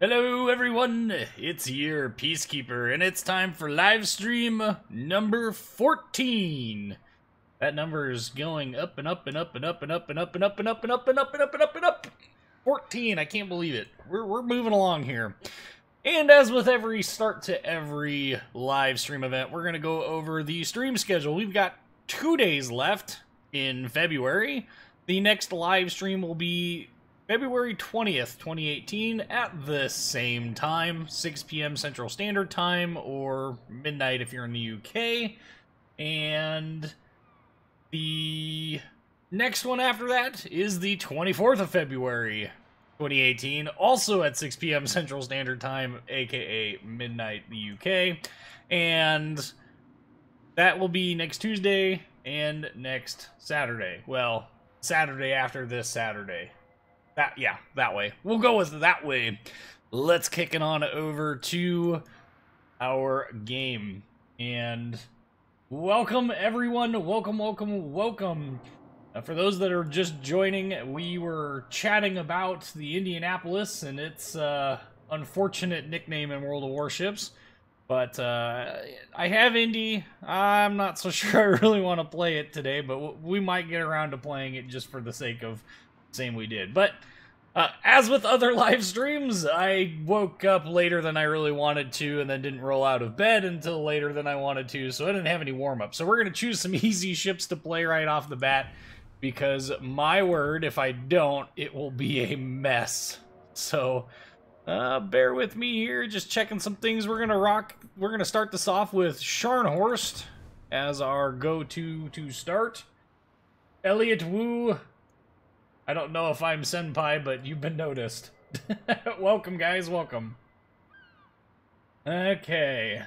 Hello everyone, it's UrPeaceKeeper, and it's time for live stream number 14. That number is going up and up and up and up and up and up and up and up and up and up and up and up and up. 14, I can't believe it. We're moving along here. And as with every start to every live stream event, we're going to go over the stream schedule. We've got 2 days left in February. The next live stream will be February 20th, 2018 at the same time, 6 p.m. Central Standard Time, or midnight if you're in the UK. And the next one after that is the 24th of February, 2018, also at 6 p.m. Central Standard Time, aka midnight the UK. And that will be next Tuesday and next Saturday. Well, Saturday after this Saturday. That way. We'll go with that way. Let's kick it on over to our game. And welcome, everyone. Welcome. For those that are just joining, we were chatting about the Indianapolis and its unfortunate nickname in World of Warships. But I have Indy. I'm not so sure I really want to play it today, but we might get around to playing it just for the sake of saying we did. But as with other live streams, I woke up later than I really wanted to and then didn't roll out of bed until later than I wanted to, so I didn't have any warm-up. So we're going to choose some easy ships to play right off the bat, because my word, if I don't, it will be a mess. So bear with me here, just checking some things. We're going to start this off with Scharnhorst as our go-to to start. Elliot Wu. I don't know if I'm senpai, but you've been noticed. Welcome, guys, welcome. Okay.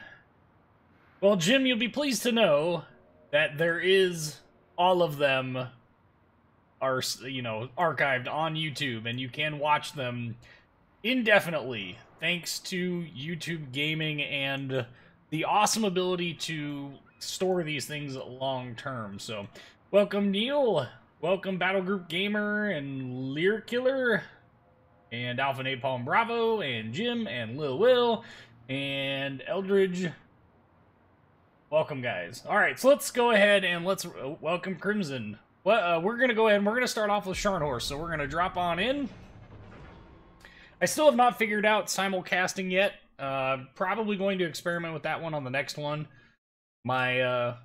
Well, Jim, you'll be pleased to know that there is, all of them are, archived on YouTube, and you can watch them indefinitely, thanks to YouTube Gaming and the awesome ability to store these things long-term. So, welcome, Neil. Welcome, Battle Group Gamer, and Lear Killer, and Alpha Napalm Bravo, and Jim, and Lil Will, and Eldridge. Welcome, guys. Alright, so let's go ahead and let's welcome Crimson. Well, we're going to go ahead and we're going to start off with Scharnhorst, so we're going to drop on in. I still have not figured out simulcasting yet. Probably going to experiment with that one on the next one. My,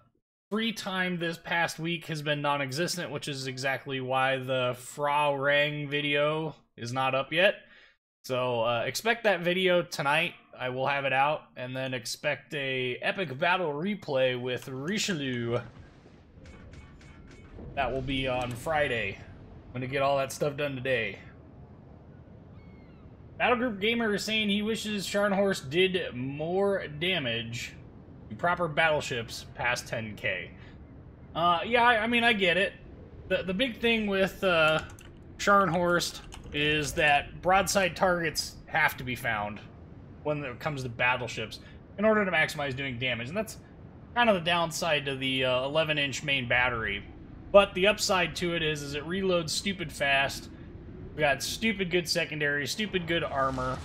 free time this past week has been non-existent, which is exactly why the Frau Rang video is not up yet. So expect that video tonight. I will have it out, and then expect a epic battle replay with Richelieu. That will be on Friday. I'm gonna get all that stuff done today. Battle Group Gamer is saying he wishes Scharnhorst did more damage. Proper battleships past 10k. Yeah, I mean, I get it. The big thing with Scharnhorst is that broadside targets have to be found when it comes to battleships in order to maximize doing damage, and that's kind of the downside to the 11-inch main battery. But the upside to it is it reloads stupid fast. We got stupid good secondary, stupid good armor.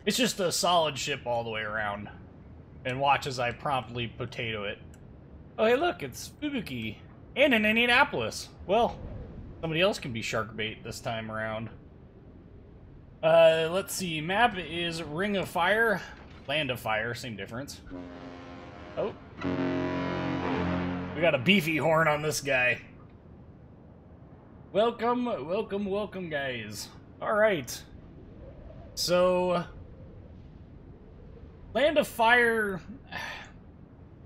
It's just a solid ship all the way around. And watch as I promptly potato it. Oh, hey, look, it's Fubuki. And in Indianapolis. Well, somebody else can be shark bait this time around. Let's see. Map is Ring of Fire. Land of Fire, same difference. Oh. We got a beefy horn on this guy. Welcome, guys. Alright. So Land of Fire,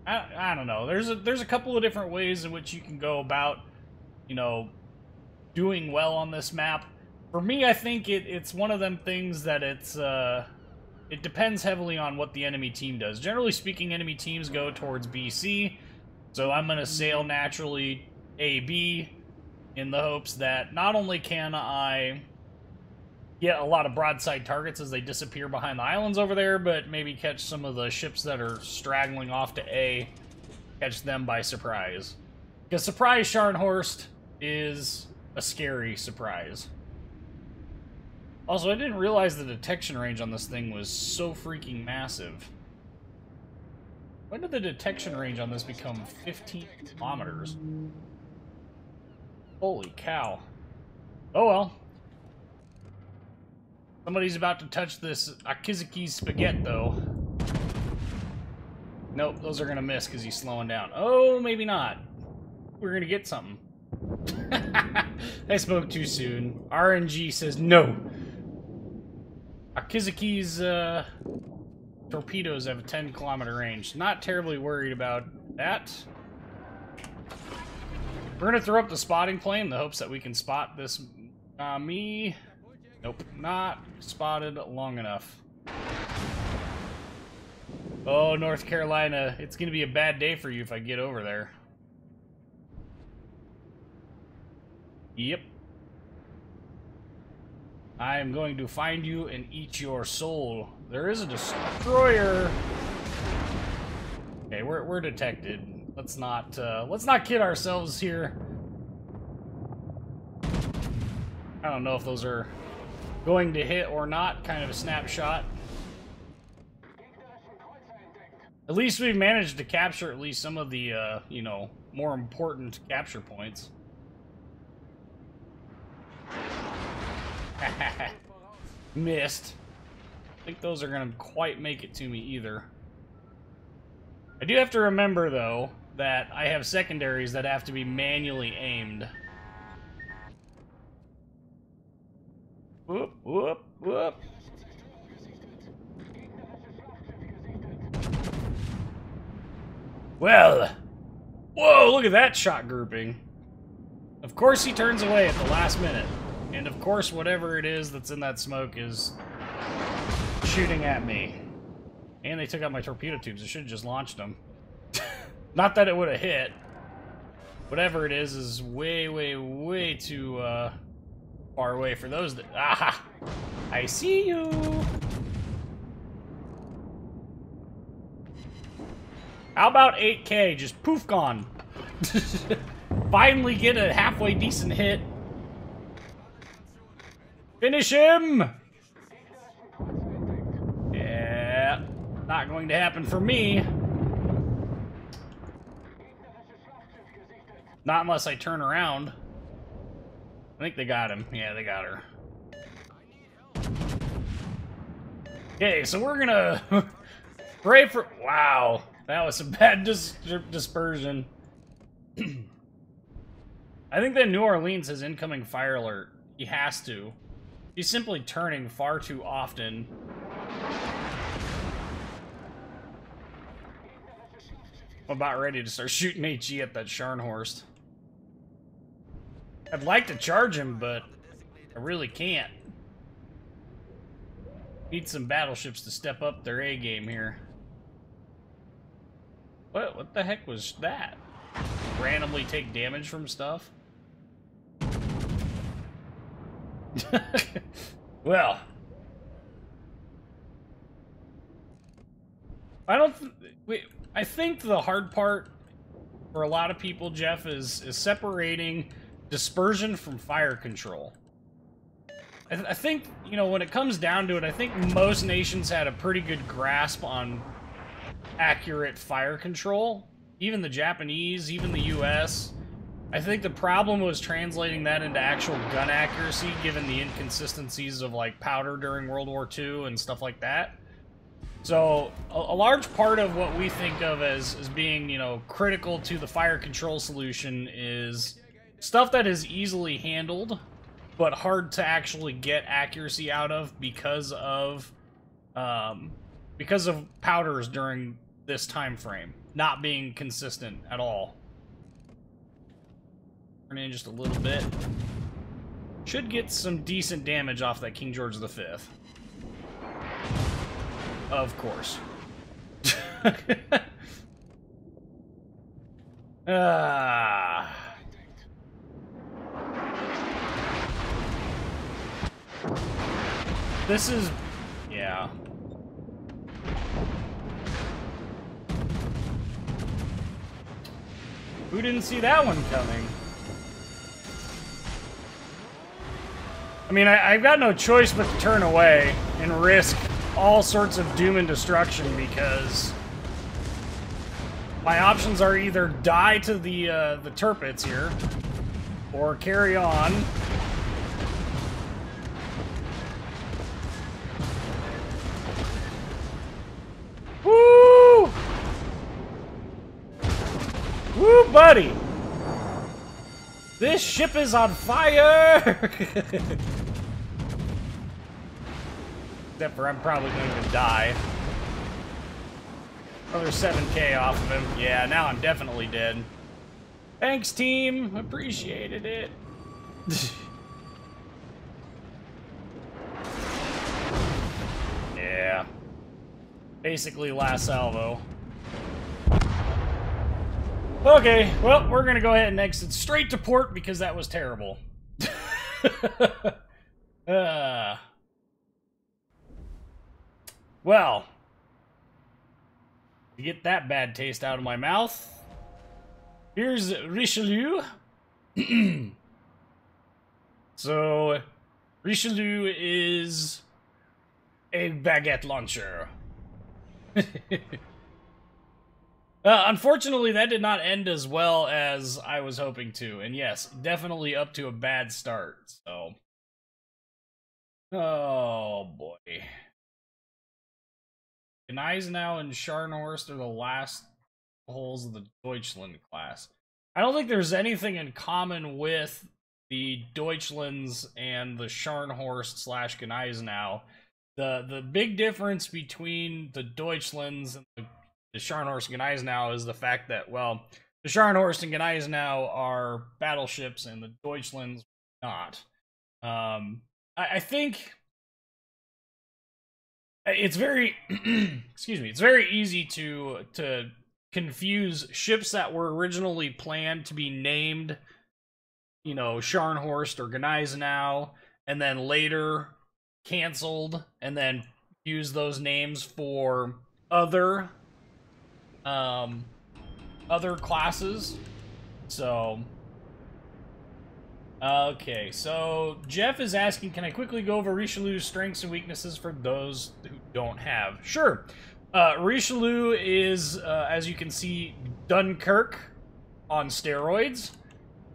I don't know. There's a couple of different ways in which you can go about, doing well on this map. For me, I think it's one of them things that it depends heavily on what the enemy team does. Generally speaking, enemy teams go towards BC, so I'm gonna sail naturally AB in the hopes that not only can I get a lot of broadside targets as they disappear behind the islands over there, but maybe catch some of the ships that are straggling off to A, catch them by surprise. Because surprise Scharnhorst is a scary surprise. Also, I didn't realize the detection range on this thing was so freaking massive. When did the detection range on this become 15 kilometers? Holy cow. Oh well. Somebody's about to touch this Akatsuki spaghetti, though. Nope, those are gonna miss because he's slowing down. Oh, maybe not. We're gonna get something. I spoke too soon. RNG says no. Akatsuki's torpedoes have a 10-kilometer range. Not terribly worried about that. We're gonna throw up the spotting plane in the hopes that we can spot this me. Nope, not spotted long enough. Oh, North Carolina, it's gonna be a bad day for you if I get over there. Yep. I am going to find you and eat your soul. There is a destroyer. Okay, we're detected. Let's not kid ourselves here. I don't know if those are going to hit or not. Kind of a snapshot. At least we've managed to capture at least some of the, you know, more important capture points. Missed. I think those are gonna quite make it to me either. I do have to remember, though, that I have secondaries that have to be manually aimed. Whoop, whoop, whoop. Well, whoa, look at that shot grouping. Of course he turns away at the last minute. And of course whatever it is that's in that smoke is shooting at me. And they took out my torpedo tubes. I should have just launched them. Not that it would have hit. Whatever it is way, way, way too far away for those that... Aha! I see you! How about 8K? Just poof gone. Finally get a halfway decent hit. Finish him! Yeah, not going to happen for me. Not unless I turn around. I think they got him. Yeah, they got her. Okay, so we're gonna pray for... Wow, that was some bad dispersion. I think that New Orleans has incoming fire alert. He has to. He's simply turning far too often. I'm about ready to start shooting HE at that Scharnhorst. I'd like to charge him, but I really can't. Need some battleships to step up their A game here. What the heck was that? Randomly take damage from stuff? Well, I think the hard part for a lot of people, Jeff, is separating dispersion from fire control. I think, you know, when it comes down to it, I think most nations had a pretty good grasp on accurate fire control. Even the Japanese, even the US. I think the problem was translating that into actual gun accuracy, given the inconsistencies of, like, powder during World War II and stuff like that. So, a large part of what we think of as being, you know, critical to the fire control solution is stuff that is easily handled, but hard to actually get accuracy out of because of powders during this time frame not being consistent at all. Turn in just a little bit. Should get some decent damage off that King George V. Of course. This is... yeah. Who didn't see that one coming? I mean, I've got no choice but to turn away and risk all sorts of doom and destruction because my options are either die to the turpits here or carry on. Woo! Woo, buddy! This ship is on fire! Except for I'm probably going to die. Another 7K off of him. Yeah, now I'm definitely dead. Thanks, team. Appreciated it. Yeah. Basically last salvo. Okay, well, we're gonna go ahead and exit straight to port because that was terrible. Well, to get that bad taste out of my mouth, here's Richelieu. So, Richelieu is a baguette launcher. Unfortunately, that did not end as well as I was hoping to. And yes, definitely up to a bad start, so. Oh, boy. Gneisenau and Scharnhorst are the last holes of the Deutschland class. I don't think there's anything in common with the Deutschlands and the Scharnhorst / Gneisenau. The big difference between the Deutschlands and the Scharnhorst and Gneisenau is the fact that, well, the Scharnhorst and Gneisenau are battleships and the Deutschlands not. I think it's very excuse me, it's very easy to confuse ships that were originally planned to be named, you know, Scharnhorst or Gneisenau, and then later canceled, and then use those names for other classes. So, okay, so Jeff is asking, can I quickly go over Richelieu's strengths and weaknesses for those who don't have? Sure. Richelieu is, as you can see, Dunkirk on steroids.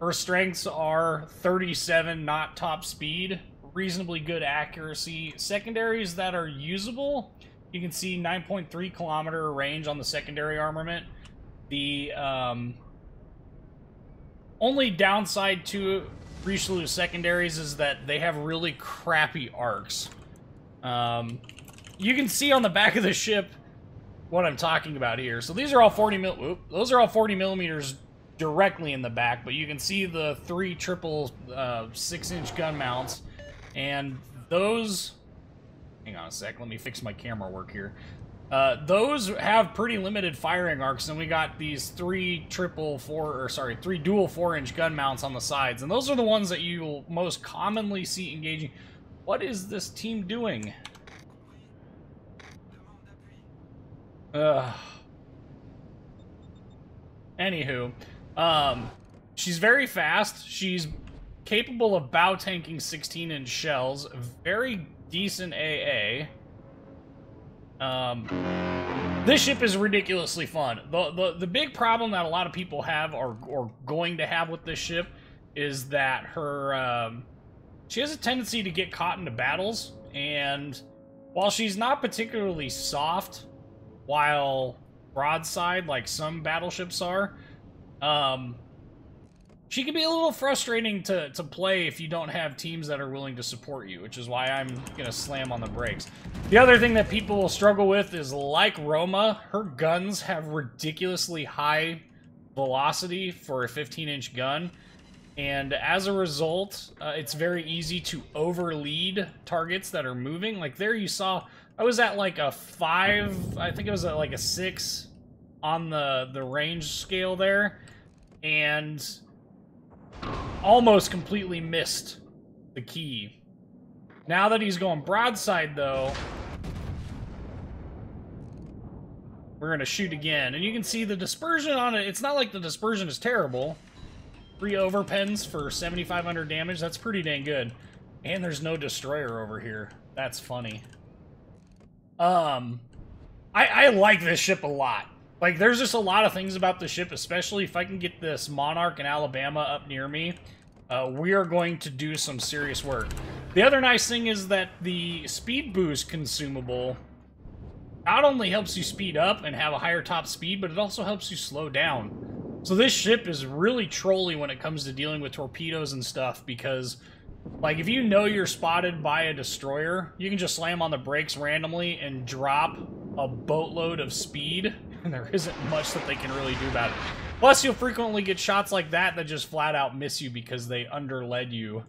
Her strengths are 37 knot top speed, reasonably good accuracy. Secondaries that are usable, you can see 9.3 kilometer range on the secondary armament. The only downside to Richelieu secondaries is that they have really crappy arcs. You can see on the back of the ship what I'm talking about here. So these are all 40 those are all 40 millimeters directly in the back, but you can see the 3 triple 6-inch gun mounts, and those, hang on a sec, let me fix my camera work here. Those have pretty limited firing arcs, and we got these 3 dual 4-inch gun mounts on the sides, and those are the ones that you will most commonly see engaging. What is this team doing? Anywho, she's very fast. She's capable of bow tanking 16-inch shells. Very decent AA. This ship is ridiculously fun. The big problem that a lot of people have or going to have with this ship is that her she has a tendency to get caught into battles, and while she's not particularly soft while broadside like some battleships are, she can be a little frustrating to play if you don't have teams that are willing to support you, which is why I'm gonna slam on the brakes. The other thing that people will struggle with is, like Roma, her guns have ridiculously high velocity for a 15-inch gun, and as a result, it's very easy to overlead targets that are moving. Like there you saw, I was at like a 5, I think it was at like a 6 on the range scale there, and almost completely missed the key. Now that he's going broadside, though, we're going to shoot again. And you can see the dispersion on it. It's not like the dispersion is terrible. 3 overpens for 7,500 damage. That's pretty dang good. And there's no destroyer over here. That's funny. I like this ship a lot. Like, there's just a lot of things about the ship, especially if I can get this Monarch in Alabama up near me. We are going to do some serious work. The other nice thing is that the speed boost consumable not only helps you speed up and have a higher top speed, but it also helps you slow down. So this ship is really trolly when it comes to dealing with torpedoes and stuff, because, like, if you know you're spotted by a destroyer, you can just slam on the brakes randomly and drop a boatload of speed, and there isn't much that they can really do about it. Plus, you'll frequently get shots like that just flat out miss you because they underled you,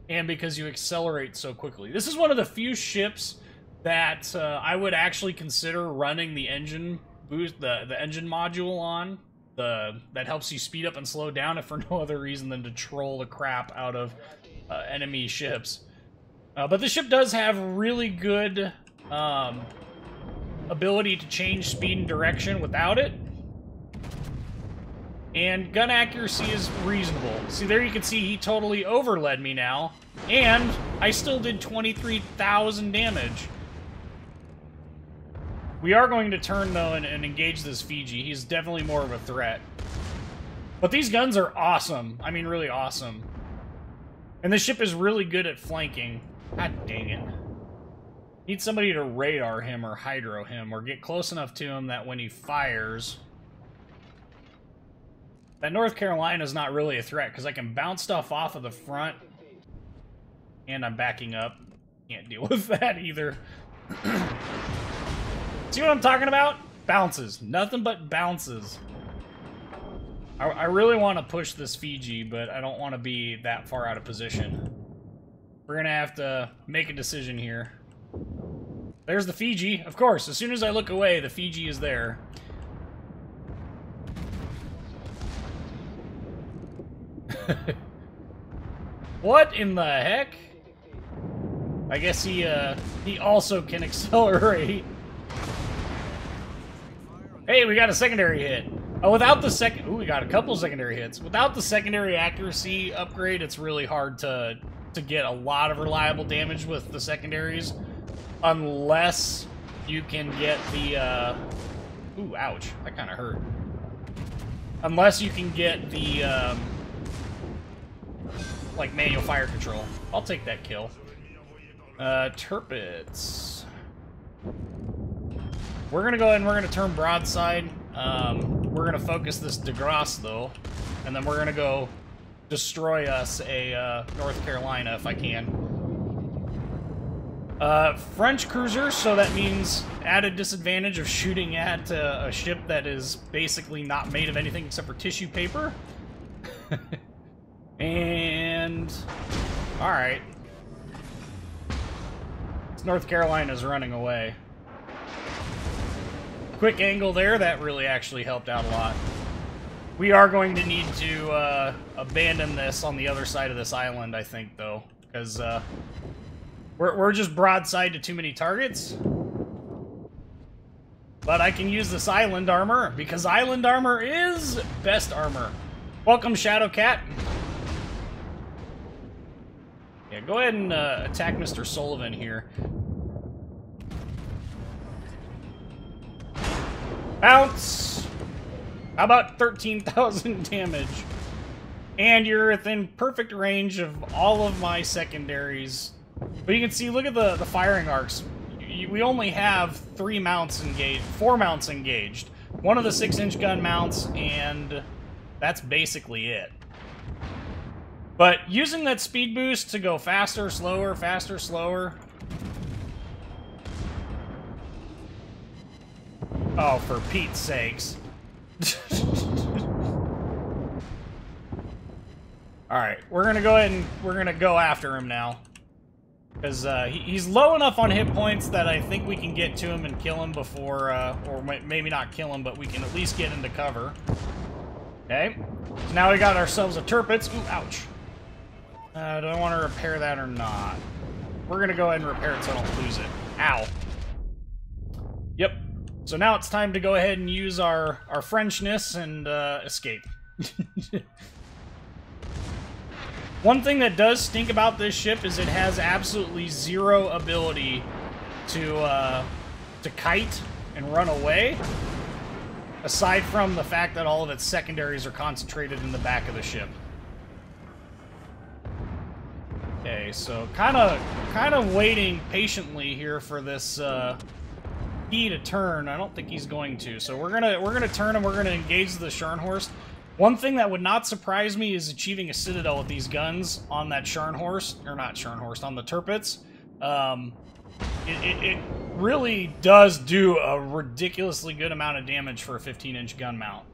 and because you accelerate so quickly. This is one of the few ships that I would actually consider running the engine boost, the engine module on, that helps you speed up and slow down, if for no other reason than to troll the crap out of enemy ships. But this ship does have really good ability to change speed and direction without it. And gun accuracy is reasonable. See, there you can see he totally overled me now. And I still did 23,000 damage. We are going to turn, though, and engage this Fiji. He's definitely more of a threat. But these guns are awesome. I mean, really awesome. And this ship is really good at flanking. God dang it. Need somebody to radar him or hydro him, or get close enough to him that when he fires... That North Carolina is not really a threat, because I can bounce stuff off of the front. And I'm backing up. Can't deal with that either. See what I'm talking about? Bounces. Nothing but bounces. I really want to push this Fiji, but I don't want to be that far out of position. We're going to have to make a decision here. There's the Fiji. Of course, as soon as I look away, the Fiji is there. What in the heck? I guess he also can accelerate. Hey, we got a secondary hit. Oh, without the second... Ooh, we got a couple secondary hits. Without the secondary accuracy upgrade, it's really hard to get a lot of reliable damage with the secondaries. Unless you can get the... Ooh, ouch. That kind of hurt. Unless you can get the... like, manual fire control. I'll take that kill. Turpits. We're gonna go ahead and we're gonna turn broadside. We're gonna focus this DeGrasse, though. And then we're gonna go destroy us a North Carolina, if I can. French cruiser, so that means added disadvantage of shooting at a ship that is basically not made of anything except for tissue paper. And... Alright. North Carolina's running away. Quick angle there, that really actually helped out a lot. We are going to need to abandon this on the other side of this island, I think, though. Because we're just broadside to too many targets. But I can use this island armor, because island armor is best armor. Welcome, Shadowcat. Yeah, go ahead and attack Mr. Sullivan here. Bounce! How about 13,000 damage? And you're within perfect range of all of my secondaries. But you can see, look at the firing arcs. We only have 3 mounts engaged, 4 mounts engaged. One of the 6-inch gun mounts, and that's basically it. But using that speed boost to go faster, slower, faster, slower. Oh, for Pete's sakes. Alright, we're gonna go ahead and we're gonna go after him now. Because he's low enough on hit points that I think we can get to him and kill him before, or maybe not kill him, but we can at least get into cover. Okay, so now we got ourselves a Turpitz. Ooh, ouch. Do I want to repair that or not? We're gonna go ahead and repair it so I don't lose it. Ow. Yep. So now it's time to go ahead and use our Frenchness and escape. One thing that does stink about this ship is it has absolutely zero ability to kite and run away, aside from the fact that all of its secondaries are concentrated in the back of the ship. Okay, so kind of waiting patiently here for this key to turn. I don't think he's going to. So we're gonna turn and we're gonna engage the Scharnhorst. One thing that would not surprise me is achieving a citadel with these guns on that Scharnhorst, or not Scharnhorst, on the Tirpitz. It really does do a ridiculously good amount of damage for a 15-inch gun mount.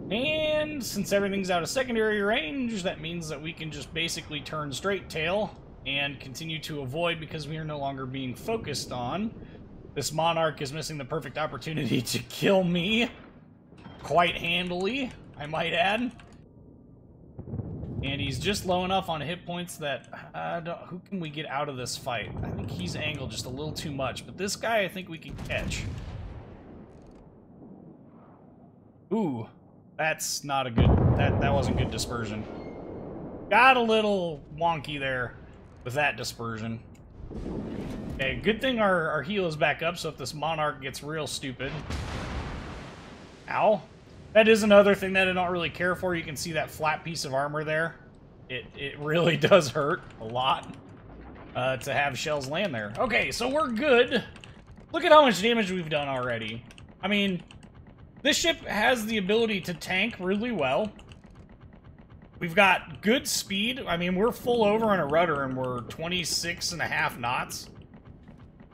And since everything's out of secondary range, that means that we can just basically turn straight tail and continue to avoid because we are no longer being focused on. This Monarch is missing the perfect opportunity to kill me. Quite handily, I might add. And he's just low enough on hit points that, who can we get out of this fight? I think he's angled just a little too much, but this guy I think we can catch. Ooh, that's not a good, that wasn't good dispersion. Got a little wonky there with that dispersion. Okay, good thing our heal is back up, so if this Monarch gets real stupid... Ow. That is another thing that I don't really care for. You can see that flat piece of armor there. It really does hurt a lot to have shells land there. Okay, so we're good. Look at how much damage we've done already. I mean, this ship has the ability to tank really well. We've got good speed. I mean, we're full over on a rudder and we're 26.5 knots.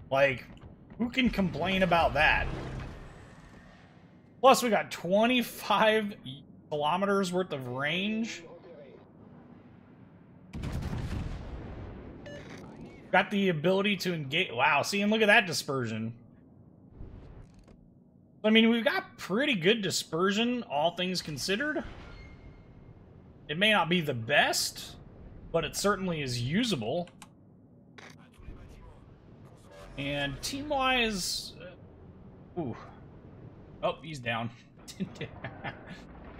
Like, who can complain about that? Plus, we got 25 kilometers worth of range. Got the ability to engage. Wow, see, and look at that dispersion. I mean, we've got pretty good dispersion, all things considered. It may not be the best, but it certainly is usable. And team-wise... ooh. Oh, he's down.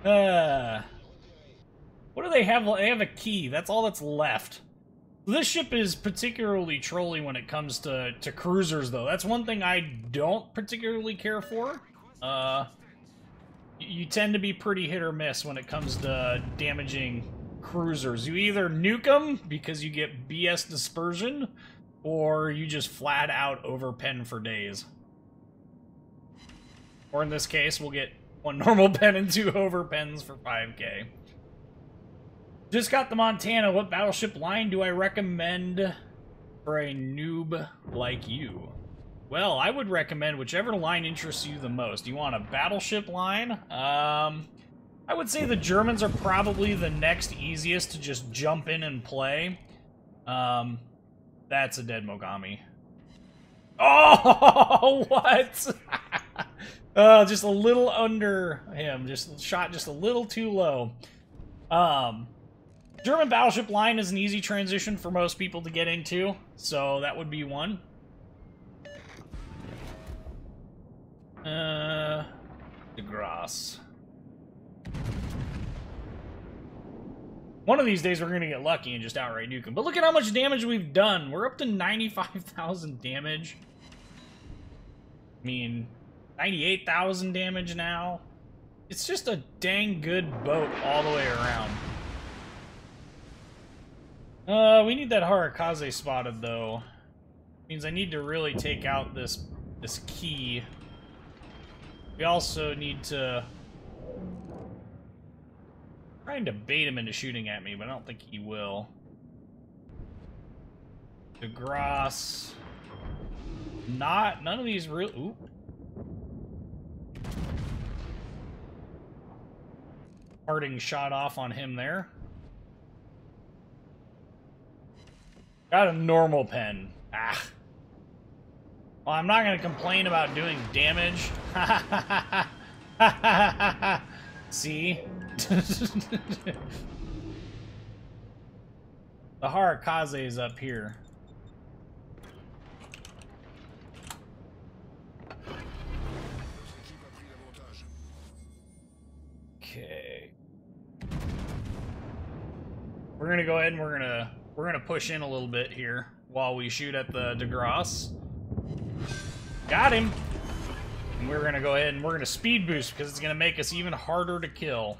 What do they have? They have a key. That's all that's left. This ship is particularly trolly when it comes to cruisers, though. That's one thing I don't particularly care for. You tend to be pretty hit or miss when it comes to damaging cruisers. You either nuke them because you get BS dispersion, or you just flat out overpen for days. Or in this case, we'll get one normal pen and 2 overpens for 5k. Just got the Montana. What battleship line do I recommend for a noob like you? Well, I would recommend whichever line interests you the most. You want a battleship line? I would say the Germans are probably the next easiest to just jump in and play. That's a dead Mogami. Oh, what? Just a little under him. Just shot just a little too low. German battleship line is an easy transition for most people to get into, so that would be one. De Grasse. One of these days we're gonna get lucky and just outright nuke him. But look at how much damage we've done. We're up to 95,000 damage. I mean, 98,000 damage now. It's just a dang good boat all the way around. We need that Harakaze spotted, though. Means I need to really take out this key. We also need to... trying to bait him into shooting at me, but I don't think he will. De Grasse. None of these real... Ooh. Parting shot off on him there. Got a normal pen. Ah. Well, I'm not going to complain about doing damage. See? The Harakaze is up here. Okay. gonna go ahead and we're gonna push in a little bit here while we shoot at the de Grasse. Got him. And we're gonna go ahead and we're gonna speed boost because it's gonna make us even harder to kill.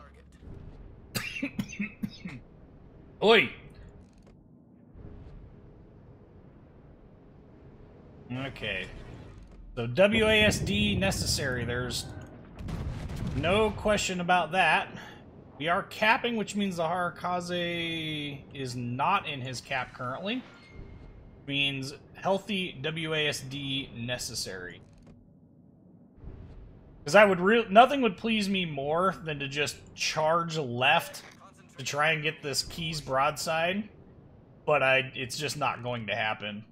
Oi! Okay. So WASD necessary. There's no question about that. We are capping, which means the Harakaze is not in his cap currently. Means healthy WASD necessary. Because I would nothing would please me more than to just charge left to try and get this Keys broadside, but it's just not going to happen.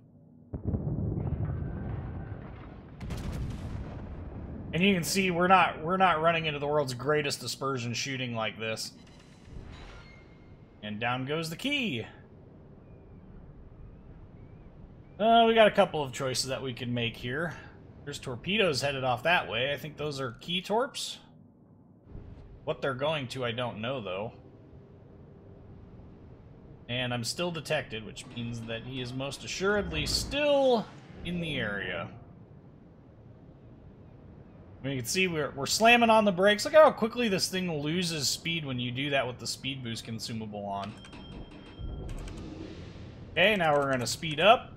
And you can see we're not running into the world's greatest dispersion shooting like this. And down goes the key. We got a couple of choices that we can make here. There's torpedoes headed off that way. I think those are key torps. What they're going to, I don't know, though. And I'm still detected, which means that he is most assuredly still in the area. I mean, you can see we're slamming on the brakes. Look how quickly this thing loses speed when you do that with the speed boost consumable on. Okay, now we're going to speed up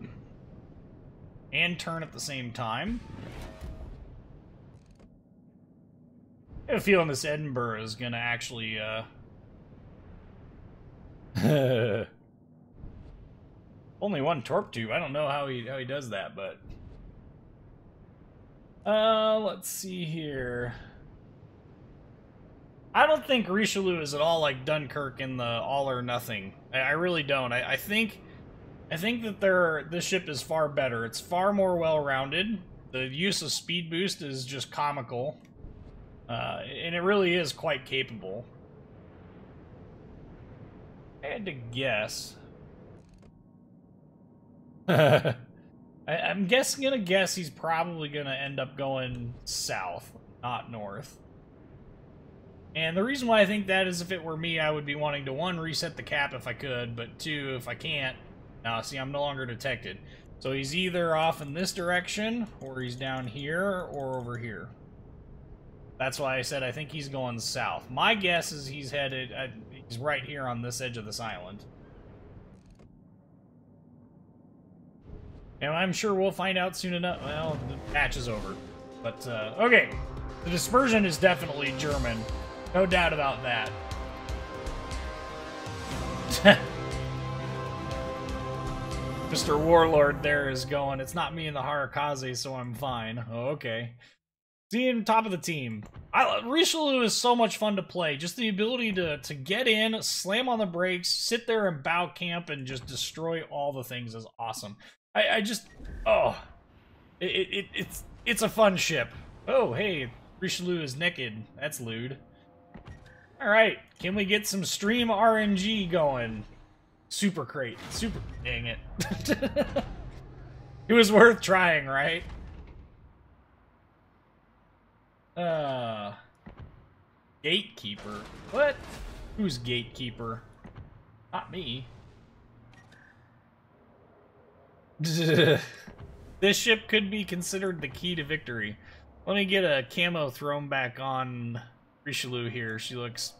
and turn at the same time. I have a feeling this Edinburgh is going to actually... Only one torp tube. I don't know how he does that, but... let's see here. I don't think Richelieu is at all like Dunkirk in the all or nothing. I really don't. I think that this ship is far better. It's far more well-rounded. The use of speed boost is just comical. And it really is quite capable. I had to guess. I'm gonna guess he's probably gonna end up going south, not north. And the reason why I think that is, if it were me, I would be wanting to, 1, reset the cap if I could, but 2, if I can't, now see, I'm no longer detected. So he's either off in this direction, or he's down here, or over here. That's why I said I think he's going south. My guess is he's headed, he's right here on this edge of this island. And I'm sure we'll find out soon enough. Well, the match is over. But, okay. The dispersion is definitely German. No doubt about that. Mr. Warlord there is going, it's not me in the Harakaze, so I'm fine. Oh, okay. See him top of the team. Richelieu is so much fun to play. Just the ability to get in, slam on the brakes, sit there and bow camp, and just destroy all the things is awesome. I just, oh, it's a fun ship. Oh, hey, Richelieu is naked. That's lewd. All right, can we get some stream RNG going? Super crate, super, dang it. It was worth trying, right? Gatekeeper. What? Who's Gatekeeper? Not me. This ship could be considered the key to victory. Let me get a camo thrown back on Richelieu here. She looks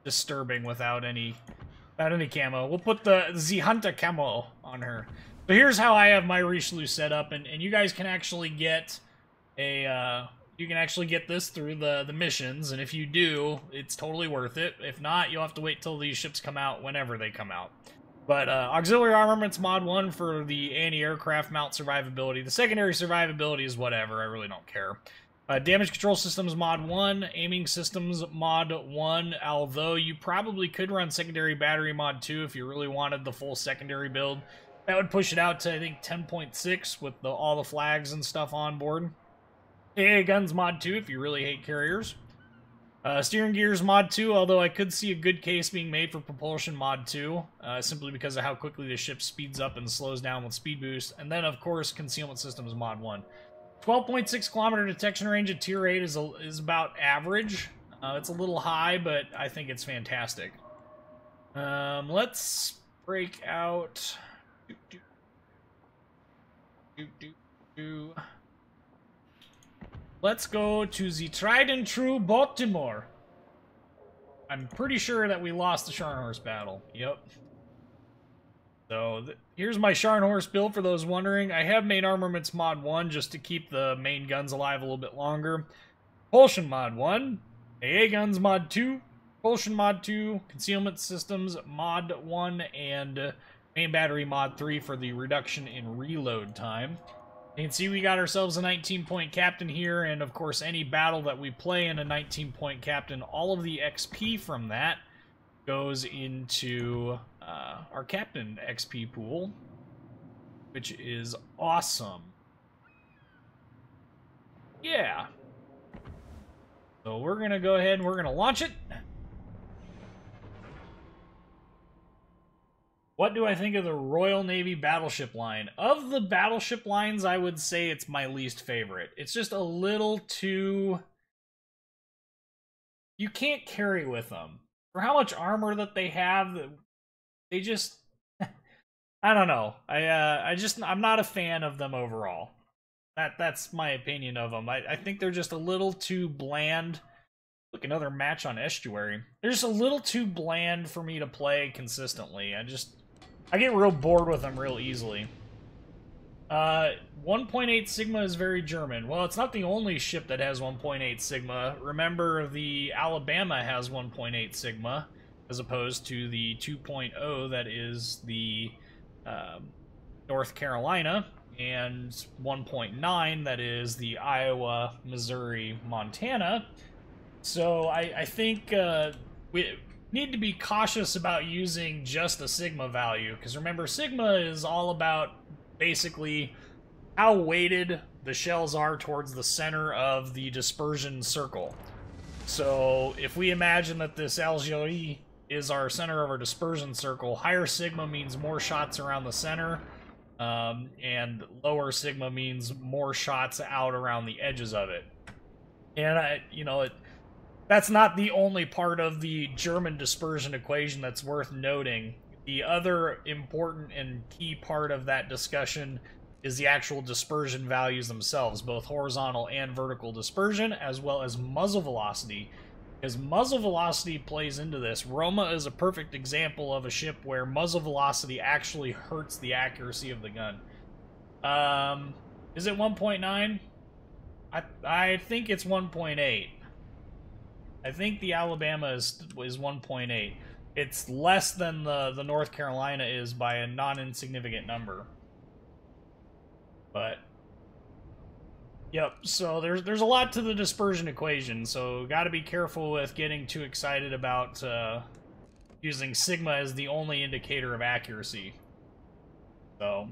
disturbing without any camo. We'll put the Hunter camo on her. So here's how I have my Richelieu set up, and you guys can actually get a you can actually get this through the missions, and if you do, it's totally worth it. If not, you'll have to wait till these ships come out whenever they come out. But auxiliary armaments mod 1 for the anti-aircraft mount survivability. The secondary survivability is whatever, I really don't care. Damage control systems mod 1, aiming systems mod 1, although you probably could run secondary battery mod 2 if you really wanted the full secondary build. That would push it out to, I think, 10.6 with all the flags and stuff on board. AA guns mod 2 if you really hate carriers. Steering gears mod 2, although I could see a good case being made for propulsion mod 2, simply because of how quickly the ship speeds up and slows down with speed boost. And then, of course, concealment systems mod 1. 12.6 kilometer detection range at tier 8 is about average. It's a little high, but I think it's fantastic. Let's break out. Let's go to the tried and true Baltimore. I'm pretty sure that we lost the Scharnhorst battle. Yep. So, here's my Scharnhorst build for those wondering. I have made Armaments Mod 1 just to keep the main guns alive a little bit longer. Propulsion Mod 1. AA Guns Mod 2. Propulsion Mod 2. Concealment Systems Mod 1. And Main Battery Mod 3 for the reduction in reload time. You can see we got ourselves a 19-point captain here, and of course any battle that we play in a 19-point captain, all of the XP from that goes into our captain XP pool, which is awesome. Yeah. So we're going to go ahead and we're going to launch it. What do I think of the Royal Navy battleship line? Of the battleship lines, I would say it's my least favorite. It's just a little too... You can't carry with them. For how much armor that they have, they just... I don't know. I'm not a fan of them overall. That's my opinion of them. I think they're just a little too bland. Look, another match on Estuary. They're just a little too bland for me to play consistently. I get real bored with them real easily. 1.8 Sigma is very German. Well, it's not the only ship that has 1.8 Sigma. Remember, the Alabama has 1.8 Sigma, as opposed to the 2.0 that is the North Carolina, and 1.9 that is the Iowa, Missouri, Montana. So I think we need to be cautious about using just a Sigma value, because remember, Sigma is all about basically how weighted the shells are towards the center of the dispersion circle. So if we imagine that this Algérie is our center of our dispersion circle, higher Sigma means more shots around the center, and lower Sigma means more shots out around the edges of it. And that's not the only part of the German dispersion equation that's worth noting. The other important and key part of that discussion is the actual dispersion values themselves, both horizontal and vertical dispersion, as well as muzzle velocity. Because muzzle velocity plays into this. Roma is a perfect example of a ship where muzzle velocity actually hurts the accuracy of the gun. Is it 1.9? I think it's 1.8. I think the Alabama is 1.8. It's less than the North Carolina is by a non-insignificant number. But yep, so there's a lot to the dispersion equation, so got to be careful with getting too excited about using Sigma as the only indicator of accuracy. So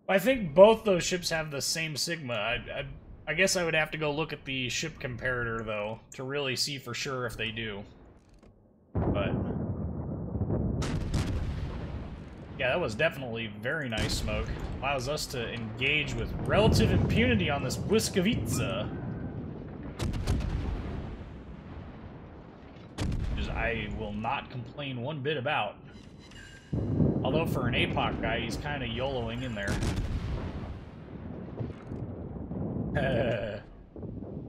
I think both those ships have the same Sigma. I guess I would have to go look at the ship comparator, though, to really see for sure if they do. But yeah, that was definitely very nice smoke. Allows us to engage with relative impunity on this Błyskawica. Which I will not complain one bit about. Although for an APOC guy, he's kind of YOLOing in there.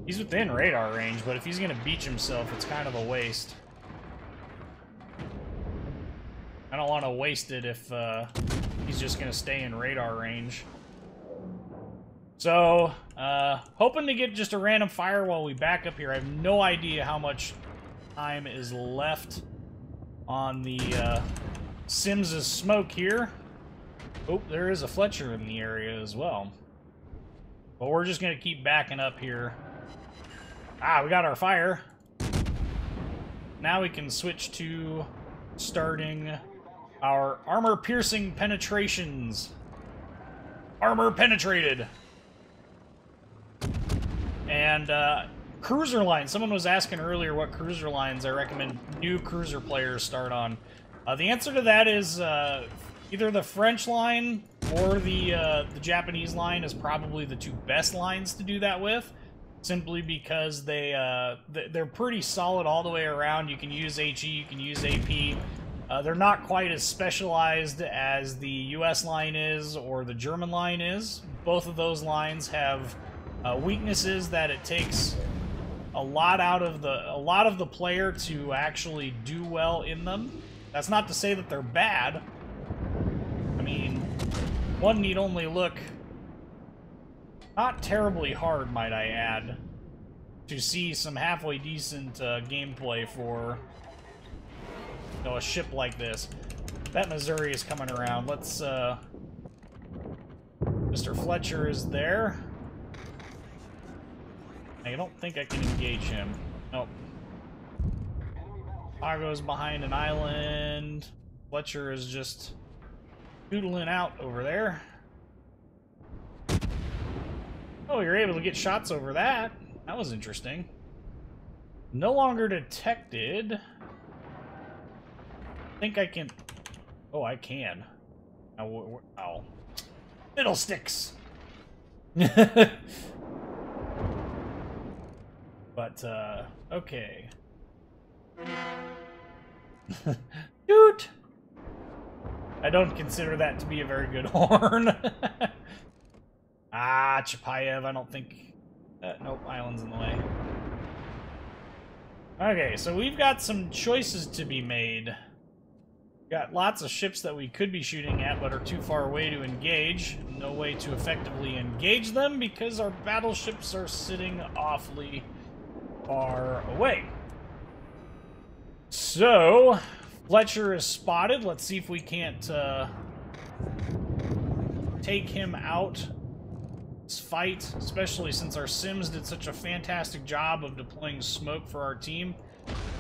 He's within radar range, but if he's gonna beach himself, it's kind of a waste. I don't want to waste it if he's just gonna stay in radar range. So, hoping to get just a random fire while we back up here. I have no idea how much time is left on the Sims' smoke here. Oh, there is a Fletcher in the area as well. But we're just going to keep backing up here. Ah, we got our fire. Now we can switch to starting our armor-piercing penetrations. Armor penetrated. And cruiser lines. Someone was asking earlier what cruiser lines I recommend new cruiser players start on. The answer to that is either the French line or the Japanese line is probably the two best lines to do that with. simply because they're pretty solid all the way around. You can use HE, you can use AP. They're not quite as specialized as the US line is or the German line is. Both of those lines have weaknesses that it takes a lot of the player to actually do well in them. That's not to say that they're bad. I mean, one need only look not terribly hard, might I add, to see some halfway decent gameplay for, you know, a ship like this. That Missouri is coming around. Let's, Mr. Fletcher is there. I don't think I can engage him. Nope. Pago's behind an island. Fletcher is just doodling out over there. Oh, you're able to get shots over that. That was interesting. No longer detected. I think I can... Oh, I can. Ow. Fiddlesticks! But, okay. Doot! I don't consider that to be a very good horn. Ah, Chapayev, I don't think... nope, island's in the way. Okay, so we've got some choices to be made. Got lots of ships that we could be shooting at, but are too far away to engage. No way to effectively engage them because our battleships are sitting awfully far away. So, Fletcher is spotted. Let's see if we can't take him out this fight, especially since our Sims did such a fantastic job of deploying smoke for our team.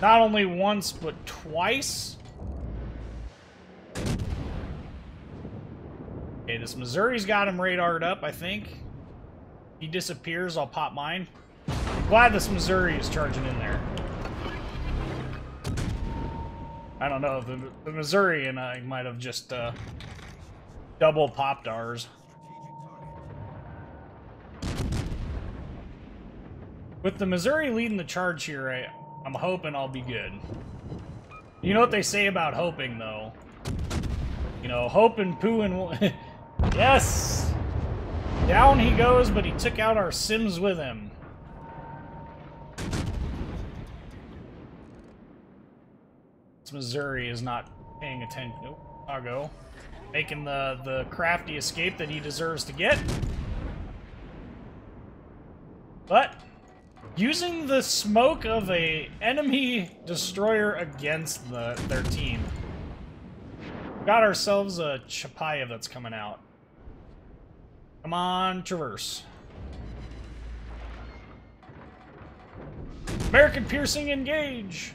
Not only once, but twice. Okay, this Missouri's got him radared up, I think. He disappears, I'll pop mine. Glad this Missouri is charging in there. I don't know, the Missouri and I might have just double popped ours. With the Missouri leading the charge here, I'm hoping I'll be good. You know what they say about hoping, though? You know, hope and poo and... Yes! Down he goes, but he took out our Sims with him. This Missouri is not paying attention. Nope, I'll go. Making the crafty escape that he deserves to get. But... using the smoke of a enemy destroyer against their team. Got ourselves a Chapayev that's coming out. Come on, traverse. American piercing, engage!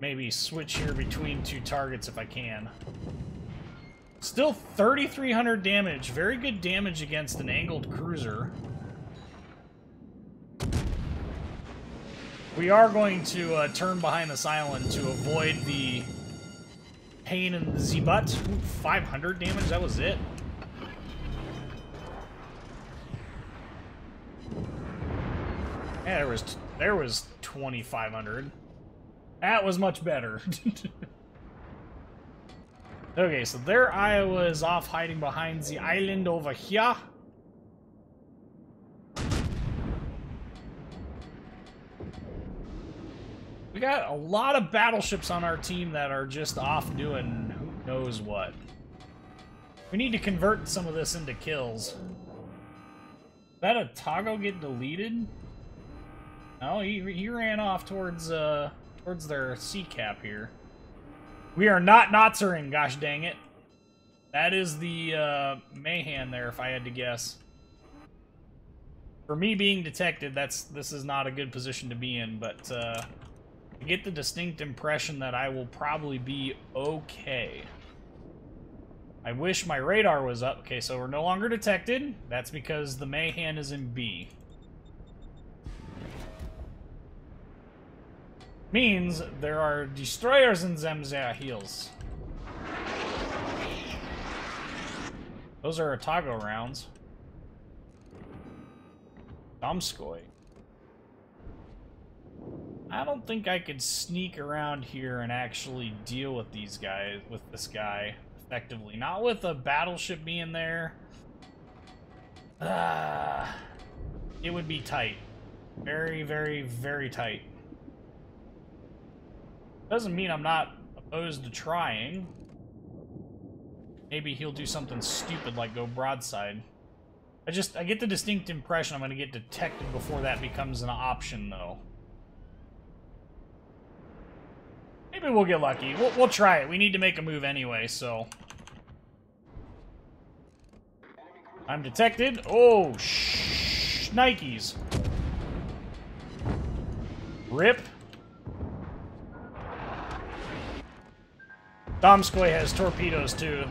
Maybe switch here between two targets if I can. Still 3,300 damage. Very good damage against an angled cruiser. We are going to turn behind this island to avoid the pain in the butt. 500 damage, that was it. Yeah, there was 2,500. That was much better. Okay, so there Iowa is off hiding behind the island over here. We got a lot of battleships on our team that are just off doing who knows what. We need to convert some of this into kills. Did that Otago get deleted? No, he ran off towards their sea cap here. We are not Nazering, gosh dang it. That is the Mayhan there, if I had to guess. For me being detected, this is not a good position to be in, but I get the distinct impression that I will probably be okay. I wish my radar was up. Okay, so we're no longer detected. That's because the Mayhan is in B. Means there are destroyers in them there hills. Those are Otago rounds. Domskoy. I don't think I could sneak around here and actually deal with these guys, with this guy, effectively. Not with a battleship being there. It would be tight. Very, very, very tight. Doesn't mean I'm not opposed to trying. Maybe he'll do something stupid like go broadside. I get the distinct impression I'm going to get detected before that becomes an option, though. Maybe we'll get lucky. We'll try it. We need to make a move anyway, so... I'm detected. Oh, Nikes. Rip. Domskoy has torpedoes, too.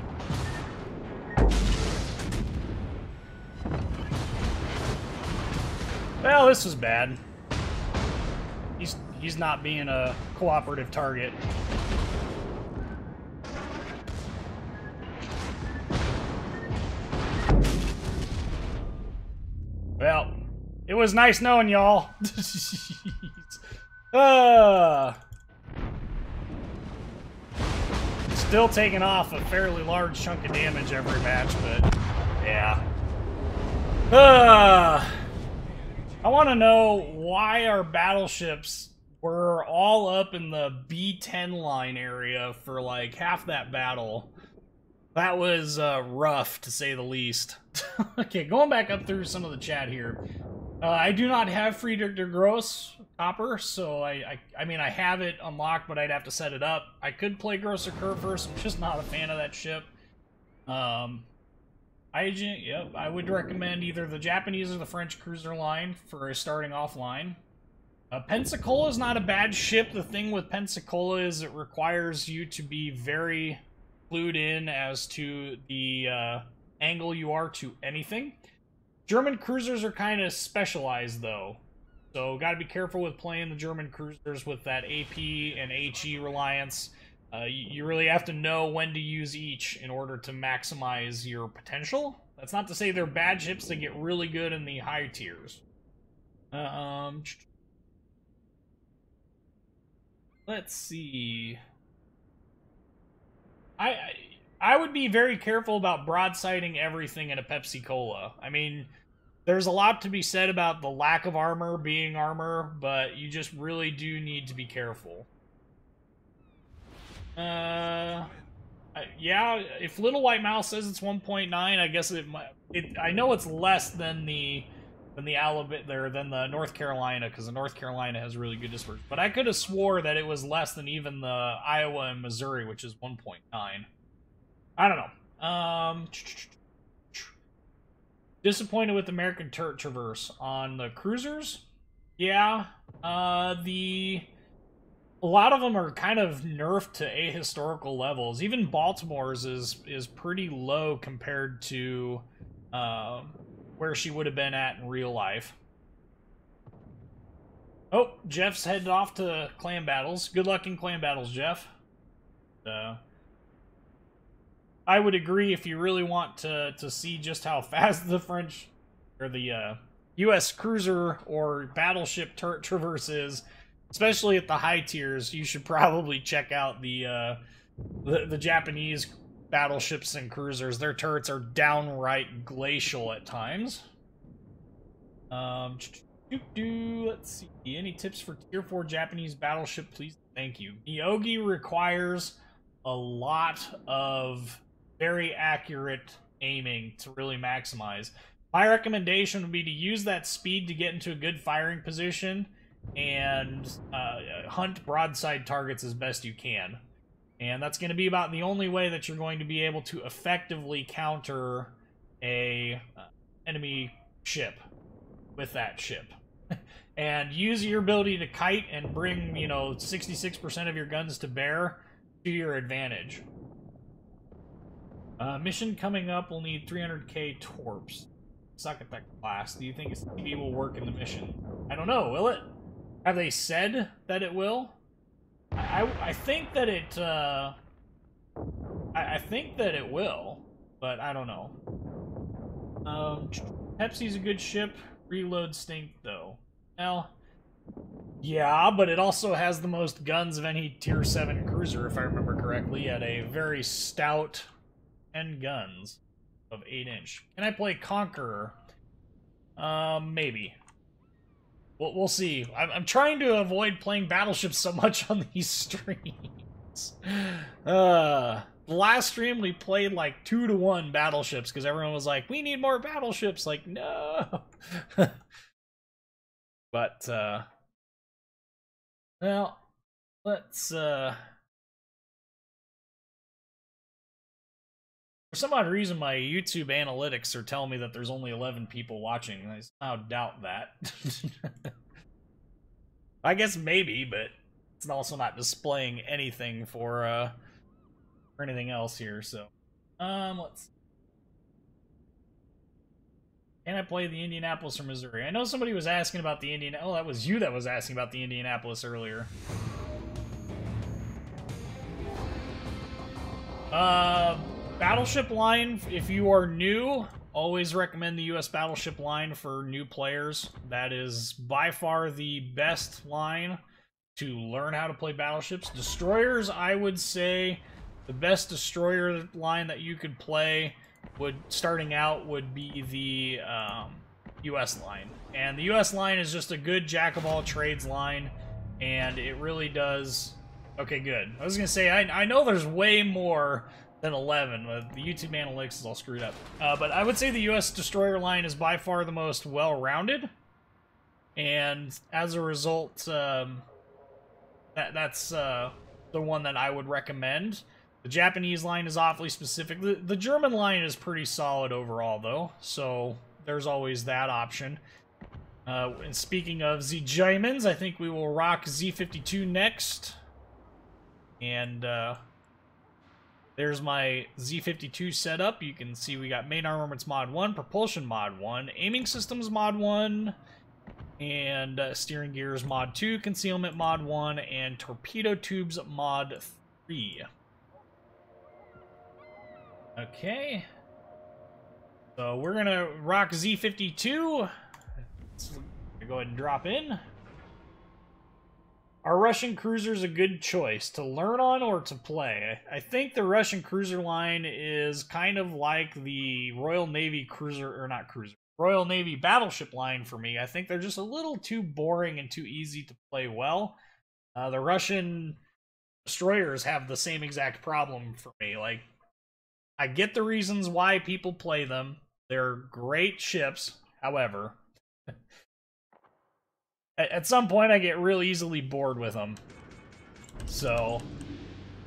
Well, this is bad. He's not being a cooperative target. Well, it was nice knowing y'all. Still taking off a fairly large chunk of damage every match, but yeah. I want to know why our battleships were all up in the B-10 line area for like half that battle. That was rough, to say the least. Okay, going back up through some of the chat here. I do not have Friedrich der Grosse Copper, so I mean, I have it unlocked, but I'd have to set it up. I could play Grosser Kurfürst. I'm just not a fan of that ship. Yep, I would recommend either the Japanese or the French cruiser line for a starting off line. Pensacola is not a bad ship. The thing with Pensacola is it requires you to be very clued in as to the angle you are to anything. German cruisers are kind of specialized, though. So, gotta be careful with playing the German cruisers with that AP and HE reliance. You really have to know when to use each in order to maximize your potential. That's not to say they're bad ships that get really good in the high tiers. Let's see. I would be very careful about broadsiding everything in a Pepsi Cola. I mean, there's a lot to be said about the lack of armor being armor, but you just really do need to be careful. Yeah, if Little White Mouse says it's 1.9, I guess it might. I know it's less than the North Carolina, because the North Carolina has really good dispersion. But I could have swore that it was less than even the Iowa and Missouri, which is 1.9. I don't know. Disappointed with American Turret Traverse on the cruisers. Yeah, a lot of them are kind of nerfed to ahistorical levels. Even Baltimore's is pretty low compared to where she would have been at in real life. Oh, Jeff's headed off to clan battles. Good luck in clan battles, Jeff. I would agree if you really want to see just how fast the French or the U.S. cruiser or battleship turret traverse is, especially at the high tiers, you should probably check out the Japanese battleships and cruisers. Their turrets are downright glacial at times. Let's see. Any tips for Tier 4 Japanese battleship, please? Thank you. Myogi requires a lot of very accurate aiming to really maximize. My recommendation would be to use that speed to get into a good firing position and hunt broadside targets as best you can. And that's going to be about the only way that you're going to be able to effectively counter a enemy ship with that ship. And use your ability to kite and bring, 66% of your guns to bear to your advantage. Mission coming up will need 300k torps. Suck at that class. Do you think TV will work in the mission? I don't know, will it? Have they said that it will? I think that it, I think that it will, but I don't know. Pepsi's a good ship. Reload stink, though. Well, Yeah, but it also has the most guns of any Tier 7 cruiser, if I remember correctly, at a very stout 10 guns of 8-inch. Can I play Conqueror? Maybe. We'll see. I'm trying to avoid playing battleships so much on these streams. Last stream we played like 2-to-1 battleships because everyone was like, we need more battleships. Like, no. But, well, let's, for some odd reason, my YouTube analytics are telling me that there's only 11 people watching. I somehow doubt that. I guess maybe, but it's also not displaying anything for anything else here, so. Let's... Can I play the Indianapolis or Missouri? I know somebody was asking about the Oh, that was you that was asking about the Indianapolis earlier. Battleship line, if you are new, always recommend the US Battleship line for new players. That is by far the best line to learn how to play battleships. Destroyers, I would say the best destroyer line that you could play starting out would be the US line. And the US line is just a good jack-of-all-trades line, and it really does... Okay, good. I was gonna say, I know there's way more than 11. The YouTube analytics is all screwed up. But I would say the US destroyer line is by far the most well-rounded, and as a result, that's the one that I would recommend. The Japanese line is awfully specific. The German line is pretty solid overall, though, so there's always that option. And speaking of the Germans, I think we will rock Z52 next. And there's my Z52 setup. You can see we got main armaments mod 1, propulsion mod 1, aiming systems mod 1, and steering gears mod 2, concealment mod 1, and torpedo tubes mod 3. Okay. So we're gonna rock Z52. Let's go ahead and drop in. Are Russian cruisers a good choice to learn on or to play? I think the Russian cruiser line is kind of like the Royal Navy cruiser, or not cruiser, Royal Navy battleship line for me. I think they're just a little too boring and too easy to play well. The Russian destroyers have the same exact problem for me. Like, I get the reasons why people play them. They're great ships, however. At some point, I get real easily bored with them. So,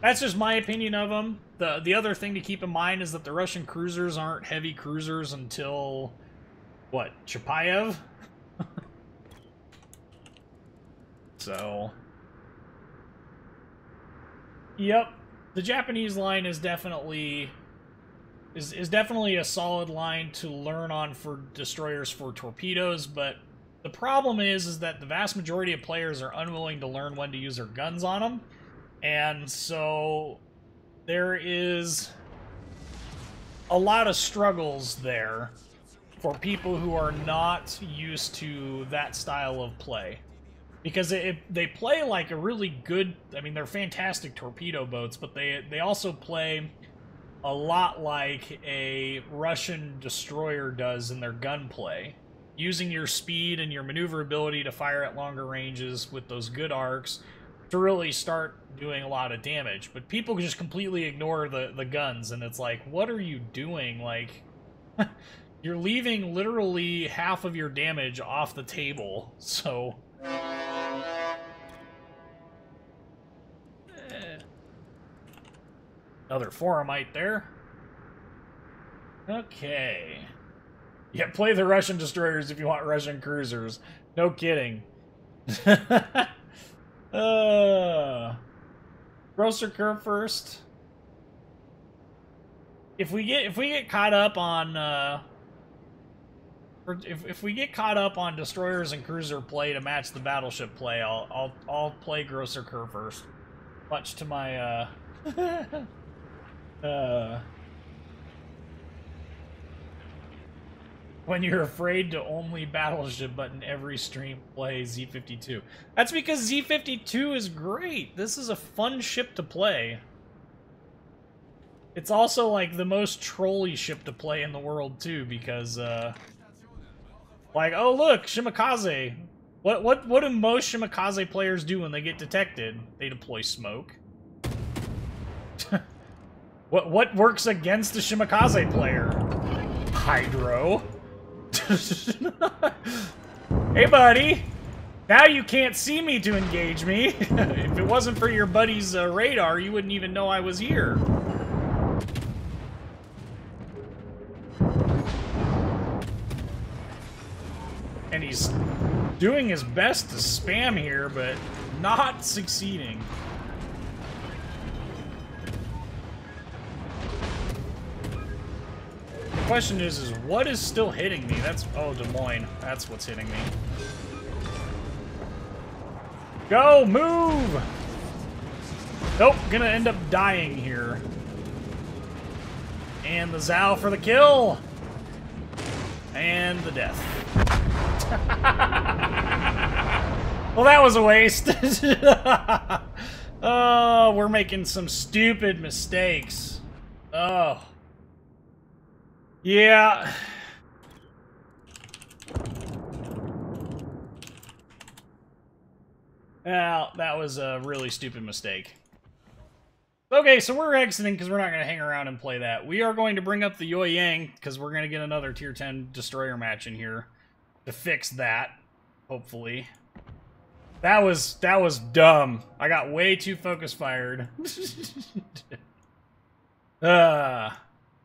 that's just my opinion of them. The other thing to keep in mind is that the Russian cruisers aren't heavy cruisers until, what, Chapayev? So, yep, the Japanese line is definitely a solid line to learn on for destroyers for torpedoes, but the problem is that the vast majority of players are unwilling to learn when to use their guns on them, and so there is a lot of struggles there for people who are not used to that style of play. Because they play like a really good... I mean, they're fantastic torpedo boats, but they also play a lot like a Russian destroyer does in their gunplay. Using your speed and your maneuverability to fire at longer ranges with those good arcs to really start doing a lot of damage. But people just completely ignore the guns, and it's like, what are you doing? Like, you're leaving literally half of your damage off the table, so... Another Forumite there. Okay. Yeah, play the Russian destroyers if you want Russian cruisers. No kidding. Grocer Kurfürst. If we get caught up on if we get caught up on destroyers and cruiser play to match the battleship play, I'll play Grocer Kurfürst. Much to my When you're afraid to only Battleship button every stream play Z52. That's because Z52 is great. This is a fun ship to play. It's also like the most trolly ship to play in the world too, because like, oh look, Shimakaze. What do most Shimakaze players do when they get detected? They deploy smoke. What works against a Shimakaze player? Hydro. Hey buddy! Now you can't see me to engage me. If it wasn't for your buddy's radar, you wouldn't even know I was here. And he's doing his best to spam here, but not succeeding. The question is what is still hitting me? That's, oh, Des Moines. That's what's hitting me. Go, move! Nope, gonna end up dying here. And the Zao for the kill! And the death. Well, that was a waste. Oh, we're making some stupid mistakes. Oh. Yeah. Well, that was a really stupid mistake. Okay, so we're exiting because we're not going to hang around and play that. We are going to bring up the Yueyang because we're going to get another Tier 10 destroyer match in here to fix that, hopefully. That was dumb. I got way too focus fired.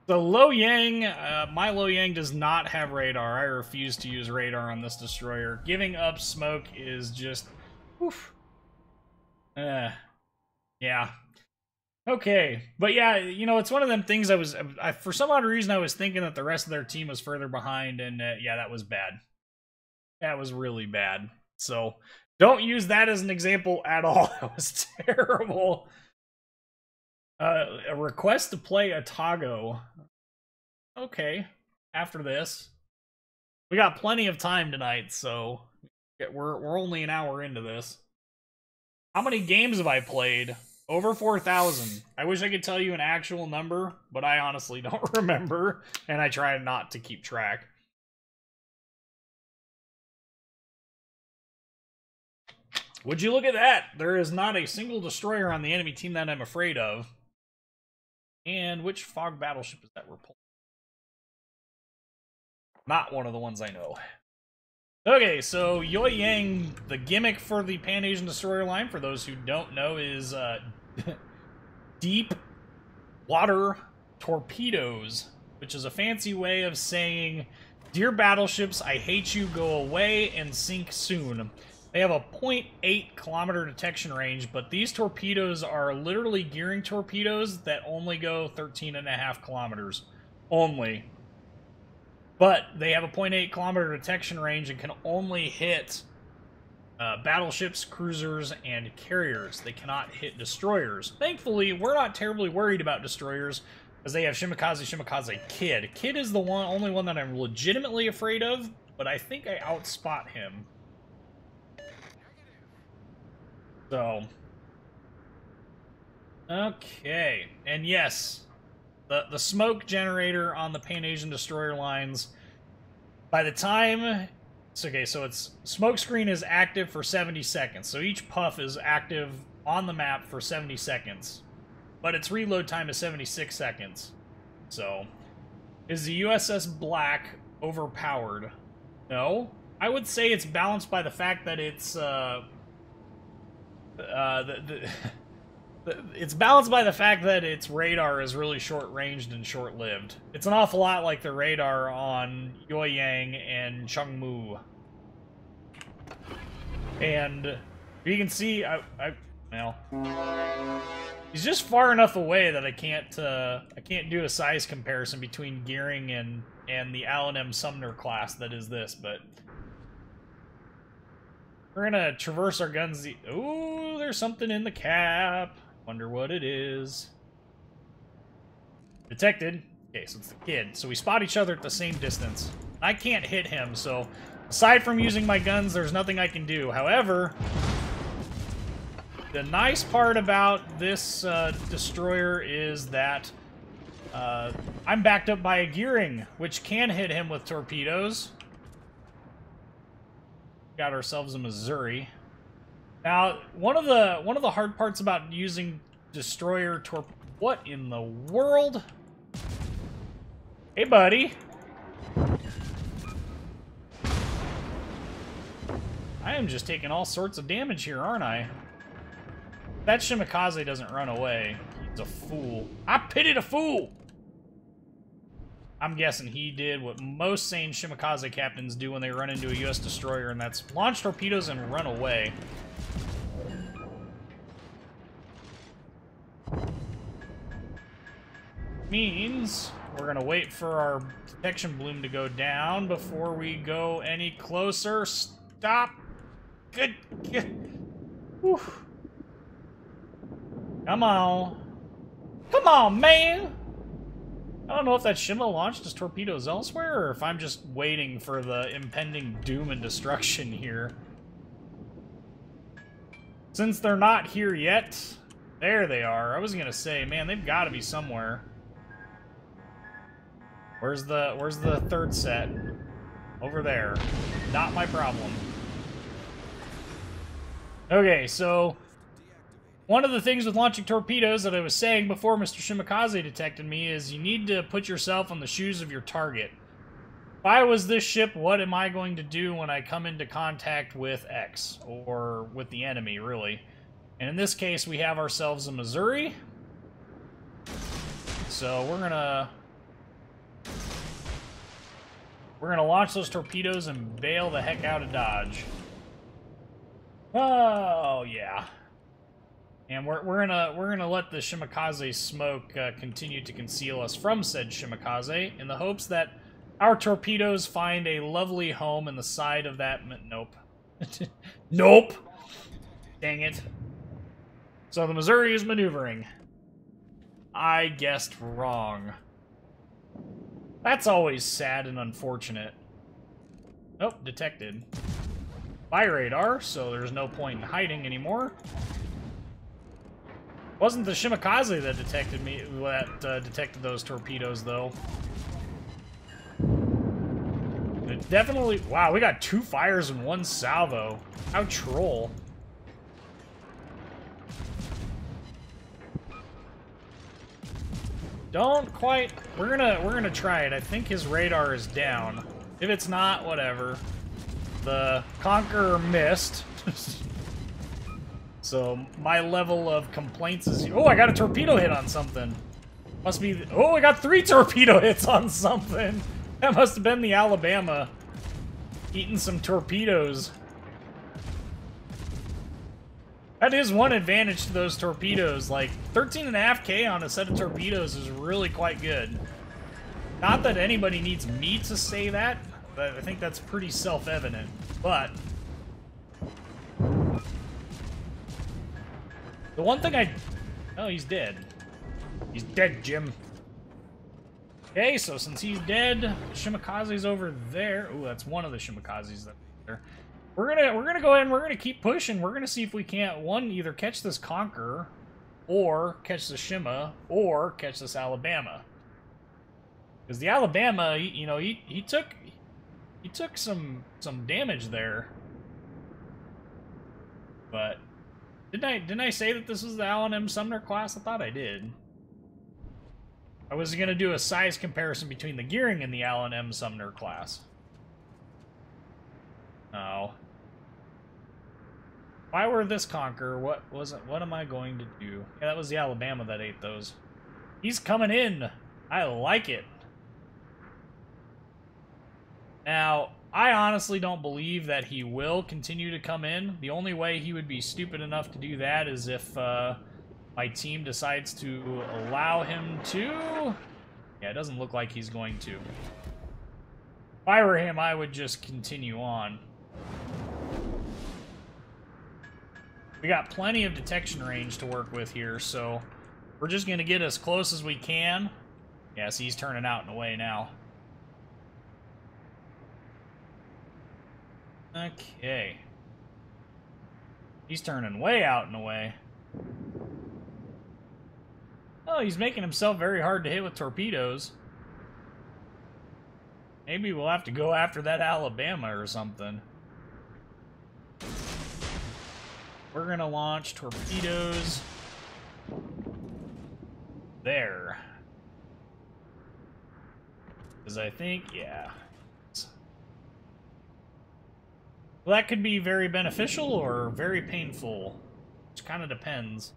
The Yueyang, my Yueyang does not have radar. I refuse to use radar on this destroyer. Giving up smoke is just, oof. Yeah. Okay, but yeah, you know, it's one of them things for some odd reason I was thinking that the rest of their team was further behind, and yeah, that was bad. That was really bad. So, don't use that as an example at all. That was terrible. A request to play Atago. Okay, after this. We got plenty of time tonight, so we're only an hour into this. How many games have I played? Over 4,000. I wish I could tell you an actual number, but I honestly don't remember, and I try not to keep track. Would you look at that? There is not a single destroyer on the enemy team that I'm afraid of. And which fog battleship is that we're pulling? Not one of the ones I know. Okay, so Yueyang, the gimmick for the Pan-Asian destroyer line, for those who don't know, is deep water torpedoes, which is a fancy way of saying, "Dear battleships, I hate you, go away and sink soon." They have a 0.8 kilometer detection range, but these torpedoes are literally gearing torpedoes that only go 13.5 kilometers. Only. But they have a 0.8 kilometer detection range and can only hit battleships, cruisers, and carriers. They cannot hit destroyers. Thankfully, we're not terribly worried about destroyers because they have Shimakaze Kid. Kid is the only one that I'm legitimately afraid of, but I think I outspot him. So, okay, and yes, the smoke generator on the Pan-Asian destroyer lines, by the time, okay, so its smoke screen is active for 70 seconds, so each puff is active on the map for 70 seconds, but its reload time is 76 seconds, so, is the USS Black overpowered? No, I would say it's balanced by the fact that it's, it's balanced by the fact that its radar is really short-ranged and short-lived. It's an awful lot like the radar on Yueyang and Changmu. And you can see, well, he's just far enough away that I can't do a size comparison between gearing and the Allen M. Sumner class that is this, but we're gonna traverse our guns. Ooh, there's something in the cap. Wonder what it is. Detected. Okay, so it's the Kid. So we spot each other at the same distance. I can't hit him, so aside from using my guns, there's nothing I can do. However, the nice part about this destroyer is that I'm backed up by a gearing, which can hit him with torpedoes. Got ourselves a Missouri. Now, one of the hard parts about using destroyer what in the world? Hey, buddy. I am just taking all sorts of damage here, aren't I? That Shimikaze doesn't run away. He's a fool. I pitied a fool! I'm guessing he did what most sane Shimikaze captains do when they run into a U.S. destroyer, and that's launch torpedoes and run away. Means we're gonna wait for our detection bloom to go down before we go any closer. Stop! Good. Whew. Come on. Come on, man! I don't know if that Shima launched his torpedoes elsewhere, or if I'm just waiting for the impending doom and destruction here. Since they're not here yet, there they are. I was gonna say, man, they've got to be somewhere. Where's the third set? Over there. Not my problem. Okay, so one of the things with launching torpedoes that I was saying before Mr. Shimikaze detected me is you need to put yourself on the shoes of your target. If I was this ship, what am I going to do when I come into contact with X? Or with the enemy, really. And in this case, we have ourselves a Missouri. So we're gonna launch those torpedoes and bail the heck out of Dodge. Oh, yeah. And we're gonna let the Shimikaze smoke continue to conceal us from said Shimikaze in the hopes that our torpedoes find a lovely home in the side of that. Nope. Nope. Dang it. So the Missouri is maneuvering. I guessed wrong. That's always sad and unfortunate. Oh, detected. By radar, so there's no point in hiding anymore. Wasn't the Shimikaze that detected me, that detected those torpedoes, though. It definitely... Wow, we got 2 fires in 1 salvo. How troll. Don't quite... We're gonna try it. I think his radar is down. If it's not, whatever. The Conqueror missed. So my level of complaints is... Oh, I got a torpedo hit on something. Must be... Oh, I got 3 torpedo hits on something. That must have been the Alabama eating some torpedoes. That is one advantage to those torpedoes. Like, 13.5K on a set of torpedoes is really quite good. Not that anybody needs me to say that, but I think that's pretty self-evident. But the one thing oh, he's dead. He's dead, Jim. Okay, so since he's dead, Shimikaze's over there. Ooh, that's one of the Shimikazes that's there. We're gonna go ahead and we're gonna keep pushing. We're gonna see if we can't, one, either catch this Conqueror, or catch the Shima, or catch this Alabama. Because the Alabama, you know, he took some damage there. But didn't I say that this was the Allen M. Sumner class? I thought I did. I was gonna do a size comparison between the gearing and the Allen M. Sumner class. No. If I were this Conqueror, what am I going to do? Yeah, that was the Alabama that ate those. He's coming in. I like it. Now, I honestly don't believe that he will continue to come in. The only way he would be stupid enough to do that is if my team decides to allow him to. Yeah, it doesn't look like he's going to. If I were him, I would just continue on. We got plenty of detection range to work with here, so we're just going to get as close as we can. Yeah, see, he's turning out and away now. Okay. He's turning way out and away. Oh, he's making himself very hard to hit with torpedoes. Maybe we'll have to go after that Alabama or something. We're gonna launch torpedoes. There. Because I think, yeah. Well, that could be very beneficial or very painful. Which kind of depends.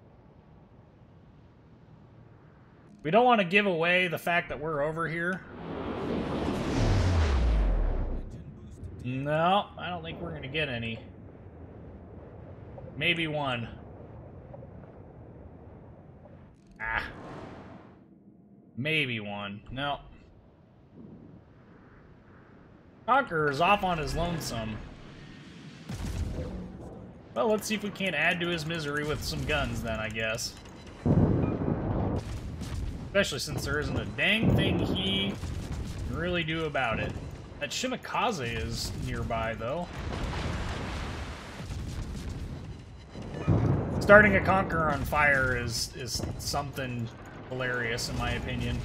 We don't want to give away the fact that we're over here. No, I don't think we're going to get any. Maybe one. Ah. Maybe one. No. Conqueror's off on his lonesome. Well, let's see if we can't add to his misery with some guns then, I guess. Especially since there isn't a dang thing he can really do about it. That Shimakaze is nearby, though. Starting a Conqueror on fire is something hilarious, in my opinion.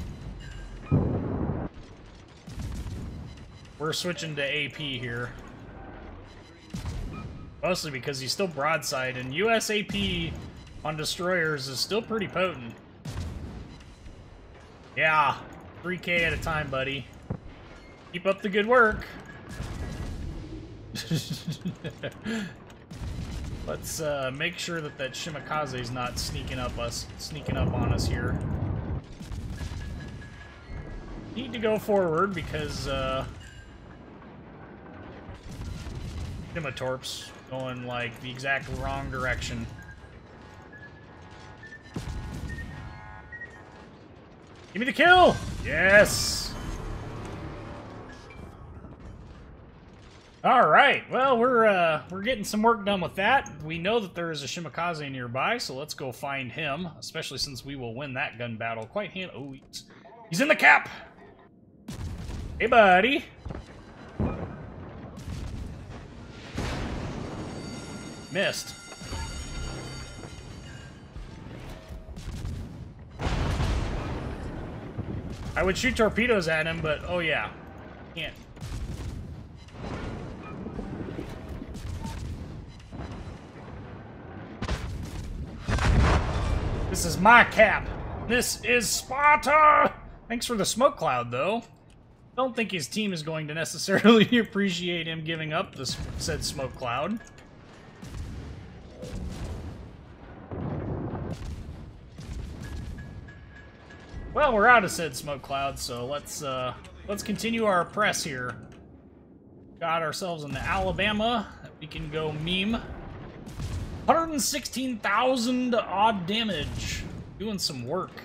We're switching to AP here. Mostly because he's still broadside, and US AP on destroyers is still pretty potent. Yeah, 3K at a time, buddy. Keep up the good work. Let's make sure that that Shimakaze's not sneaking up on us here. Need to go forward because Shimatorp's going like the exact wrong direction. Give me the kill! Yes! Alright, well, we're getting some work done with that. We know that there is a Shimakaze nearby, so let's go find him, especially since we will win that gun battle quite oh, he's in the cap! Hey, buddy! Missed. I would shoot torpedoes at him, but oh yeah, can't. This is my cap. This is Sparta! Thanks for the smoke cloud, though. Don't think his team is going to necessarily appreciate him giving up the said smoke cloud. Well, we're out of said smoke cloud, so let's continue our press here. Got ourselves in the Alabama that we can go meme. 116,000 odd damage. Doing some work.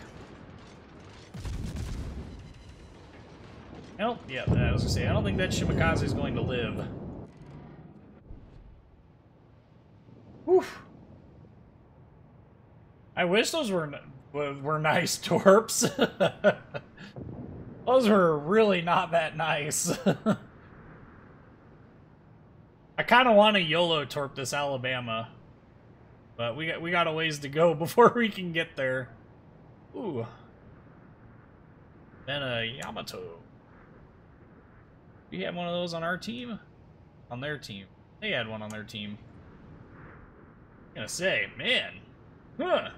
Oh, yeah, I was gonna say, I don't think that Shimakaze is going to live. Woof. I wish those were nice torps. Those were really not that nice. I kind of want to YOLO torp this Alabama, but we got a ways to go before we can get there. Ooh. Then a Yamato. We had one of those on our team? On their team. They had one on their team. I'm gonna say, man. Huh.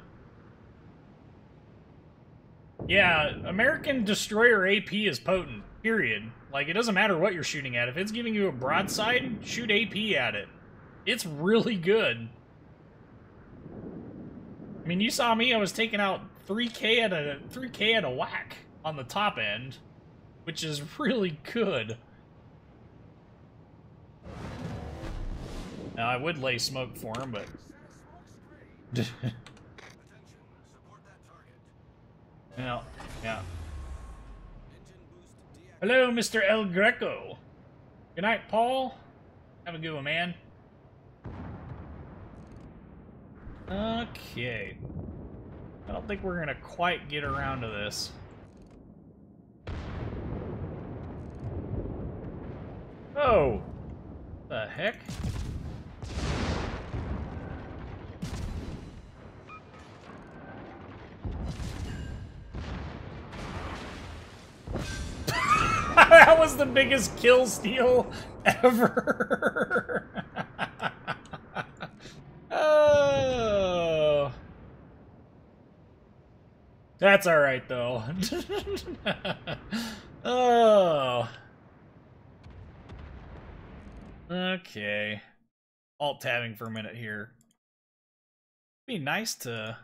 Yeah, American destroyer AP is potent, period. Like, it doesn't matter what you're shooting at. If it's giving you a broadside, shoot AP at it. It's really good. I mean, you saw me, I was taking out 3K at a whack on the top end, which is really good. Now, I would lay smoke for him, but... Yeah, yeah. Hello, Mr. El Greco. Good night, Paul. Have a good one, man. Okay. I don't think we're gonna quite get around to this. Oh! What the heck? That was the biggest kill steal ever. Oh. That's alright, though. Oh. Okay. Alt-tabbing for a minute here. Be nice to...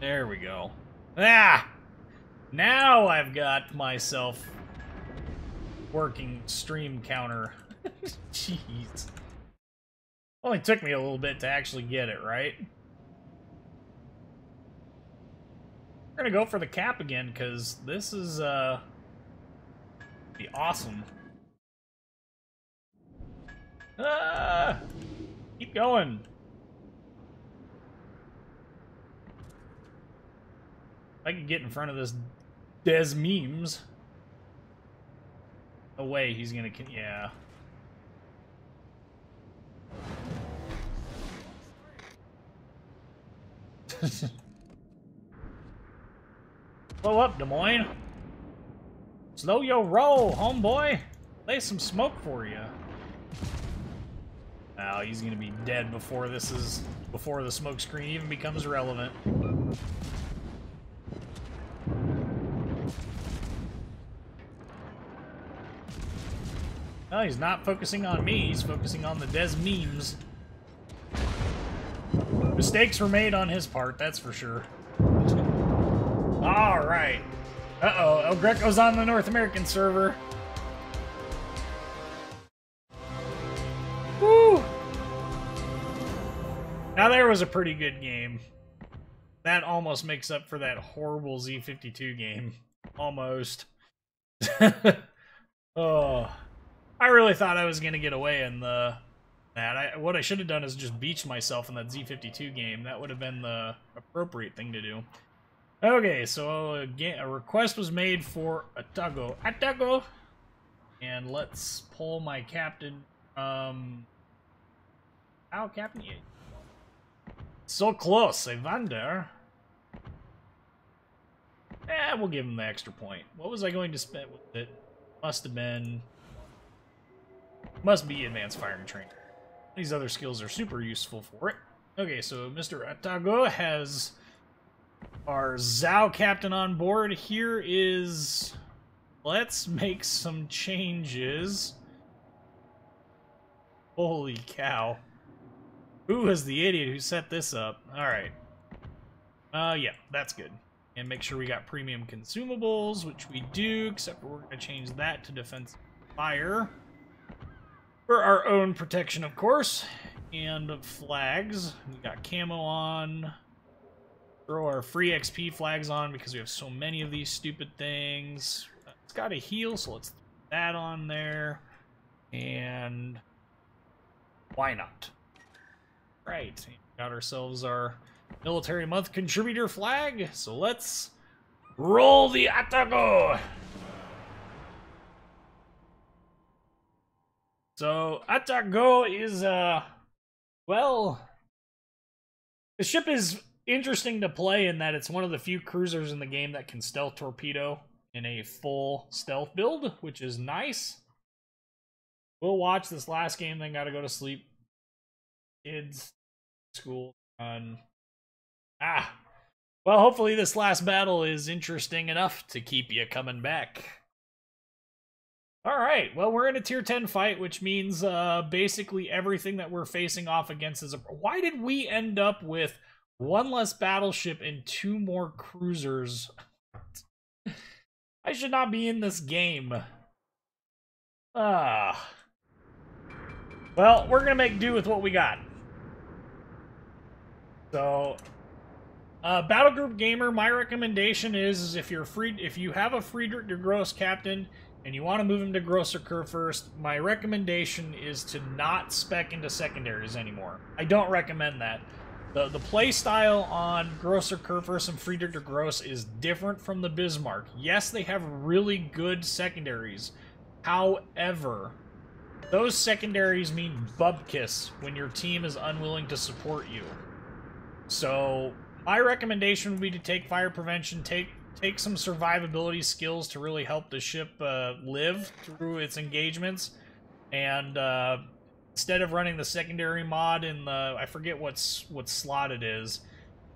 There we go. Ah! Now I've got myself working stream counter. Jeez. Only took me a little bit to actually get it, right? We're gonna go for the cap again, because this is, be awesome. Ah! Keep going. If I could get in front of this Des Memes. No way he's gonna... Yeah. Slow up, Des Moines. Slow your roll, homeboy. Lay some smoke for you. Oh, he's gonna be dead before this is... before the smoke screen even becomes relevant. No, he's not focusing on me, he's focusing on the Des Memes. Mistakes were made on his part, that's for sure. Alright. Uh-oh, El Greco's on the North American server. Woo! Now there was a pretty good game. That almost makes up for that horrible Z52 game. Almost. Oh. I really thought I was gonna get away in that. What I should have done is just beached myself in that Z52 game. That would have been the appropriate thing to do. Okay, so again, a request was made for Atago. And let's pull my captain. Captain? Yeah. So close, I wonder. We'll give him the extra point. What was I going to spend with it? Must have been... Must be advanced firing training. These other skills are super useful for it. Okay, so Mr. Atago has our Zhao captain on board. Here is... Let's make some changes. Holy cow. Who is the idiot who set this up? Alright. Yeah, that's good. And make sure we got premium consumables, which we do, except we're going to change that to defensive fire. For our own protection, of course. And flags. We got camo on. Throw our free XP flags on because we have so many of these stupid things. It's got a heal, so let's throw that on there. And why not? Right. Got ourselves our military month contributor flag. So let's roll the Atago. So, Atago is, well, the ship is interesting to play in that it's one of the few cruisers in the game that can stealth torpedo in a full stealth build, which is nice. We'll watch this last game, then gotta go to sleep. Kids, school, well, hopefully this last battle is interesting enough to keep you coming back. Alright, well, we're in a tier 10 fight, which means basically everything that we're facing off against is a... Why did we end up with one less battleship and 2 more cruisers? I should not be in this game. Well, we're gonna make do with what we got. So, Battlegroup Gamer, my recommendation is if you have a Friedrich der Grosse captain and you want to move him to Grosser Kurfürst, my recommendation is to not spec into secondaries anymore. I don't recommend that. The playstyle on Grosser Kurfürst and Friedrich der Grosse is different from the Bismarck. Yes, they have really good secondaries, However, those secondaries mean bubkiss when your team is unwilling to support you. So, my recommendation would be to take fire prevention, take some survivability skills to really help the ship live through its engagements, and instead of running the secondary mod in the, I forget what slot it is,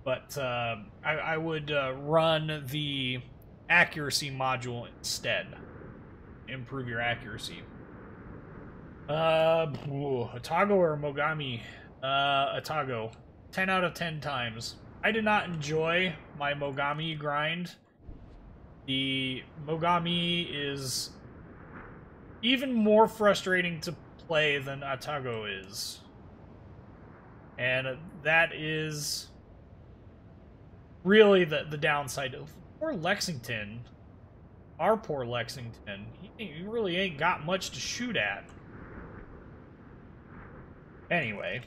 but I would run the accuracy module instead. Improve your accuracy. Atago or Mogami? Atago. 10 out of 10 times. I did not enjoy my Mogami grind. The Mogami is even more frustrating to play than Atago is. And that is really the downside of poor Lexington. Our poor Lexington. He really ain't got much to shoot at. Anyway,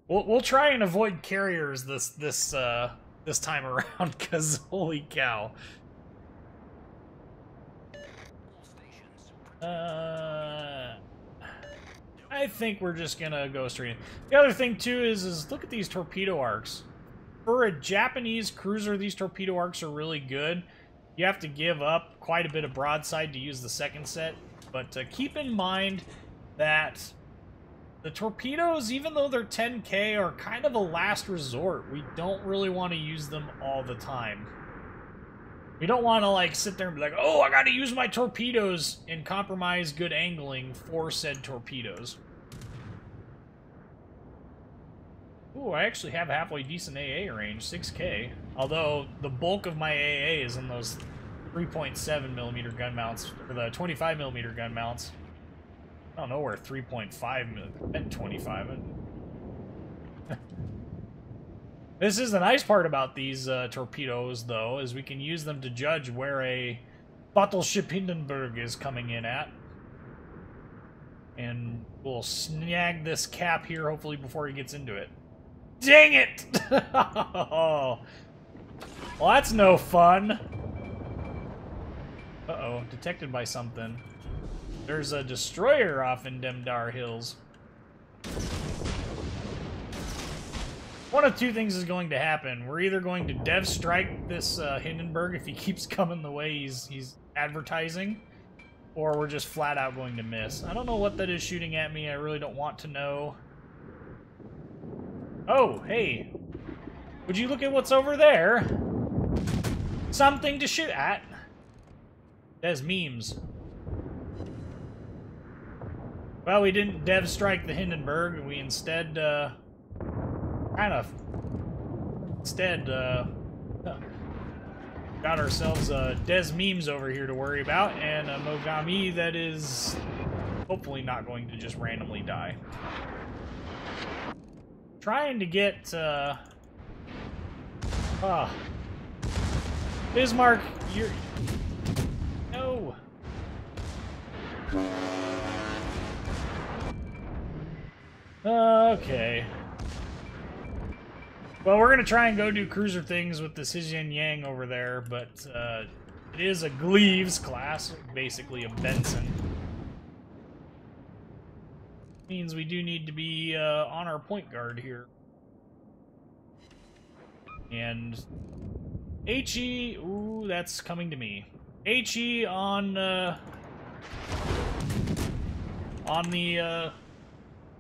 we'll try and avoid carriers this time around, because holy cow. I think we're just gonna go straight in. The other thing too is look at these torpedo arcs. For a Japanese cruiser, these torpedo arcs are really good. You have to give up quite a bit of broadside to use the second set, but keep in mind that the torpedoes, even though they're 10k, are kind of a last resort. We don't really want to use them all the time. We don't want to, like, sit there and be like, oh, I gotta use my torpedoes, and compromise good angling for said torpedoes. Ooh, I actually have halfway decent AA range, 6k. Although, the bulk of my AA is in those 3.7mm gun mounts, or the 25mm gun mounts. I don't know where 3.5 and 25. This is the nice part about these torpedoes, though, is we can use them to judge where a Battleship Hindenburg is coming in at. And we'll snag this cap here, hopefully, before he gets into it. Dang it! Oh. Well, that's no fun. Uh-oh, detected by something. There's a destroyer off in Demdar Hills. One of two things is going to happen. We're either going to dev strike this Hindenburg if he keeps coming the way he's advertising, or we're just flat out going to miss. I don't know what that is shooting at me. I really don't want to know. Oh, hey. Would you look at what's over there? Something to shoot at. There's memes. Well, we didn't dev strike the Hindenburg. We instead, got ourselves Des memes over here to worry about, and a Mogami that is hopefully not going to just randomly die. Trying to get, Bismarck, you're... No! Okay. Well, we're gonna try and go do cruiser things with this Yueyang over there, but, it is a Gleaves class, basically a Benson. Means we do need to be on our point guard here. And HE, ooh, that's coming to me. HE on the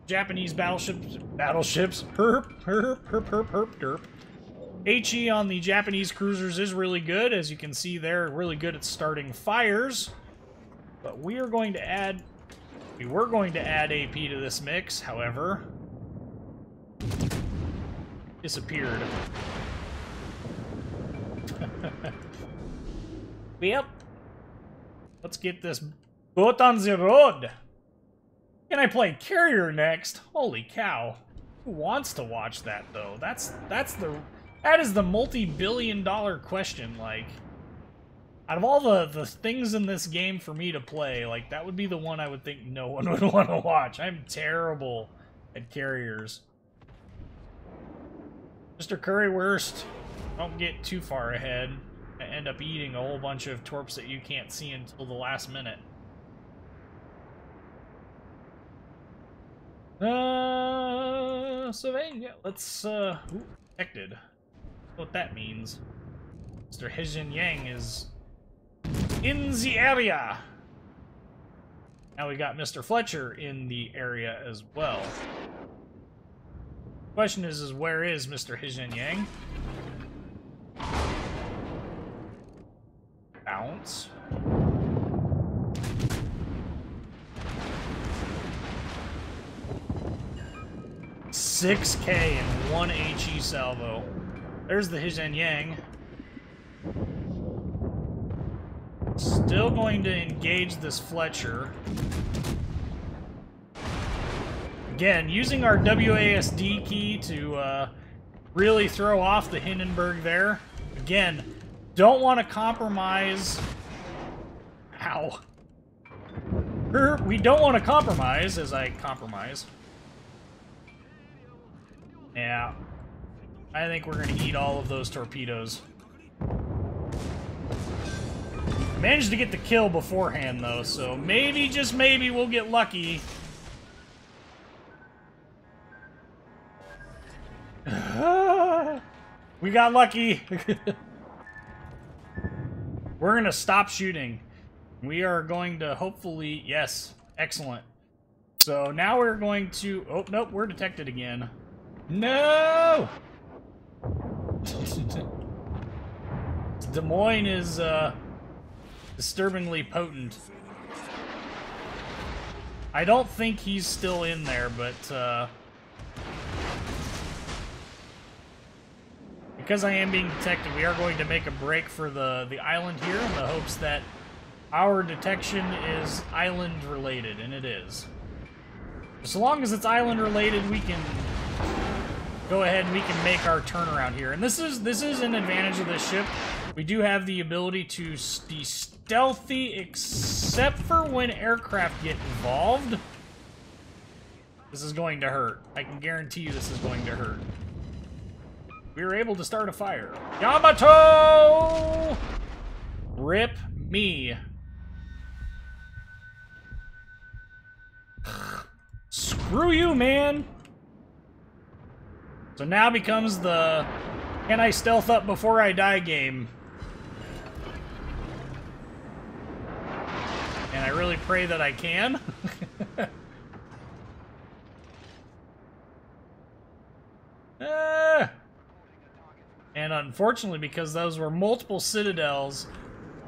Japanese battleships, herp. HE on the Japanese cruisers is really good. As you can see, they're really good at starting fires. But we were going to add AP to this mix, however. Disappeared. Yep. Let's get this boat on the road. Can I play carrier next? Holy cow. Who wants to watch that, though? That is the multi-billion-dollar question, like. Out of all the things in this game for me to play, like, that would be the one I would think no one would want to watch. I'm terrible at carriers. Mr. Currywurst, don't get too far ahead. I end up eating a whole bunch of torps that you can't see until the last minute. Surveying, yeah, let's, ooh, detected. What that means. Mr. Yueyang is in the area! Now we got Mr. Fletcher in the area as well. Question is where is Mr. Yueyang? Bounce. 6K and 1 HE salvo. There's the Yueyang. Still going to engage this Fletcher. Again, using our WASD key to really throw off the Hindenburg there. Again, don't want to compromise. Ow. We don't want to compromise as I compromise. Yeah. I think we're going to eat all of those torpedoes. Managed to get the kill beforehand, though, so maybe, just maybe, we'll get lucky. We got lucky. We're going to stop shooting. We are going to hopefully... Yes, excellent. So now we're going to... Oh, nope, we're detected again. No! Des Moines is disturbingly potent. I don't think he's still in there, but because I am being detected, we are going to make a break for the island here in the hopes that our detection is island related, and it is. As long as it's island related, we can go ahead and we can make our turnaround here. And this is an advantage of this ship. We do have the ability to be stealthy, except for when aircraft get involved. This is going to hurt. I can guarantee you this is going to hurt. We were able to start a fire. Yamato! Rip me. Screw you, man! So now becomes the can I stealth up before I die game. And I really pray that I can. And unfortunately, because those were multiple citadels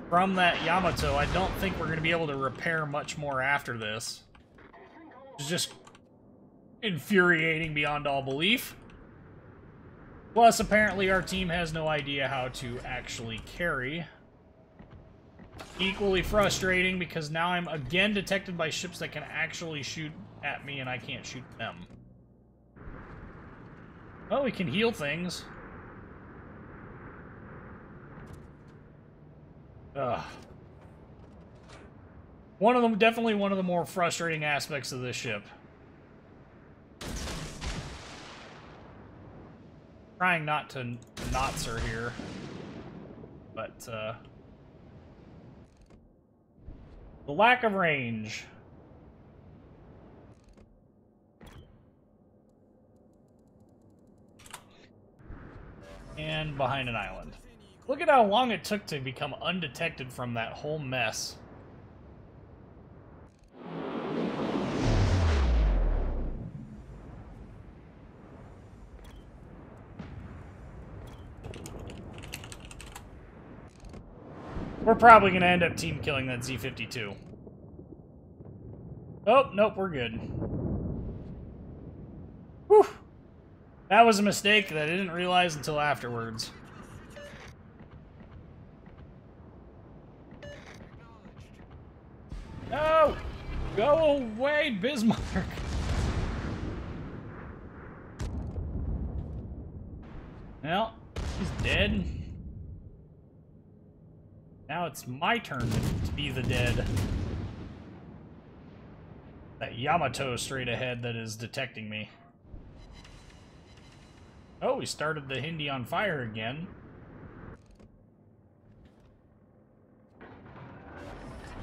from that Yamato, I don't think we're going to be able to repair much more after this. It's just infuriating beyond all belief. Plus, apparently our team has no idea how to actually carry. Equally frustrating, because now I'm again detected by ships that can actually shoot at me and I can't shoot them. Oh, we can heal things. Ugh. One of them, definitely one of the more frustrating aspects of this ship. Trying not to knots her here, but the lack of range. And behind an island. Look at how long it took to become undetected from that whole mess. We're probably going to end up team killing that Z-52. Oh, nope, we're good. Whew. That was a mistake that I didn't realize until afterwards. No! Go away, Bismarck! Well, he's dead. Now it's my turn to be the dead. That Yamato straight ahead that is detecting me. Oh, we started the Hindi on fire again.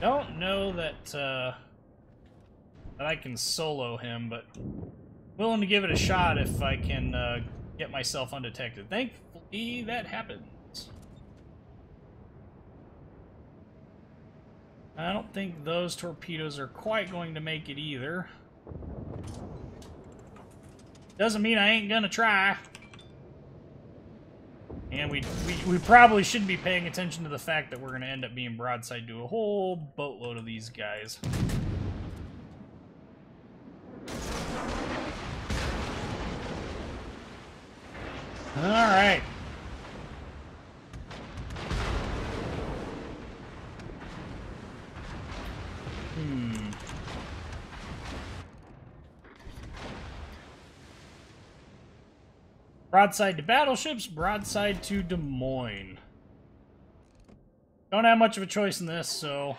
Don't know that, that I can solo him, but willing to give it a shot if I can get myself undetected. Thankfully, that happens. I don't think those torpedoes are quite going to make it either. Doesn't mean I ain't gonna try. And we probably should be paying attention to the fact that we're gonna end up being broadside to a whole boatload of these guys. Alright. Broadside to battleships, broadside to Des Moines. Don't have much of a choice in this, so...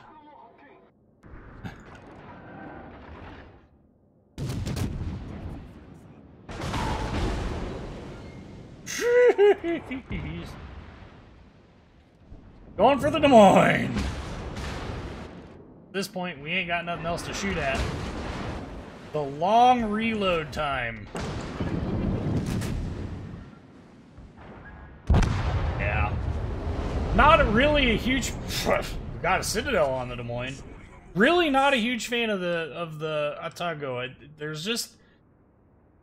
Going for the Des Moines! At this point, we ain't got nothing else to shoot at. The long reload time. Yeah. Not really a huge... Got a Citadel on the Des Moines. Really not a huge fan of the Atago. There's just...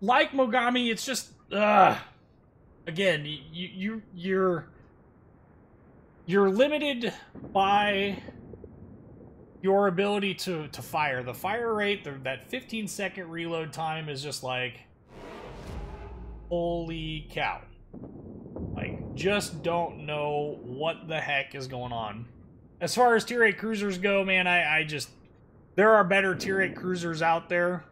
Like Mogami, it's just... Again, you're limited by your ability to fire. The fire rate, that 15-second reload time is just like... Holy cow. Like, just don't know what the heck is going on. As far as Tier 8 cruisers go, man, I just... There are better Tier 8 cruisers out there.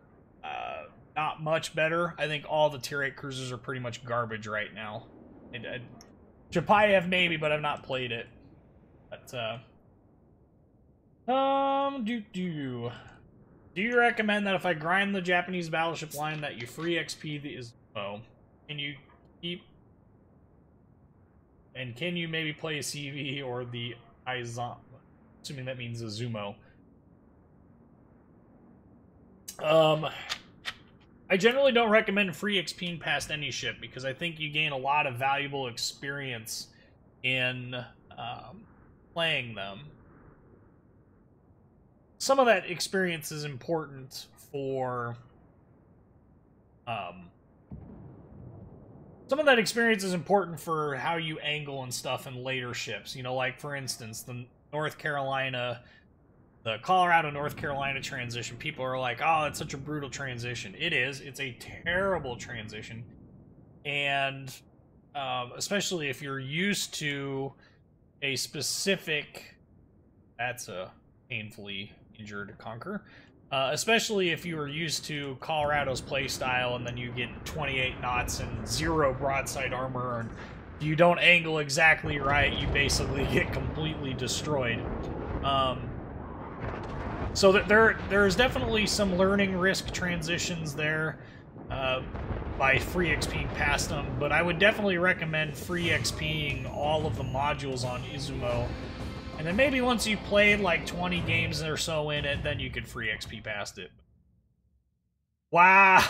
Not much better. I think all the Tier 8 cruisers are pretty much garbage right now. Chapayev maybe, but I've not played it. But, do you recommend that if I grind the Japanese battleship line that you free XP the Izumo? Can you keep... And can you maybe play a CV or the Izan? Assuming that means Izumo. I generally don't recommend free XPing past any ship because I think you gain a lot of valuable experience in playing them. Some of that experience is important for... Some of that experience is important for how you angle and stuff in later ships. You know, like, for instance, the Colorado-North Carolina transition. People are like, oh, it's such a brutal transition. It is. It's a terrible transition. And especially if you're used to a specific... That's a painfully injured conqueror. Especially if you were used to Colorado's playstyle and then you get 28 knots and 0 broadside armor and you don't angle exactly right, you basically get completely destroyed. So there's definitely some learning risk transitions there by free XPing past them, but I would definitely recommend free XPing all of the modules on Izumo. And then maybe once you played like 20 games or so in it, then you could free XP past it. Wow!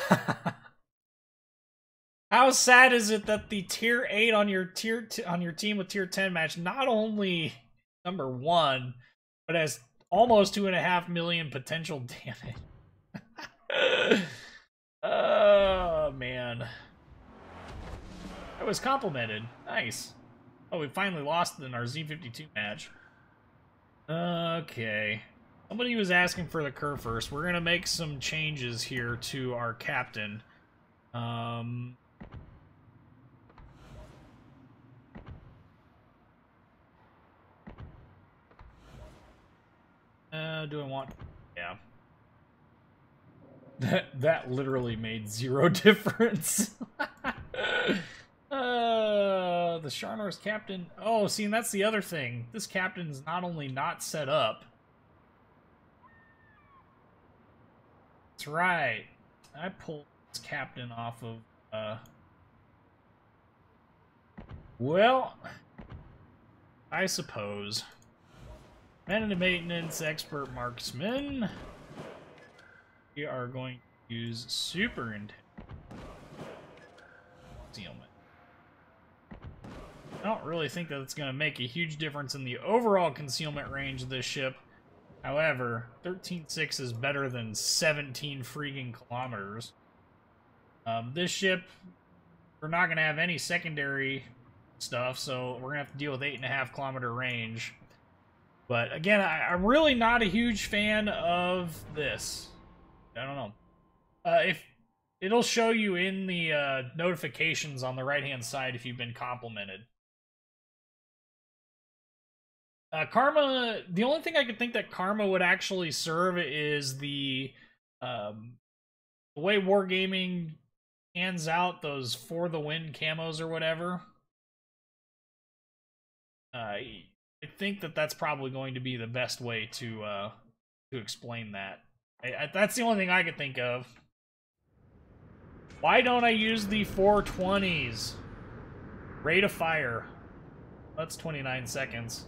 How sad is it that the Tier 8 on your team with Tier 10 match not only #1, but has almost 2.5 million potential damage? Oh, man. I was complimented. Nice. Oh, we finally lost in our Z52 match. Okay. Somebody was asking for the Kurfürst. We're gonna make some changes here to our captain. Do I want... Yeah. That literally made 0 difference. The Scharnhorst captain... Oh, see, and that's the other thing. This captain's not only not set up... That's right. I pulled this captain off of, Well... I suppose. Man into maintenance, expert marksman. We are going to use superintendent. concealment. I don't really think that it's going to make a huge difference in the overall concealment range of this ship. However, 13.6 is better than 17 freaking kilometers. This ship, we're not going to have any secondary stuff, so we're going to have to deal with 8.5 kilometer range. But again, I'm really not a huge fan of this. I don't know. If it'll show you in the notifications on the right-hand side if you've been complimented. Karma, the only thing I could think that Karma would actually serve is the way Wargaming hands out those For the Win camos or whatever. I think that that's probably going to be the best way to explain that. That's the only thing I could think of. Why don't I use the 420s? Rate of fire. That's 29 seconds.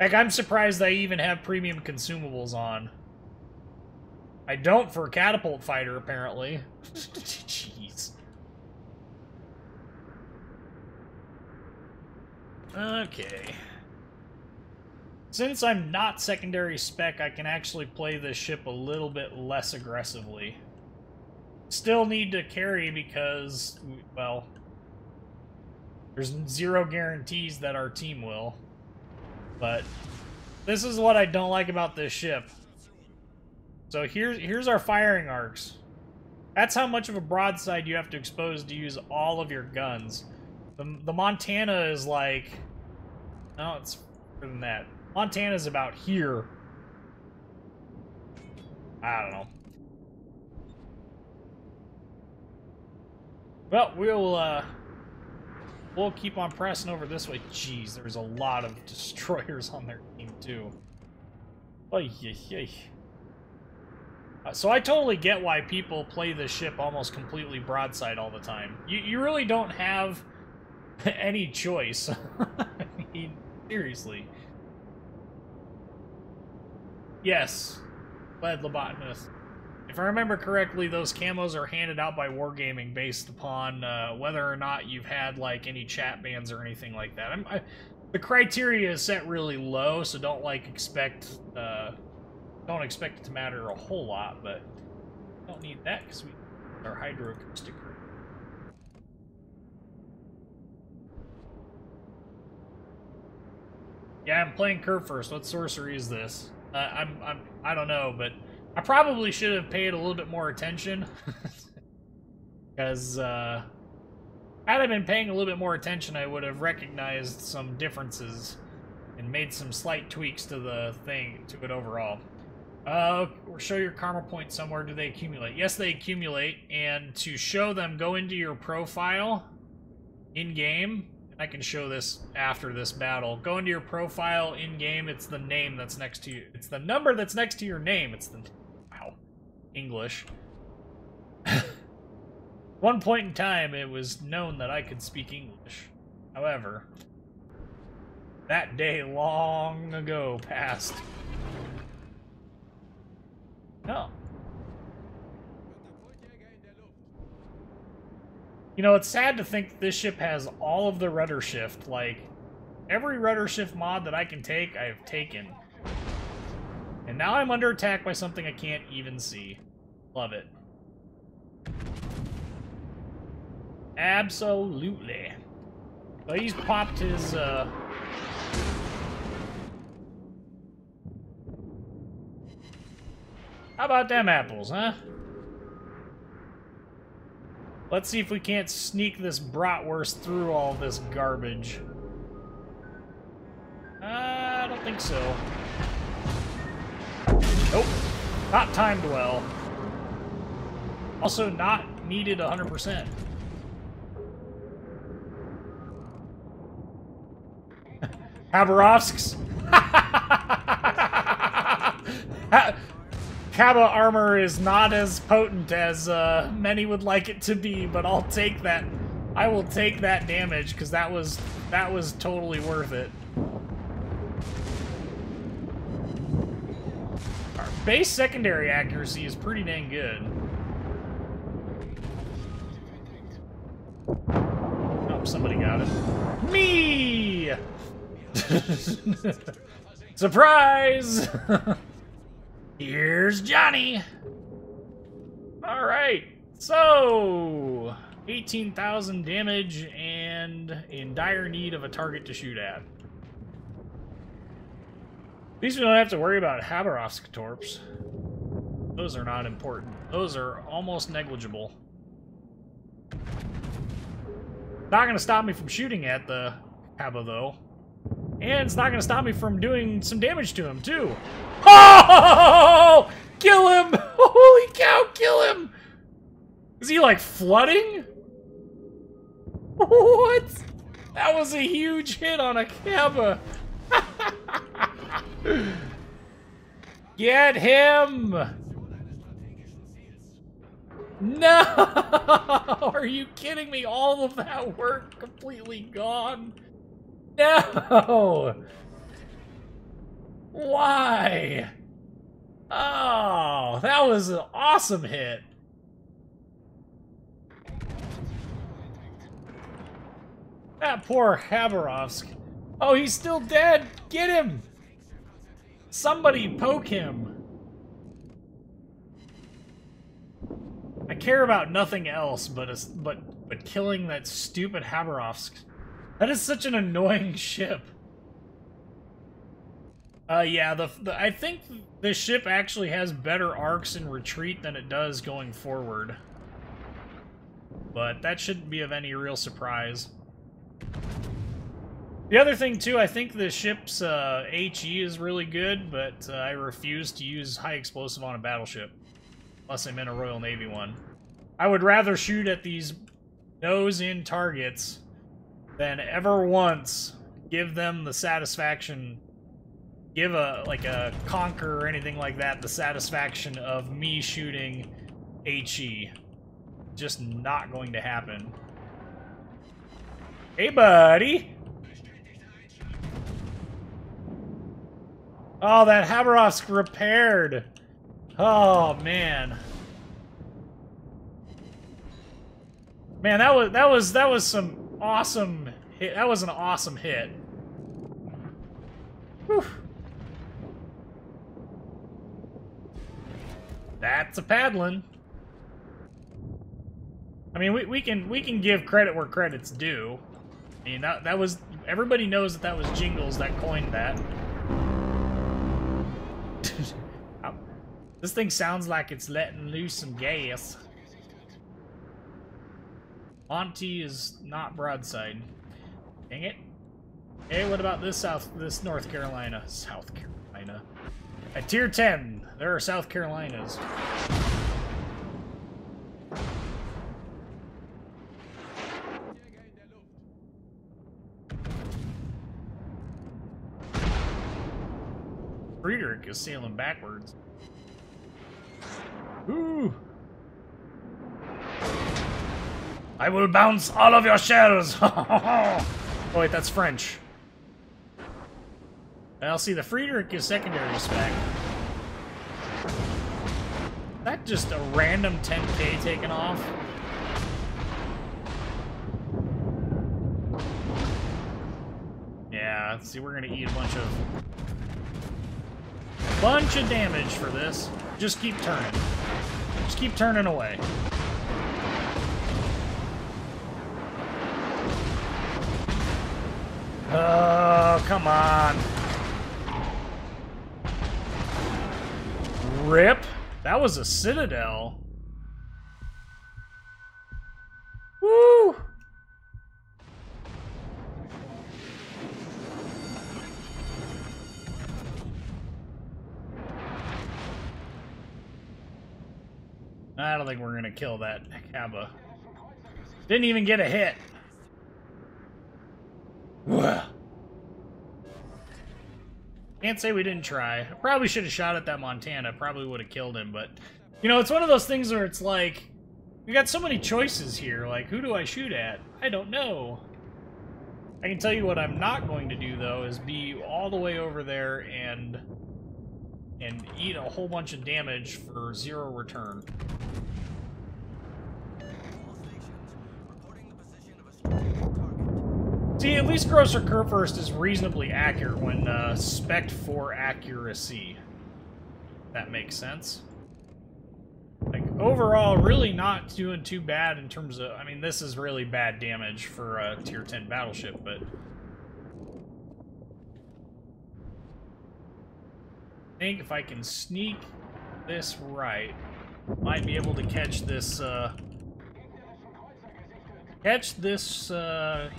Heck, I'm surprised I even have premium consumables on. I don't for a catapult fighter, apparently. Jeez. Okay. Since I'm not secondary spec, I can actually play this ship a little bit less aggressively. Still need to carry because, well, there's zero guarantees that our team will. But this is what I don't like about this ship. So here's our firing arcs. That's how much of a broadside you have to expose to use all of your guns. The Montana is like... No, it's further than that. Montana's about here. I don't know. Well, we'll keep on pressing over this way. Jeez, there's a lot of destroyers on their team, too. Oy, oy, oy. So I totally get why people play this ship almost completely broadside all the time. You really don't have any choice. I mean, seriously. Yes, Led Lobotomist. If I remember correctly, those camos are handed out by Wargaming based upon whether or not you've had like any chat bans or anything like that. The criteria is set really low, so don't expect it to matter a whole lot. But don't need that because we are hydroacoustic. Yeah, I'm playing Kurfürst. What sorcery is this? I don't know, but I probably should have paid a little bit more attention. Because, had I been paying a little bit more attention, I would have recognized some differences and made some slight tweaks to the thing, to it overall. Show your karma points somewhere. Do they accumulate? Yes, they accumulate, and to show them, go into your profile in-game. I can show this after this battle. Go into your profile in-game. It's the name that's next to you. It's the number that's next to your name. It's the... Wow. English. One point in time, it was known that I could speak English. However, that day long ago passed. No. You know, it's sad to think this ship has all of the rudder shift. Like, every rudder shift mod that I can take, I've taken. And now I'm under attack by something I can't even see. Love it. Absolutely. But he's popped his, How about them apples, huh? Let's see if we can't sneak this bratwurst through all this garbage. I don't think so. Nope. Not timed well. Also not needed 100%. Khabarovsk's. Kaba armor is not as potent as many would like it to be, but I'll take that. I will take that damage because that was totally worth it. Our base secondary accuracy is pretty dang good. Oh, somebody got it. Me! Surprise! Here's Johnny! Alright, so 18,000 damage and in dire need of a target to shoot at. At least we don't have to worry about Haberovsk torps. Those are not important. Those are almost negligible. Not gonna stop me from shooting at the Haba, though. And it's not gonna stop me from doing some damage to him, too. Oh! Kill him! Holy cow, kill him! Is he, like, flooding? What? That was a huge hit on a Haba. Get him! No! Are you kidding me? All of that work completely gone? No! Why? Oh, that was an awesome hit. That poor Haberovsk. Oh, he's still dead! Get him! Somebody poke him. I care about nothing else but killing that stupid Haberovsk. That is such an annoying ship. Yeah, I think this ship actually has better arcs in retreat than it does going forward. But that shouldn't be of any real surprise. The other thing, too, I think the ship's HE is really good, but I refuse to use high explosive on a battleship. Unless I'm in a Royal Navy one. I would rather shoot at these nose-in targets than ever once give them the satisfaction, give a Conquer or anything like that the satisfaction of me shooting HE. Just not going to happen. Hey, buddy! Oh, that Haberovsk repaired! Oh, man. Man, that was some awesome hit. That was an awesome hit. Whew. That's a paddling. I mean, we can give credit where credit's due. I mean, that was, everybody knows that was Jingles that coined that. This thing sounds like it's letting loose some gas. Monty is not broadside. Dang it. Hey, what about this North Carolina? South Carolina. At tier 10, there are South Carolinas. Friedrich is sailing backwards. Ooh! I will bounce all of your shells! Oh wait, that's French. I'll see, the Friedrich is secondary spec. That just a random 10k taken off? Yeah, let's see, we're gonna eat a bunch of damage for this. Just keep turning. Just keep turning away. Oh, come on. Rip. That was a citadel. Woo! I don't think we're gonna kill that Haba. Didn't even get a hit. Can't say we didn't try. I probably should have shot at that Montana. Probably would have killed him, but... You know, it's one of those things where it's like... We got so many choices here. Like, who do I shoot at? I don't know. I can tell you what I'm not going to do, though, is be all the way over there and eat a whole bunch of damage for 0 return. See, at least Grosser Kurfürst is reasonably accurate when spec'd for accuracy. That makes sense. Like, overall, really not doing too bad in terms of... I mean, this is really bad damage for a Tier 10 battleship, but... I think if I can sneak this right, might be able to catch this,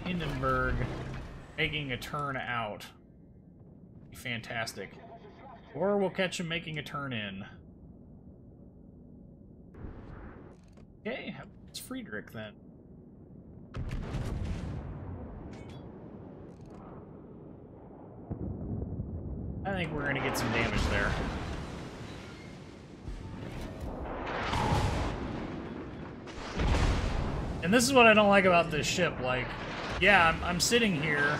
Hindenburg making a turn out. Fantastic. Or we'll catch him making a turn in. Okay, it's Friedrich then. I think we're gonna get some damage there. And this is what I don't like about this ship. Like, yeah, I'm sitting here,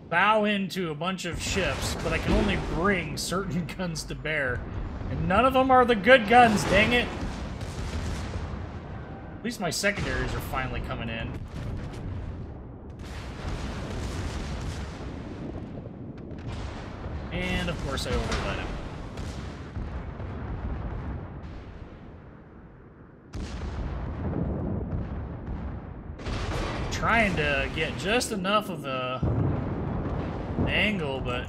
bow into a bunch of ships, but I can only bring certain guns to bear. And none of them are the good guns, dang it! At least my secondaries are finally coming in. And, of course, I overled him. Trying to get just enough of the angle, but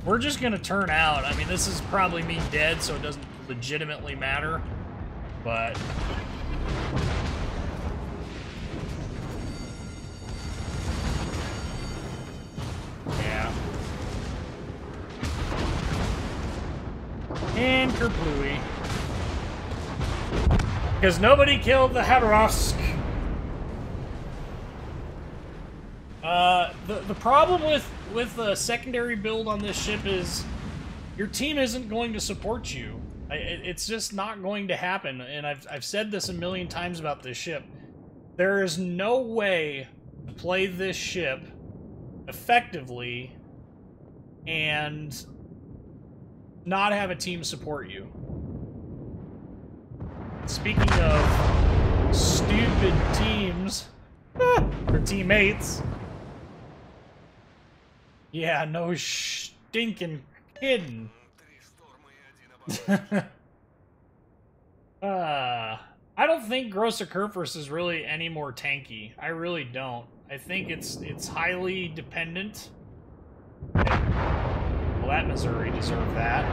we're just going to turn out. I mean, this is probably me dead, so it doesn't legitimately matter, but... yeah. And kerplooey. Because nobody killed the Haberovsk. The problem with the secondary build on this ship is your team isn't going to support you. It's just not going to happen, and I've said this a million times about this ship. There is no way to play this ship effectively and not have a team support you. Speaking of stupid teams, or teammates, yeah, no stinking kidding. I don't think Grosser Kurfürst is really any more tanky. I really don't. I think it's highly dependent. Well, that Missouri deserved that.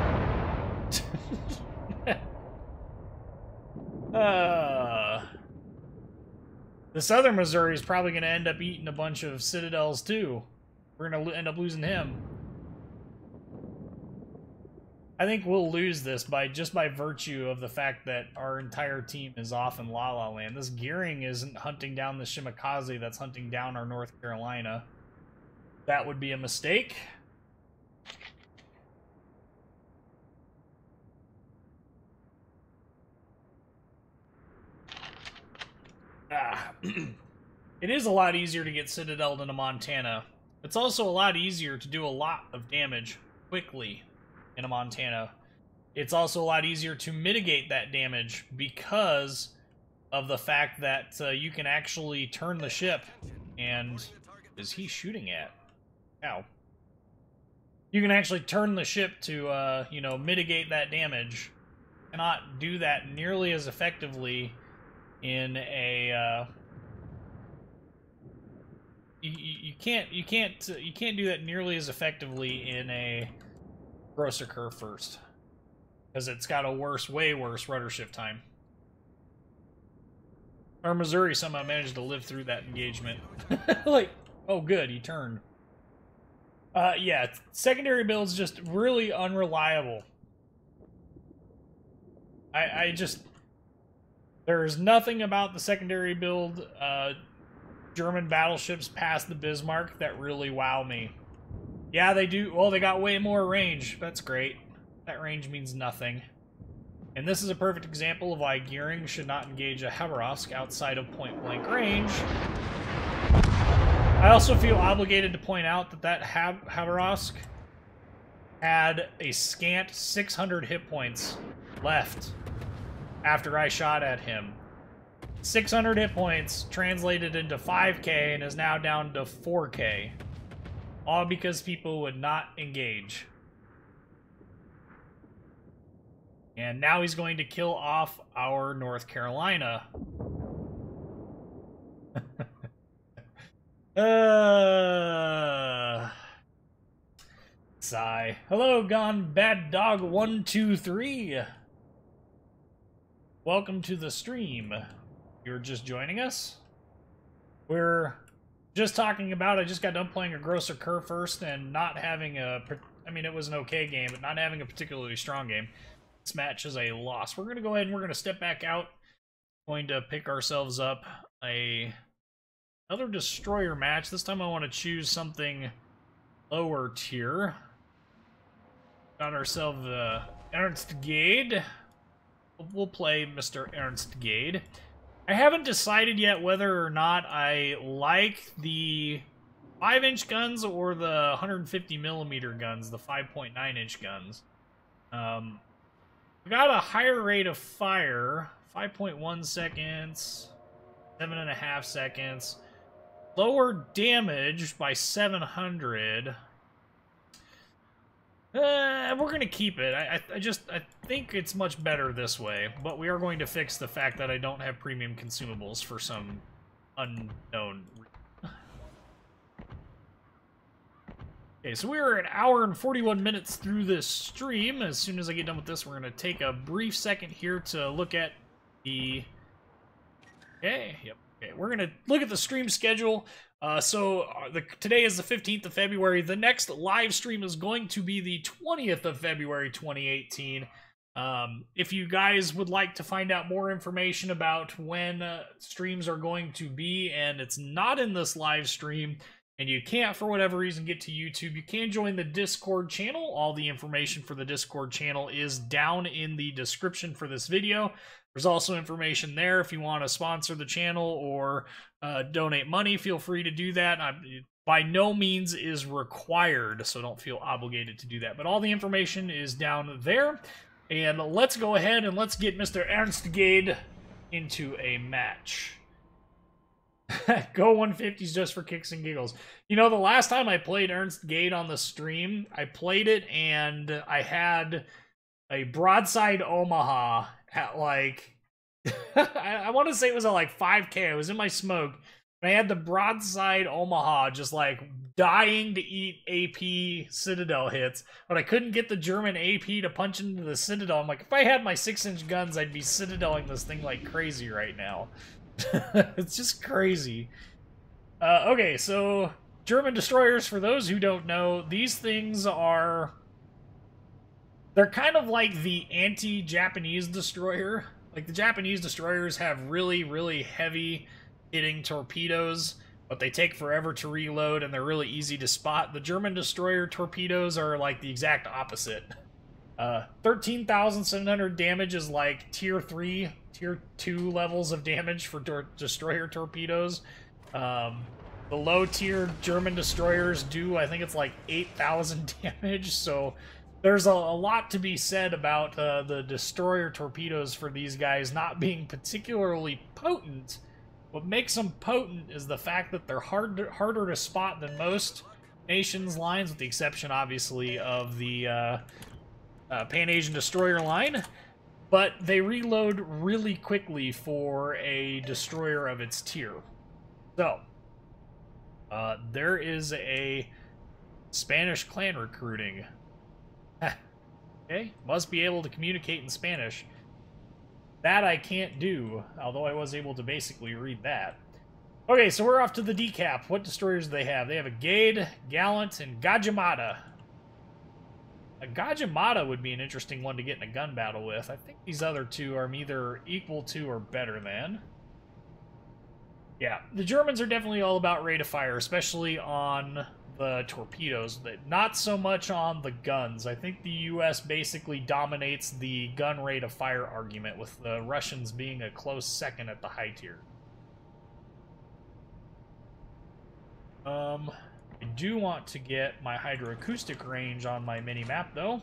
This other Missouri is probably going to end up eating a bunch of citadels too. We're going to end up losing him. I think we'll lose this just by virtue of the fact that our entire team is off in La La Land. This Gearing isn't hunting down the Shimakaze that's hunting down our North Carolina. That would be a mistake. It is a lot easier to get citadeled into Montana. It's also a lot easier to do a lot of damage quickly in a Montana. It's also a lot easier to mitigate that damage because of the fact that you can actually turn the ship. And is he shooting at? Ow. You can actually turn the ship to, you know, mitigate that damage. Cannot do that nearly as effectively in a. You can't do that nearly as effectively in a Grosser Kurfürst because it's got a way worse rudder shift time. Our Missouri somehow managed to live through that engagement. Like, oh good, he turned. Yeah, secondary build's just really unreliable. I just... There's nothing about the secondary build German battleships past the Bismarck that really wow me. Yeah, they do. Well, they got way more range. That's great. That range means nothing. And this is a perfect example of why Gearing should not engage a Haberovsk outside of point-blank range. I also feel obligated to point out that that Haberovsk had a scant 600 hit points left after I shot at him. 600 hit points translated into 5k and is now down to 4k. All because people would not engage. And now he's going to kill off our North Carolina. Sigh. Hello, Gone Bad Dog 123. Welcome to the stream. You're just joining us? We're just talking about, I just got done playing a Grosser Kurfürst and not having a, I mean, it was an okay game, but not having a particularly strong game. This match is a loss. We're going to go ahead and we're going to step back out. Going to pick ourselves up another destroyer match. This time I want to choose something lower tier. Got ourselves Ernst Gaede. We'll play Mr. Ernst Gaede. I haven't decided yet whether or not I like the 5-inch guns or the 150mm guns, the 5.9-inch guns. We got a higher rate of fire, 5.1 seconds, 7.5 seconds. Lower damage by 700. We're going to keep it. I think it's much better this way, but we are going to fix the fact that I don't have premium consumables for some unknown reason. Okay, so we're an hour and 41 minutes through this stream. As soon as I get done with this, we're going to take a brief second here to look at the... Okay, yep. Okay, we're going to look at the stream schedule. Today is the 15th of February. The next live stream is going to be the 20th of February, 2018. If you guys would like to find out more information about when streams are going to be, and it's not in this live stream, and you can't, for whatever reason, get to YouTube, you can join the Discord channel. All the information for the Discord channel is down in the description for this video. There's also information there if you want to sponsor the channel or donate money. Feel free to do that. By no means is required, so don't feel obligated to do that. But all the information is down there. And let's go ahead and let's get Mr. Ernst Gaede into a match. Go 150s just for kicks and giggles. You know, the last time I played Ernst Gaede on the stream, I played it and I had a broadside Omaha at like, I want to say it was at like 5k. I was in my smoke. And I had the broadside Omaha just like dying to eat AP Citadel hits, but I couldn't get the German AP to punch into the Citadel. I'm like, if I had my 6-inch guns, I'd be Citadeling this thing like crazy right now. It's just crazy. Okay, so German destroyers, for those who don't know, these things are... They're kind of like the anti-Japanese destroyer. Like, the Japanese destroyers have really, really heavy hitting torpedoes, but they take forever to reload and they're really easy to spot. The German destroyer torpedoes are like the exact opposite. 13,700 damage is like tier 3, tier 2 levels of damage for destroyer torpedoes. The low-tier German destroyers do, I think it's like 8,000 damage, so there's a lot to be said about the destroyer torpedoes for these guys not being particularly potent. What makes them potent is the fact that they're harder to spot than most nations' lines, with the exception, obviously, of the Pan-Asian destroyer line. But they reload really quickly for a destroyer of its tier. So, there is a Spanish clan recruiting. Okay, must be able to communicate in Spanish. That I can't do, although I was able to basically read that. Okay, so we're off to the decap. What destroyers do they have? They have a Gaede, Gallant, and Gajimata. A Gajimata would be an interesting one to get in a gun battle with. I think these other two are either equal to or better than. Yeah, the Germans are definitely all about rate of fire, especially on the torpedoes, but not so much on the guns. I think the US basically dominates the gun rate of fire argument, with the Russians being a close second at the high tier. I do want to get my hydroacoustic range on my mini-map, though.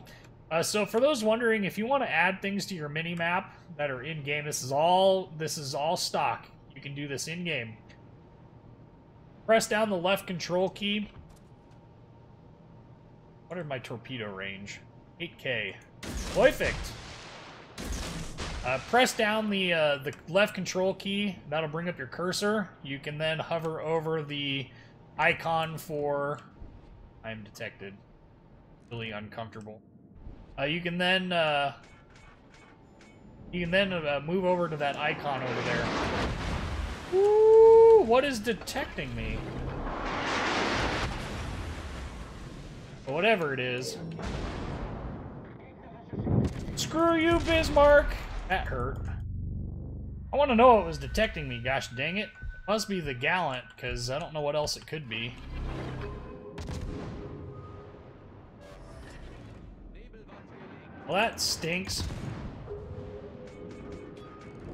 So for those wondering, if you want to add things to your mini-map that are in-game, this is all stock. can do this in-game. Press down the left control key. What are my torpedo range? 8K. Perfect. Press down the left control key. That'll bring up your cursor. You can then hover over the icon for... I'm detected. Really uncomfortable. You can then move over to that icon over there. Ooh, what is detecting me? Whatever it is. Screw you, Bismarck! That hurt. I want to know what was detecting me, gosh dang it. It must be the Gallant, because I don't know what else it could be. Well, that stinks.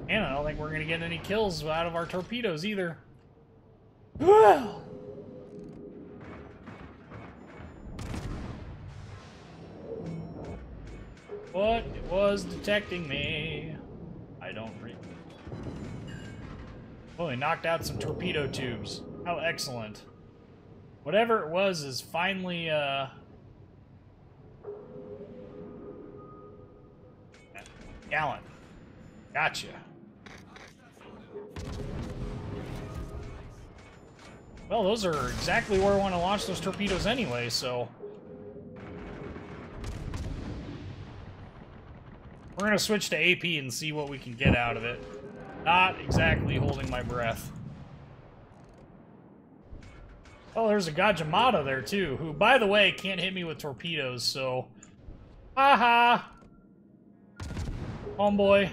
And I don't think we're going to get any kills out of our torpedoes either. Well. What was detecting me? I don't read. Oh, he knocked out some torpedo tubes. How excellent. Whatever it was is finally, Gallant. Gotcha. Well, those are exactly where I want to launch those torpedoes anyway, so... We're going to switch to AP and see what we can get out of it. Not exactly holding my breath. Oh, there's a Gajimata there, too, who, by the way, can't hit me with torpedoes, so... Haha! Homeboy.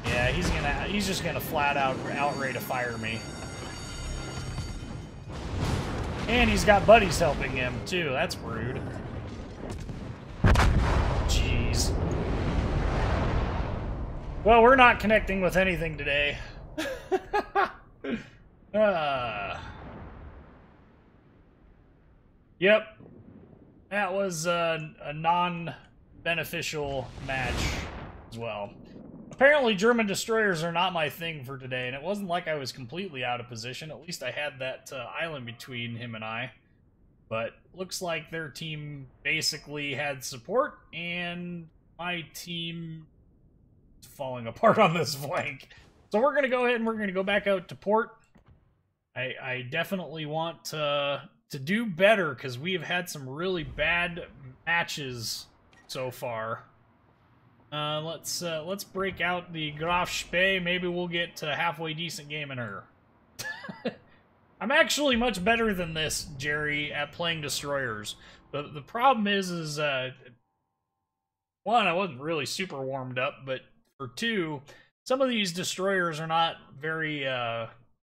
Yeah, he's just gonna flat out outright to fire me. And he's got buddies helping him, too. That's rude. Jeez. Well, we're not connecting with anything today. Yep. That was a non-beneficial match as well. Apparently, German destroyers are not my thing for today, and it wasn't like I was completely out of position. At least I had that island between him and I. But looks like their team basically had support, and my team is falling apart on this flank. So we're going to go ahead and we're going to go back out to port. I definitely want to do better, because we have had some really bad matches so far. Let's break out the Graf Spee. Maybe we'll get a halfway decent game in her. I'm actually much better than this, Jerry, at playing destroyers. But the problem is one, I wasn't really super warmed up, but for two, some of these destroyers are not very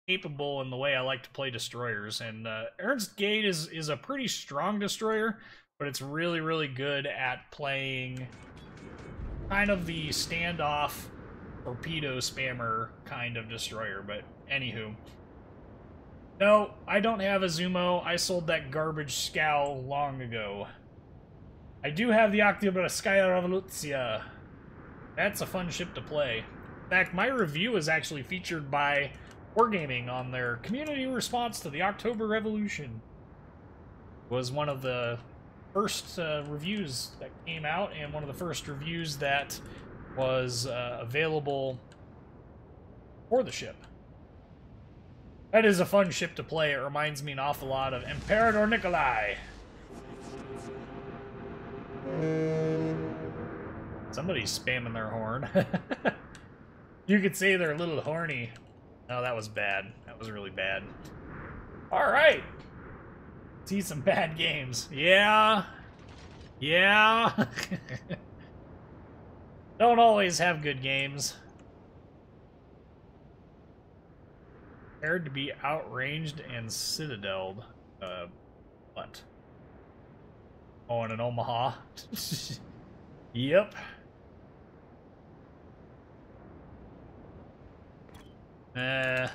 capable in the way I like to play destroyers. And Ernst Gaede is a pretty strong destroyer, but it's really, really good at playing kind of the standoff torpedo spammer kind of destroyer. But anywho, no, I don't have a Zumo. I sold that garbage scow long ago. I do have the Oktyabrskyaya Revolutsiya. That's a fun ship to play. In fact, my review is actually featured by Wargaming on their community response to the October Revolution. It was one of the first reviews that came out, and one of the first reviews that was available for the ship. That is a fun ship to play. It reminds me an awful lot of Emperor Nikolai. Somebody's spamming their horn. You could say they're a little horny. Oh, that was bad. That was really bad. Alright. See some bad games. Yeah. Yeah. Don't always have good games. Prepared to be outranged and citadeled. What? Oh, and an Omaha. Yep. Des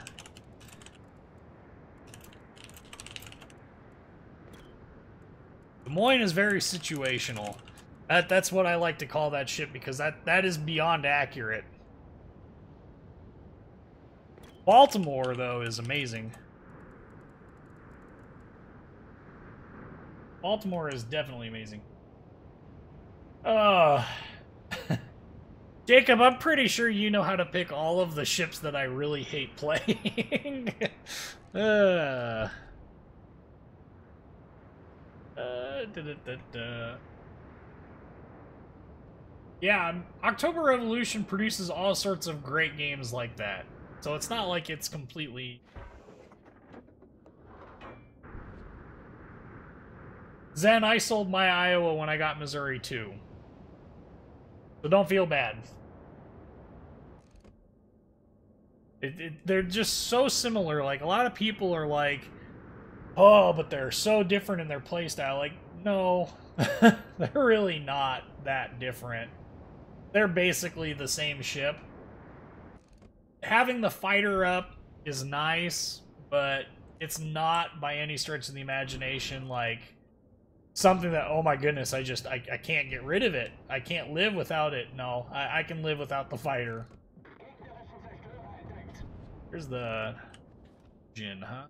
Moines is very situational. That's what I like to call that ship, because that is beyond accurate. Baltimore, though, is amazing. Baltimore is definitely amazing. Jacob, I'm pretty sure you know how to pick all of the ships that I really hate playing. Yeah, October Revolution produces all sorts of great games like that. So it's not like it's completely... Zen, I sold my Iowa when I got Missouri too. So don't feel bad. They're just so similar. Like, a lot of people are like, oh, but they're so different in their playstyle. Like, no, they're really not that different. They're basically the same ship. Having the fighter up is nice, but it's not by any stretch of the imagination like something that, oh my goodness, I can't get rid of it. I can't live without it. No, I can live without the fighter. Here's the Jin, huh?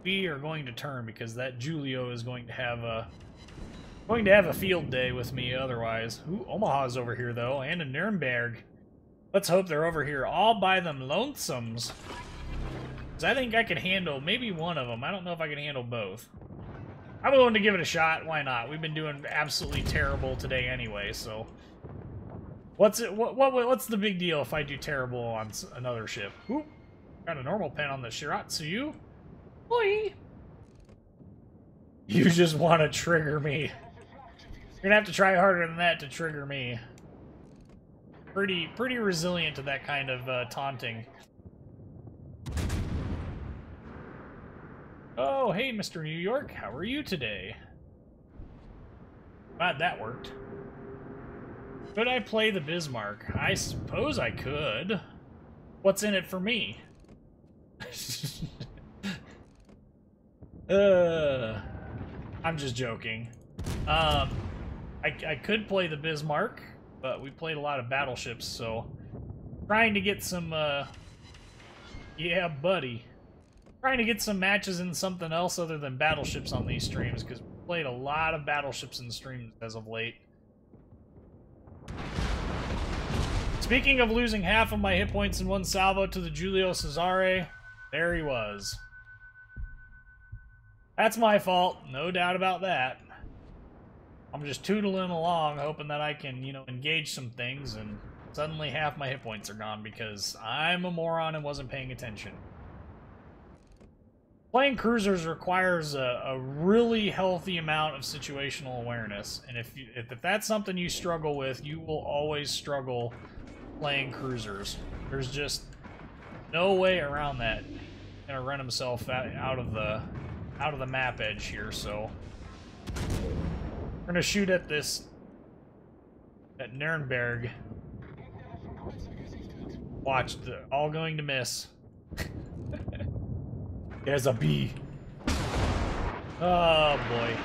We are going to turn because that Julio is going to have a field day with me otherwise. Ooh, Omaha's over here though, and a Nuremberg. Let's hope they're over here all by them lonesomes. Because I think I can handle maybe one of them. I don't know if I can handle both. I'm willing to give it a shot. Why not? We've been doing absolutely terrible today anyway, so... What's the big deal if I do terrible on another ship? Ooh, got a normal pen on the Shiratsuyu. Boy! You just want to trigger me. You're gonna have to try harder than that to trigger me. Pretty resilient to that kind of taunting. Oh, hey, Mr. New York. How are you today? Glad that worked. Could I play the Bismarck? I suppose I could. What's in it for me? I'm just joking. I could play the Bismarck, but we played a lot of battleships, so trying to get some yeah, buddy. Trying to get some matches in something else other than battleships on these streams, because we played a lot of battleships in streams as of late. Speaking of losing half of my hit points in one salvo to the Giulio Cesare, there he was. That's my fault, no doubt about that. I'm just tootling along, hoping that I can, you know, engage some things, and suddenly half my hit points are gone because I'm a moron and wasn't paying attention. Playing cruisers requires a really healthy amount of situational awareness, and if that's something you struggle with, you will always struggle playing cruisers. There's just no way around that. He's gonna run himself out of the map edge here, so we're gonna shoot at Nuremberg. Watch, all going to miss. There's a bee. Oh boy.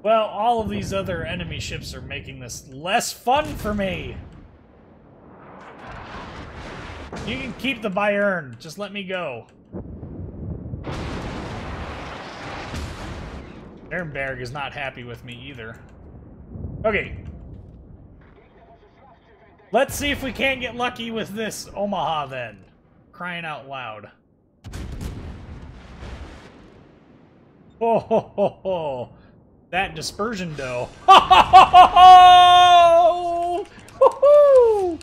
Well, all of these other enemy ships are making this less fun for me. You can keep the Bayern. Just let me go. Nuremberg is not happy with me either. Okay. Let's see if we can't get lucky with this Omaha then. Crying out loud. Oh, ho, ho, ho. That dispersion dough. Ho, ho, ho, ho, ho.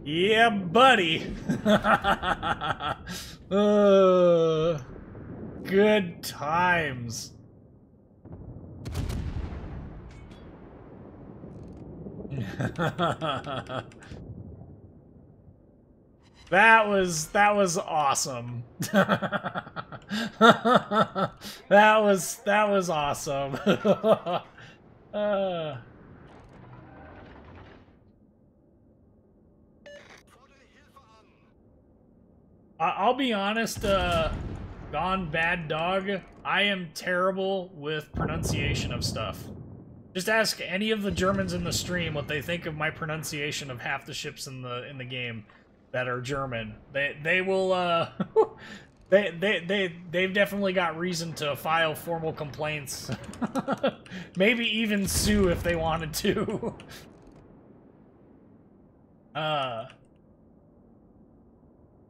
Yeah, buddy. Good times. That was awesome. That was awesome. I'll be honest, Don Bad Dog, I am terrible with pronunciation of stuff. Just ask any of the Germans in the stream what they think of my pronunciation of half the ships in the game that are German. They will they've definitely got reason to file formal complaints. Maybe even sue if they wanted to.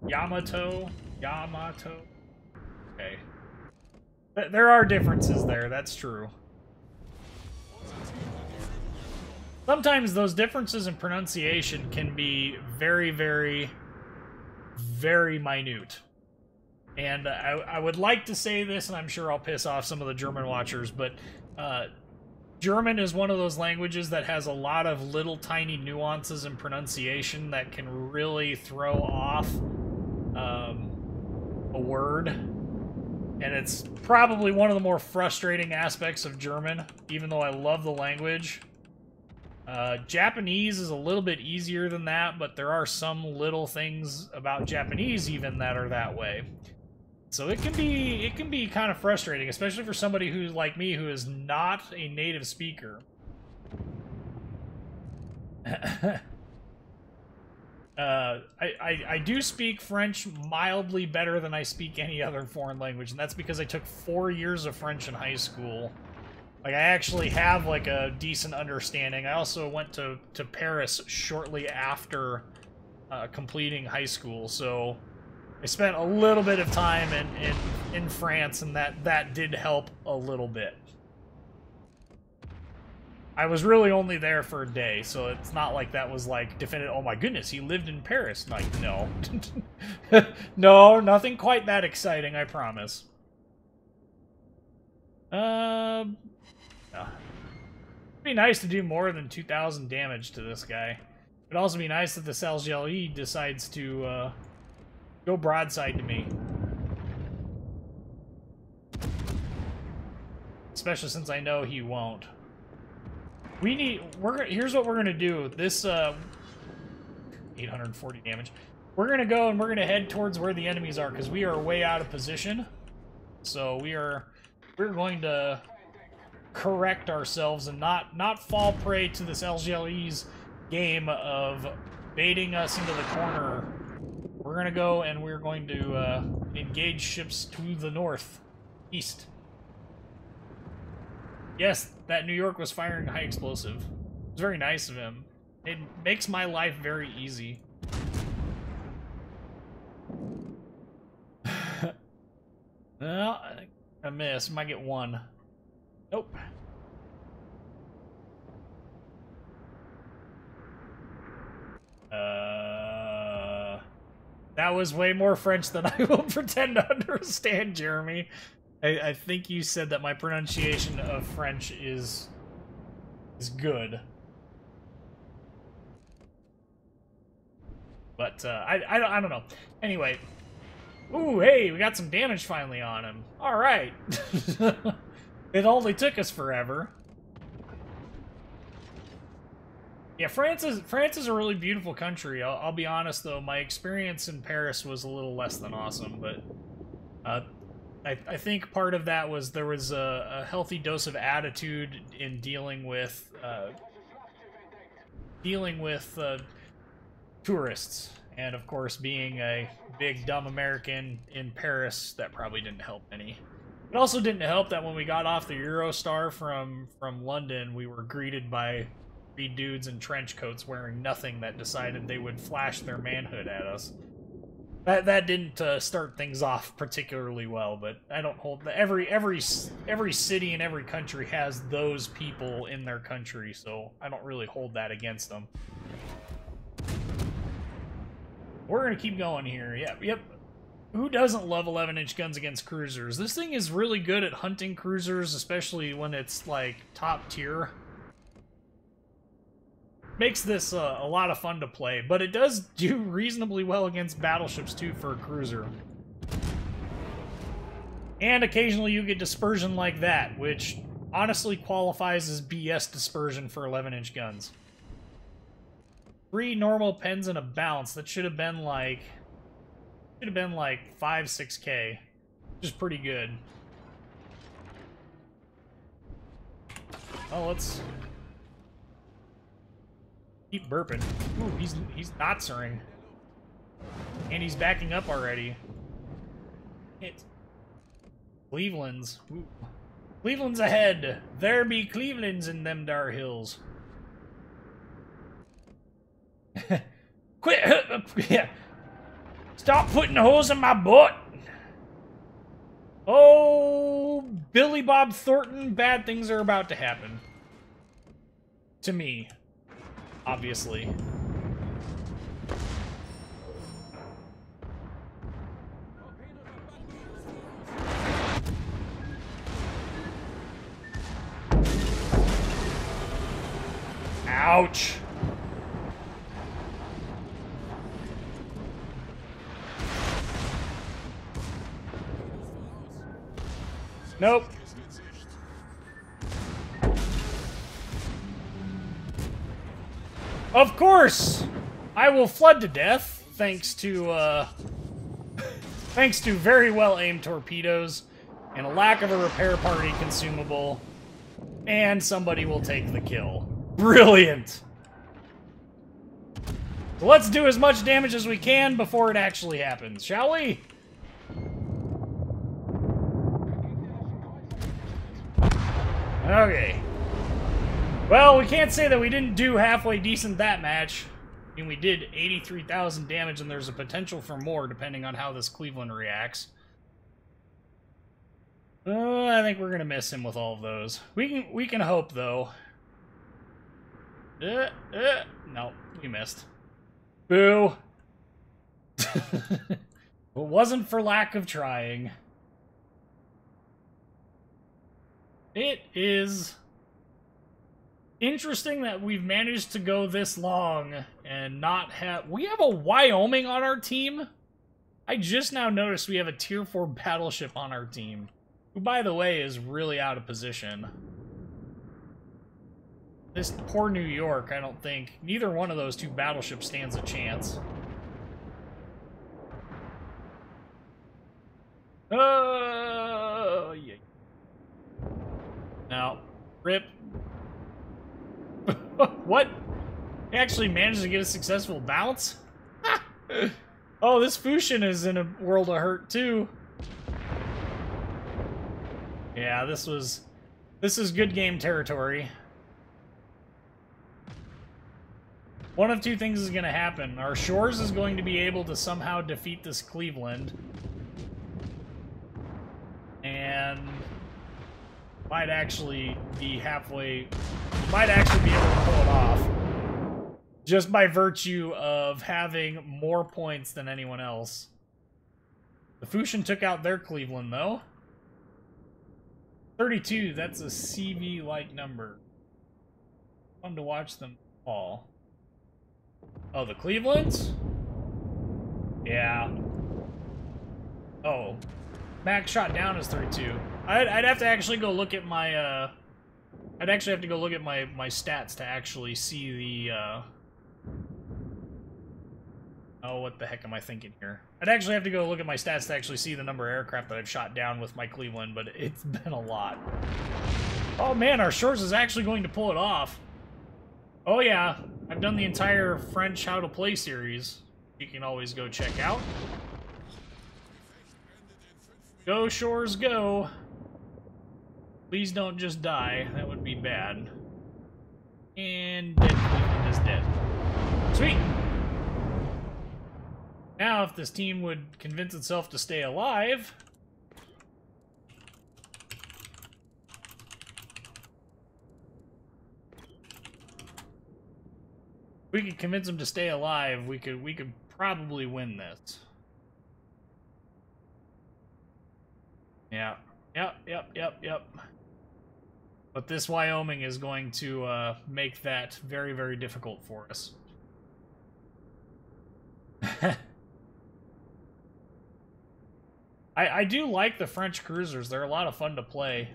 Yamato. Okay. There are differences there, that's true. Sometimes those differences in pronunciation can be very, very, very minute. And I would like to say this, and I'm sure I'll piss off some of the German watchers, but German is one of those languages that has a lot of little tiny nuances in pronunciation that can really throw off a word. And it's probably one of the more frustrating aspects of German, even though I love the language. Japanese is a little bit easier than that, but there are some little things about Japanese even that are that way. So it can be kind of frustrating, especially for somebody who's like me, who is not a native speaker. I do speak French mildly better than I speak any other foreign language, and that's because I took 4 years of French in high school. Like, I actually have, like, a decent understanding. I also went to Paris shortly after completing high school, so I spent a little bit of time in France, and that did help a little bit. I was really only there for a day, so it's not like that was, like, definitive, oh my goodness, he lived in Paris. Like, no. No, nothing quite that exciting, I promise. It'd be nice to do more than 2,000 damage to this guy. It'd also be nice if the Scharnhorst decides to go broadside to me. Especially since I know he won't. Here's what we're gonna do. This 840 damage. We're gonna go and we're gonna head towards where the enemies are because we are way out of position. So we're going to correct ourselves and not fall prey to this Scharnhorst's game of baiting us into the corner. We're gonna go and we're going to engage ships to the north, east. Yes, that New York was firing high explosive. It was very nice of him. It makes my life very easy. Well, I miss. Might get one. Nope. That was way more French than I will pretend to understand, Jeremy. I think you said that my pronunciation of French is good. But, I don't know. Anyway. Ooh, hey, we got some damage finally on him. Alright. It only took us forever. Yeah, France is a really beautiful country. I'll be honest, though. My experience in Paris was a little less than awesome, but I think part of that was there was a healthy dose of attitude in dealing with tourists. And, of course, being a big, dumb American in Paris, that probably didn't help any. It also didn't help that when we got off the Eurostar from London, we were greeted by 3 dudes in trench coats wearing nothing that decided they would flash their manhood at us. That didn't start things off particularly well, but I don't hold... Every city and every country has those people in their country, so I don't really hold that against them. We're gonna keep going here. Yep. Who doesn't love 11-inch guns against cruisers? This thing is really good at hunting cruisers, especially when it's, like, top tier. Makes this a lot of fun to play, but it does do reasonably well against battleships, too, for a cruiser. And occasionally you get dispersion like that, which honestly qualifies as BS dispersion for 11-inch guns. 3 normal pens and a bounce. That should have been like 5, 6K, which is pretty good. Oh, let's keep burping. Ooh, he's not-sering. And he's backing up already. It's Cleveland's. Ooh. Cleveland's ahead. There be Cleveland's in them dar hills. Quit! Yeah. Stop putting holes in my butt! Oh, Billy Bob Thornton, bad things are about to happen. To me. Obviously. Ouch! Nope. Of course! I will flood to death, thanks to very well-aimed torpedoes, and a lack of a repair party consumable, and somebody will take the kill. Brilliant! Let's do as much damage as we can before it actually happens, shall we? Okay. Well, we can't say that we didn't do halfway decent that match. I mean, we did 83,000 damage, and there's a potential for more depending on how this Cleveland reacts. I think we're gonna miss him with all of those. We can hope though. No, we missed. Boo. It wasn't for lack of trying. It is interesting that we've managed to go this long and not have... We have a Wyoming on our team? I just now noticed we have a Tier 4 battleship on our team. Who, by the way, is really out of position. This poor New York, I don't think... Neither one of those 2 battleships stands a chance. Oh, yeah. Now, rip. What? He actually managed to get a successful bounce? Oh, this Fusion is in a world of hurt, too. Yeah, this is good game territory. One of 2 things is going to happen. Our Shores is going to be able to somehow defeat this Cleveland. And... might actually be halfway... might actually be able to pull it off. Just by virtue of having more points than anyone else. The Fusion took out their Cleveland, though. 32, that's a CV-like number. Fun to watch them fall. Oh, the Clevelands? Yeah. Oh. Max shot down is 32. I'd have to actually go look at my, I'd actually have to go look at my stats to actually see the, oh, what the heck am I thinking here? I'd actually have to go look at my stats to actually see the number of aircraft that I've shot down with my Cleveland, but it's been a lot. Oh man, our Shores is actually going to pull it off. Oh yeah, I've done the entire French How to Play series. You can always go check out. Go, Shores, go! Please don't just die. That would be bad. And dead Cleveland is dead. Sweet! Now, if this team would convince itself to stay alive... if we could convince them to stay alive, we could probably win this. Yeah. Yep. But this Wyoming is going to make that very, very difficult for us. I do like the French cruisers. They're a lot of fun to play.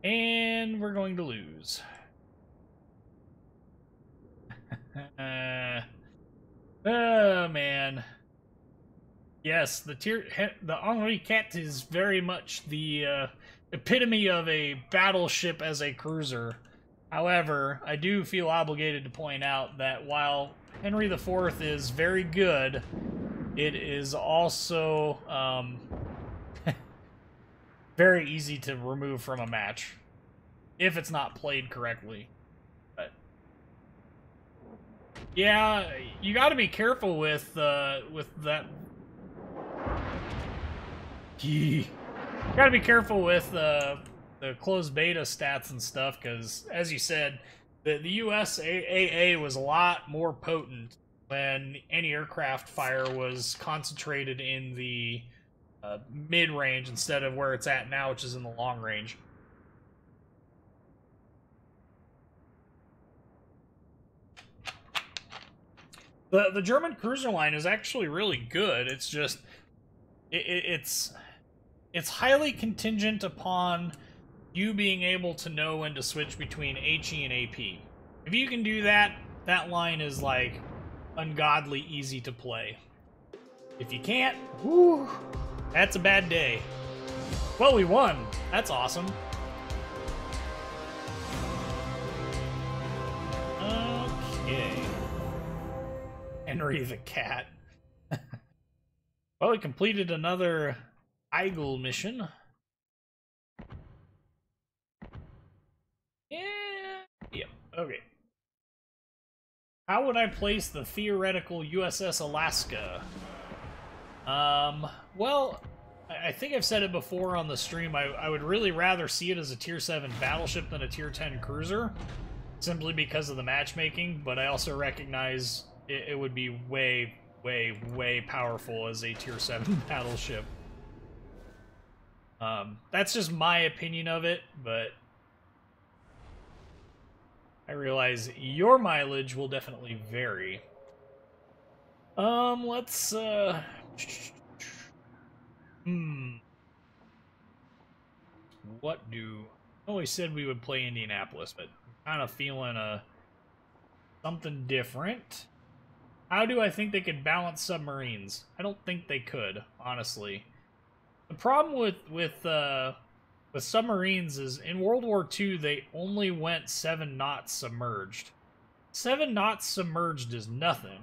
And we're going to lose. Oh, man. Yes, the Henri Quatre is very much the epitome of a battleship as a cruiser. However, I do feel obligated to point out that while Henry IV is very good, it is also very easy to remove from a match if it's not played correctly. But yeah, you got to be careful with that. You got to be careful with the closed beta stats and stuff, because as you said, the US AA was a lot more potent when anti-aircraft fire was concentrated in the mid-range instead of where it's at now, which is in the long range. The German cruiser line is actually really good. It's just it's highly contingent upon you being able to know when to switch between HE and AP. If you can do that, that line is like ungodly easy to play. If you can't, whoo, that's a bad day. Well, we won. That's awesome. Okay. Henry the Cat. Well, we completed another Eagle mission. Yeah, okay. How would I place the theoretical USS Alaska? Well, I think I've said it before on the stream. I would really rather see it as a Tier 7 battleship than a Tier 10 cruiser, simply because of the matchmaking, but I also recognize it would be way, way, way powerful as a Tier 7 battleship. That's just my opinion of it, but I realize your mileage will definitely vary. Let's, what do... I always said we would play Indianapolis, but I'm kind of feeling something different. How do I think they could balance submarines? I don't think they could, honestly. The problem with submarines is in World War II, they only went 7 knots submerged. 7 knots submerged is nothing.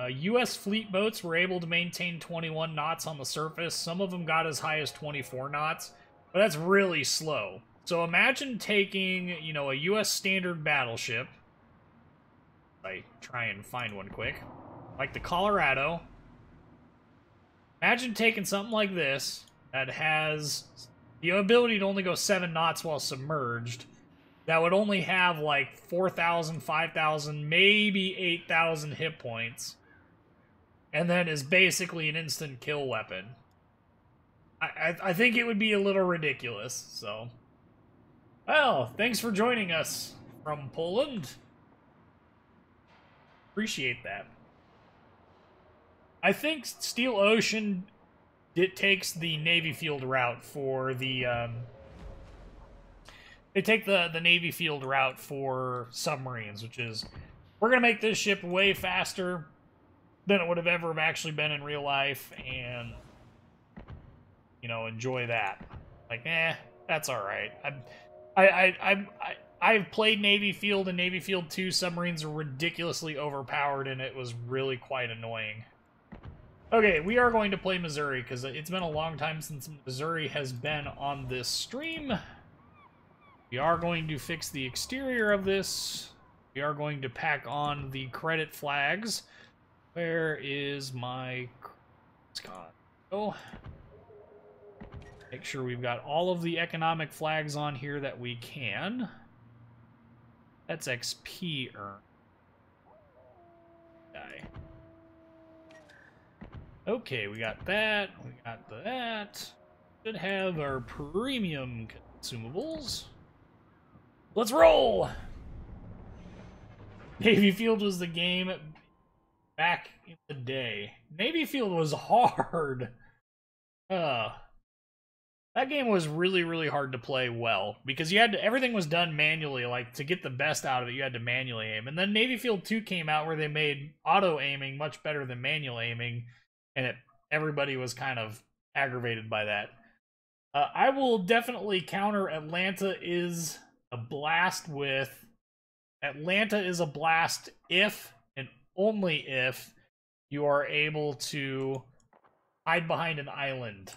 U.S. fleet boats were able to maintain 21 knots on the surface. Some of them got as high as 24 knots, but that's really slow. So imagine taking, you know, a U.S. standard battleship. I try and find one quick. Like the Colorado. Imagine taking something like this that has the ability to only go 7 knots while submerged. That would only have like 4,000, 5,000, maybe 8,000 hit points. And then is basically an instant kill weapon. I think it would be a little ridiculous, so... Well, thanks for joining us from Poland. Appreciate that. I think Steel Ocean takes the Navy field route for the... They take the Navy field route for submarines, which is... We're going to make this ship way faster than it would have ever actually been in real life, and... You know, enjoy that. Like, that's alright. I've played Navy Field, and Navy Field 2 submarines are ridiculously overpowered, and it was really quite annoying. Okay, we are going to play Missouri, because it's been a long time since Missouri has been on this stream. We are going to fix the exterior of this. We are going to pack on the credit flags. Where is my... Oh... Make sure we've got all of the economic flags on here that we can. That's XP earned. Die. Okay, we got that. We got that. Should have our premium consumables. Let's roll! Navy Field was the game back in the day. Navy Field was hard. That game was really, really hard to play well, because you had to, everything was done manually. Like, to get the best out of it, you had to manually aim. And then Navy Field 2 came out where they made auto-aiming much better than manual aiming, and everybody was kind of aggravated by that. I will definitely counter Atlanta is a blast with... Atlanta is a blast if, and only if, you are able to hide behind an island.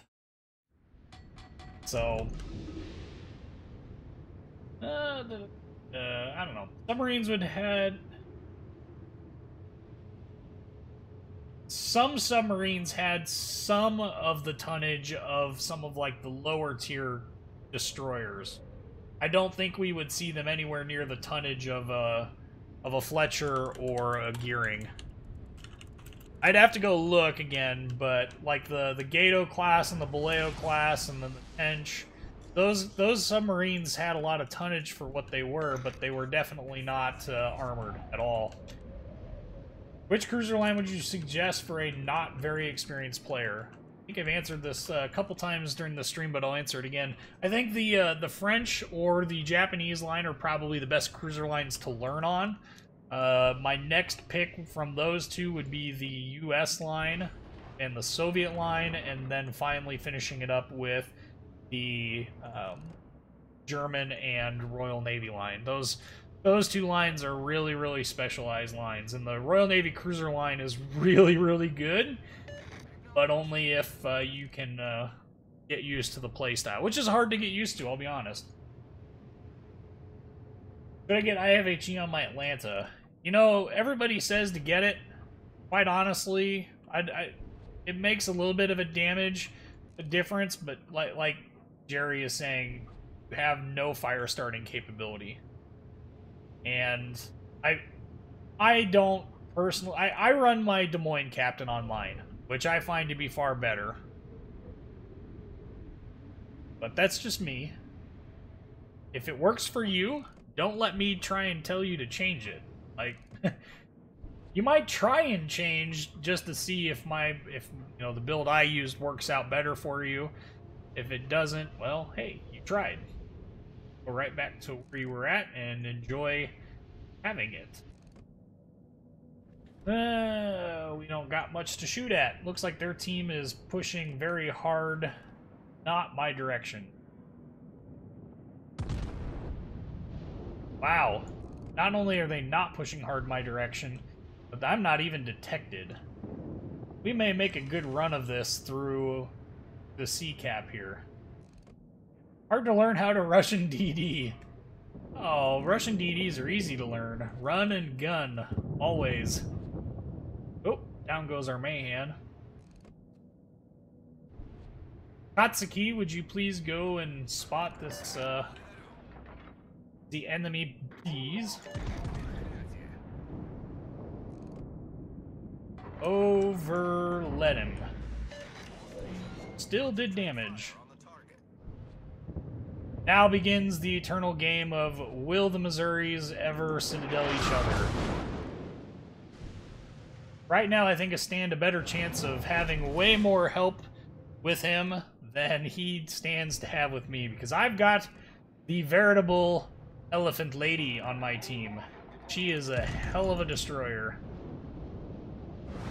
So, I don't know. Submarines would had... Some submarines had some of the tonnage of some of, like, the lower tier destroyers. I don't think we would see them anywhere near the tonnage of a Fletcher or a Yueyang. I'd have to go look again, but like the Gaede class and the Baleo class and then the Tench, those submarines had a lot of tonnage for what they were, but they were definitely not armored at all. Which cruiser line would you suggest for a not very experienced player? I think I've answered this a couple times during the stream, but I'll answer it again. I think the French or the Japanese line are probably the best cruiser lines to learn on. My next pick from those two would be the US line and the Soviet line, and then finally finishing it up with the German and Royal Navy line. Those two lines are really, really specialized lines, and the Royal Navy cruiser line is really, really good, but only if you can get used to the playstyle, which is hard to get used to, I'll be honest. Should I get IFHE on my Atlanta? You know, everybody says to get it. Quite honestly, it makes a little bit of a difference, but like Jerry is saying, you have no fire starting capability. And I don't personally... I run my Des Moines Captain on mine, which I find to be far better. But that's just me. If it works for you, don't let me try and tell you to change it. Like, you might try and change just to see if you know, the build I used works out better for you. If it doesn't, well, hey, you tried. Go right back to where you were at and enjoy having it. We don't got much to shoot at. Looks like their team is pushing very hard, not my direction. Wow. Not only are they not pushing hard my direction, but I'm not even detected. We may make a good run of this through the sea cap here. Hard to learn how to Russian DD. Oh, Russian DDs are easy to learn. Run and gun. Always. Oh, down goes our Mahan. Akatsuki, would you please go and spot this, the enemy bees? Overlet him. Still did damage. Now begins the eternal game of will the Missouris ever citadel each other? Right now I think I stand a better chance of having way more help with him than he stands to have with me, because I've got the veritable Elephant Lady on my team. She is a hell of a destroyer.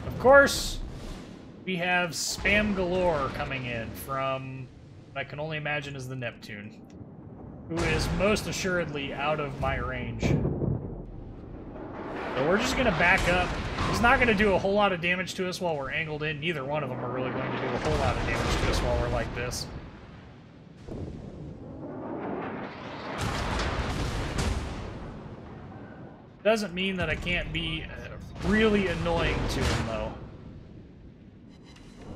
Of course, we have spam galore coming in from what I can only imagine is the Neptune, who is most assuredly out of my range. So we're just gonna back up. He's not gonna do a whole lot of damage to us while we're angled in. Neither one of them are really going to do a whole lot of damage to us while we're like this. Doesn't mean that I can't be really annoying to him, though.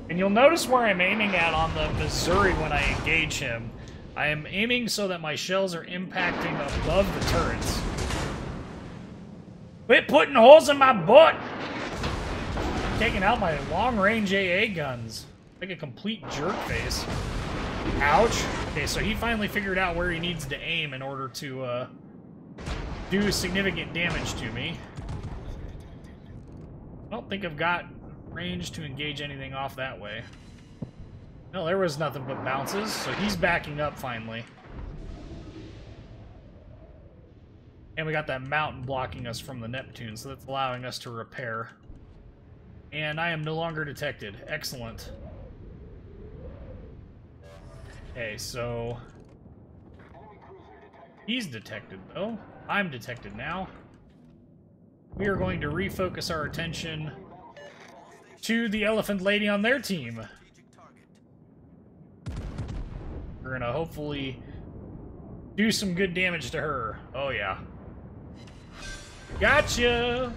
And you'll notice where I'm aiming at on the Missouri when I engage him. I am aiming so that my shells are impacting above the turrets. Quit putting holes in my butt! I'm taking out my long-range AA guns. Like a complete jerk face. Ouch. Okay, so he finally figured out where he needs to aim in order to, do significant damage to me. I don't think I've got range to engage anything off that way. No, there was nothing but bounces, so he's backing up finally. And we got that mountain blocking us from the Neptune, so that's allowing us to repair. And I am no longer detected. Excellent. Okay, so... he's detected, though. I'm detected now. We are going to refocus our attention to the elephant lady on their team. We're gonna hopefully do some good damage to her. Oh, yeah. Gotcha!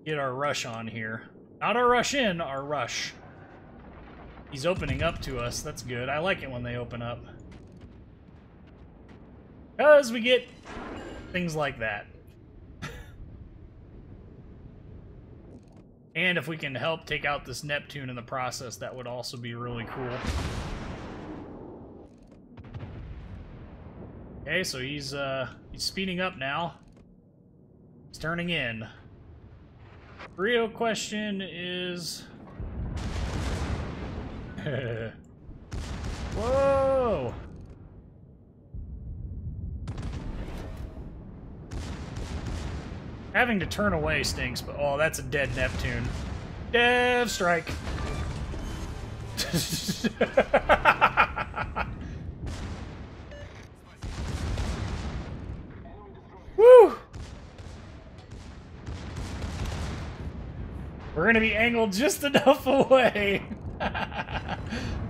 Get our rush on here. Not our rush in, our rush. He's opening up to us. That's good. I like it when they open up. Because we get things like that. And if we can help take out this Neptune in the process, that would also be really cool. Okay, so he's speeding up now. He's turning in. The real question is... whoa! Having to turn away stinks, but oh, that's a dead Neptune. Dev strike. Woo! We're gonna be angled just enough away.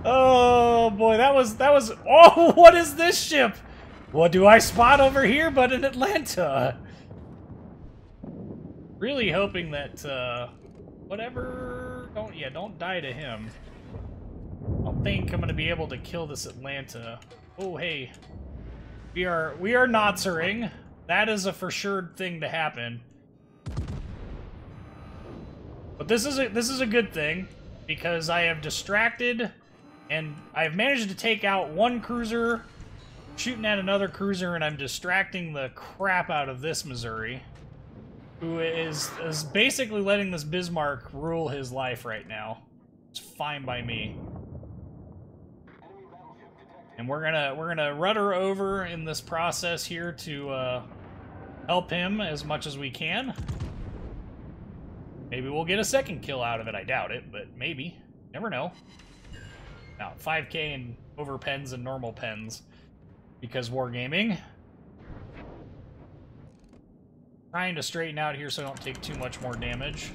Oh boy, that was. Oh, what is this ship? What do I spot over here but an Atlanta? Really hoping that whatever. Don't die to him. I don't think I'm gonna be able to kill this Atlanta. Oh hey, we are Nazering. That is a for sure thing to happen. But this is a good thing because I have distracted and I've managed to take out one cruiser, shooting at another cruiser, and I'm distracting the crap out of this Missouri, who is basically letting this Bismarck rule his life right now. It's fine by me. And we're gonna rudder over in this process here to help him as much as we can. Maybe we'll get a second kill out of it. I doubt it, but maybe. Never know. Now, 5K and over pens and normal pens because wargaming. Trying to straighten out here so I don't take too much more damage.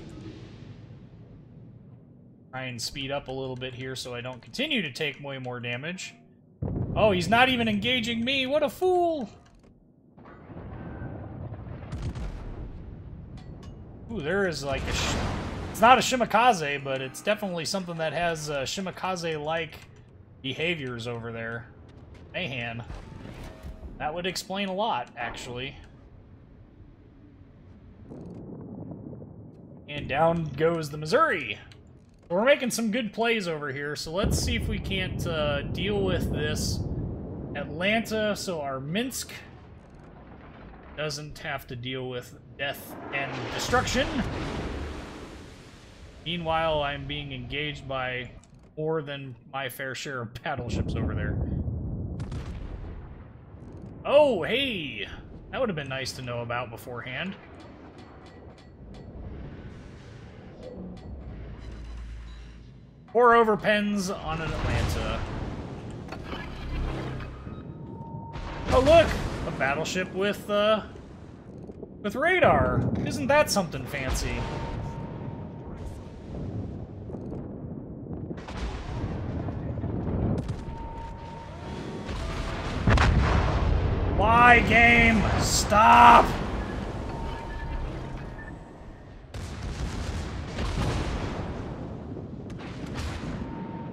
Try and speed up a little bit here so I don't continue to take way more damage. Oh, he's not even engaging me! What a fool! Ooh, there is like a... it's not a Shimakaze, but it's definitely something that has Shimakaze-like behaviors over there. Mayhan. That would explain a lot, actually. And down goes the Missouri. So we're making some good plays over here, so let's see if we can't deal with this Atlanta, so our Minsk doesn't have to deal with death and destruction. Meanwhile, I'm being engaged by more than my fair share of battleships over there. Oh, hey! That would have been nice to know about beforehand. 4 overpens on an Atlanta. Oh look! A battleship with radar! Isn't that something fancy? Why, game? Stop!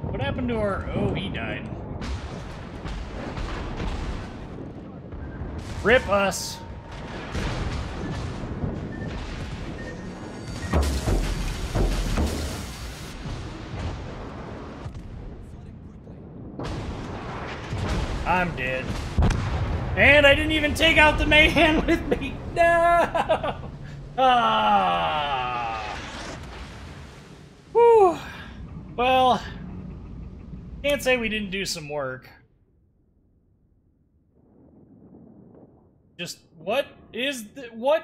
What happened to our... oh, he died. Rip us. I'm dead. And I didn't even take out the man with me. No! Ah! Whew. Well, can't say we didn't do some work. Just, what is the, what?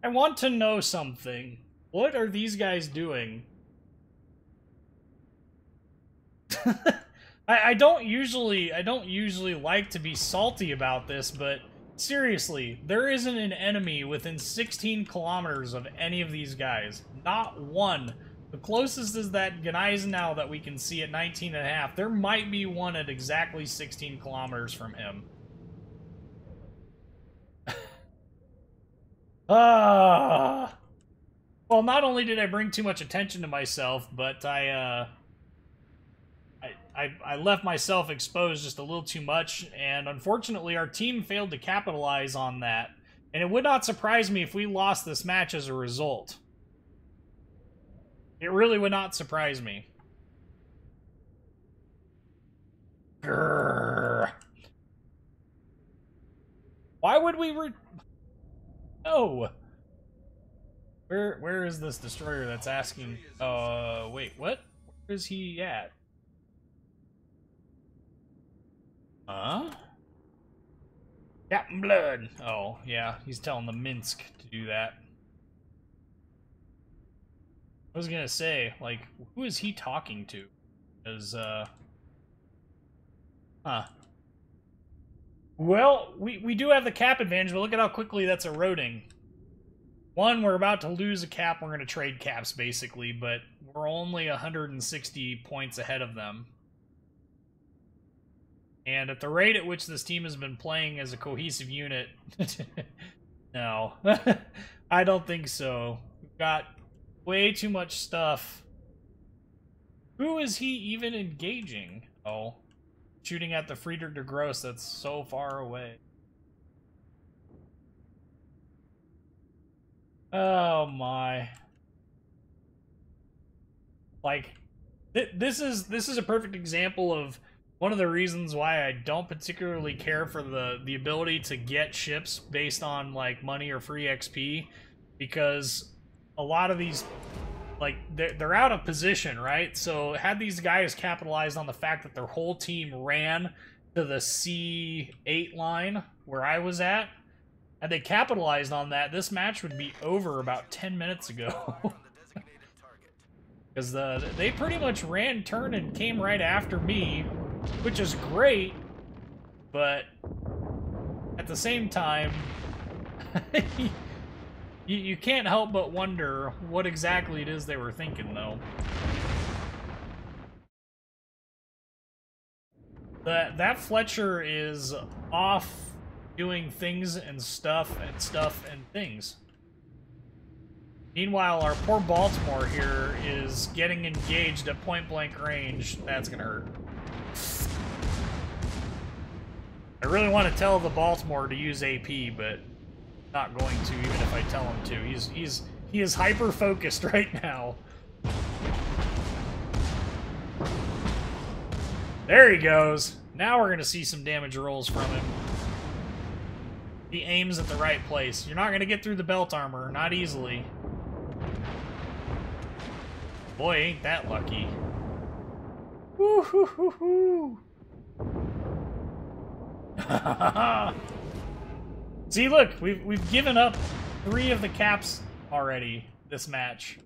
I want to know something. What are these guys doing? I don't usually like to be salty about this, but seriously, there isn't an enemy within 16 kilometers of any of these guys. Not one. The closest is that Gneisenau that we can see at 19.5. There might be one at exactly 16 kilometers from him. Ah. Well, not only did I bring too much attention to myself, but I left myself exposed just a little too much, and unfortunately our team failed to capitalize on that. And it would not surprise me if we lost this match as a result. It really would not surprise me. Grrr. Why would we No! Where is this destroyer that's asking... wait, what? Where is he at? Huh? Captain Blood! Oh, yeah, he's telling the Minsk to do that. I was gonna say, like, who is he talking to? Because, Huh. Well, we do have the cap advantage, but look at how quickly that's eroding. One, we're about to lose a cap, we're going to trade caps, basically, but we're only 160 points ahead of them. And at the rate at which this team has been playing as a cohesive unit, no, I don't think so. We've got way too much stuff. Who is he even engaging? Oh, shooting at the Friedrich de Gross that's so far away. Oh my. Like, this is a perfect example of one of the reasons why I don't particularly care for the ability to get ships based on, like, money or free XP, because a lot of these, like, they're out of position, right? So had these guys capitalized on the fact that their whole team ran to the C8 line where I was at, and they capitalized on that, this match would be over about 10 minutes ago. Because they pretty much ran, turned, and came right after me, which is great, but at the same time, you can't help but wonder what exactly it is they were thinking, though. That Fletcher is off doing things and stuff and things. Meanwhile, our poor Baltimore here is getting engaged at point-blank range. That's gonna hurt. I really want to tell the Baltimore to use AP, but not going to, even if I tell him to. He is hyper-focused right now. There he goes. Now we're gonna see some damage rolls from him. He aims at the right place. You're not gonna get through the belt armor, not easily. Boy, ain't that lucky. Woo hoo hoo hoo. See, look, we've given up 3 of the caps already this match.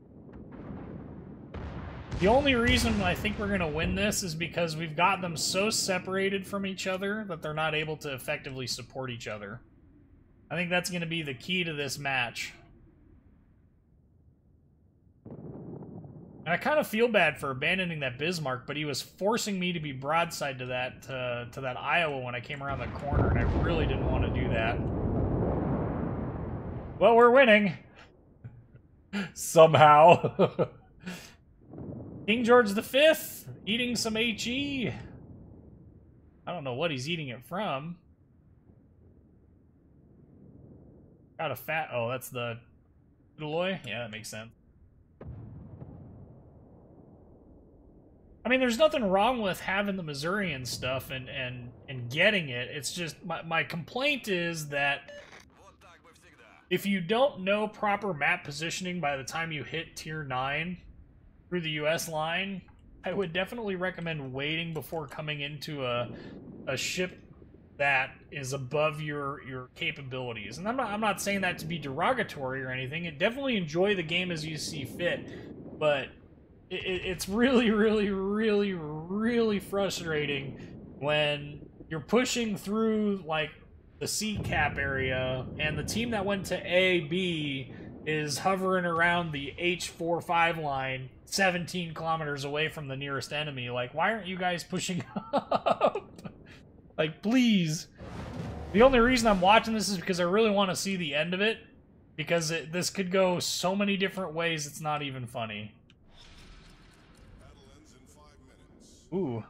The only reason I think we're gonna win this is because we've got them so separated from each other that they're not able to effectively support each other. I think that's gonna be the key to this match. And I kind of feel bad for abandoning that Bismarck, but he was forcing me to be broadside to that Iowa when I came around the corner, and I really didn't want to do that. Well, we're winning. Somehow. King George V, eating some HE. I don't know what he's eating it from. Got a fat... Oh, that's the... Udeloy? Yeah, that makes sense. I mean, there's nothing wrong with having the Missouri and stuff and getting it. It's just, my complaint is that if you don't know proper map positioning by the time you hit Tier 9 through the US line, I would definitely recommend waiting before coming into a ship that is above your capabilities. And I'm not saying that to be derogatory or anything. Definitely enjoy the game as you see fit, but it's really, really, really, really frustrating when you're pushing through, like, the C cap area, and the team that went to A, B is hovering around the H45 line 17 kilometers away from the nearest enemy. Like, why aren't you guys pushing up? Like, please. The only reason I'm watching this is because I really want to see the end of it, because this could go so many different ways it's not even funny. Ooh,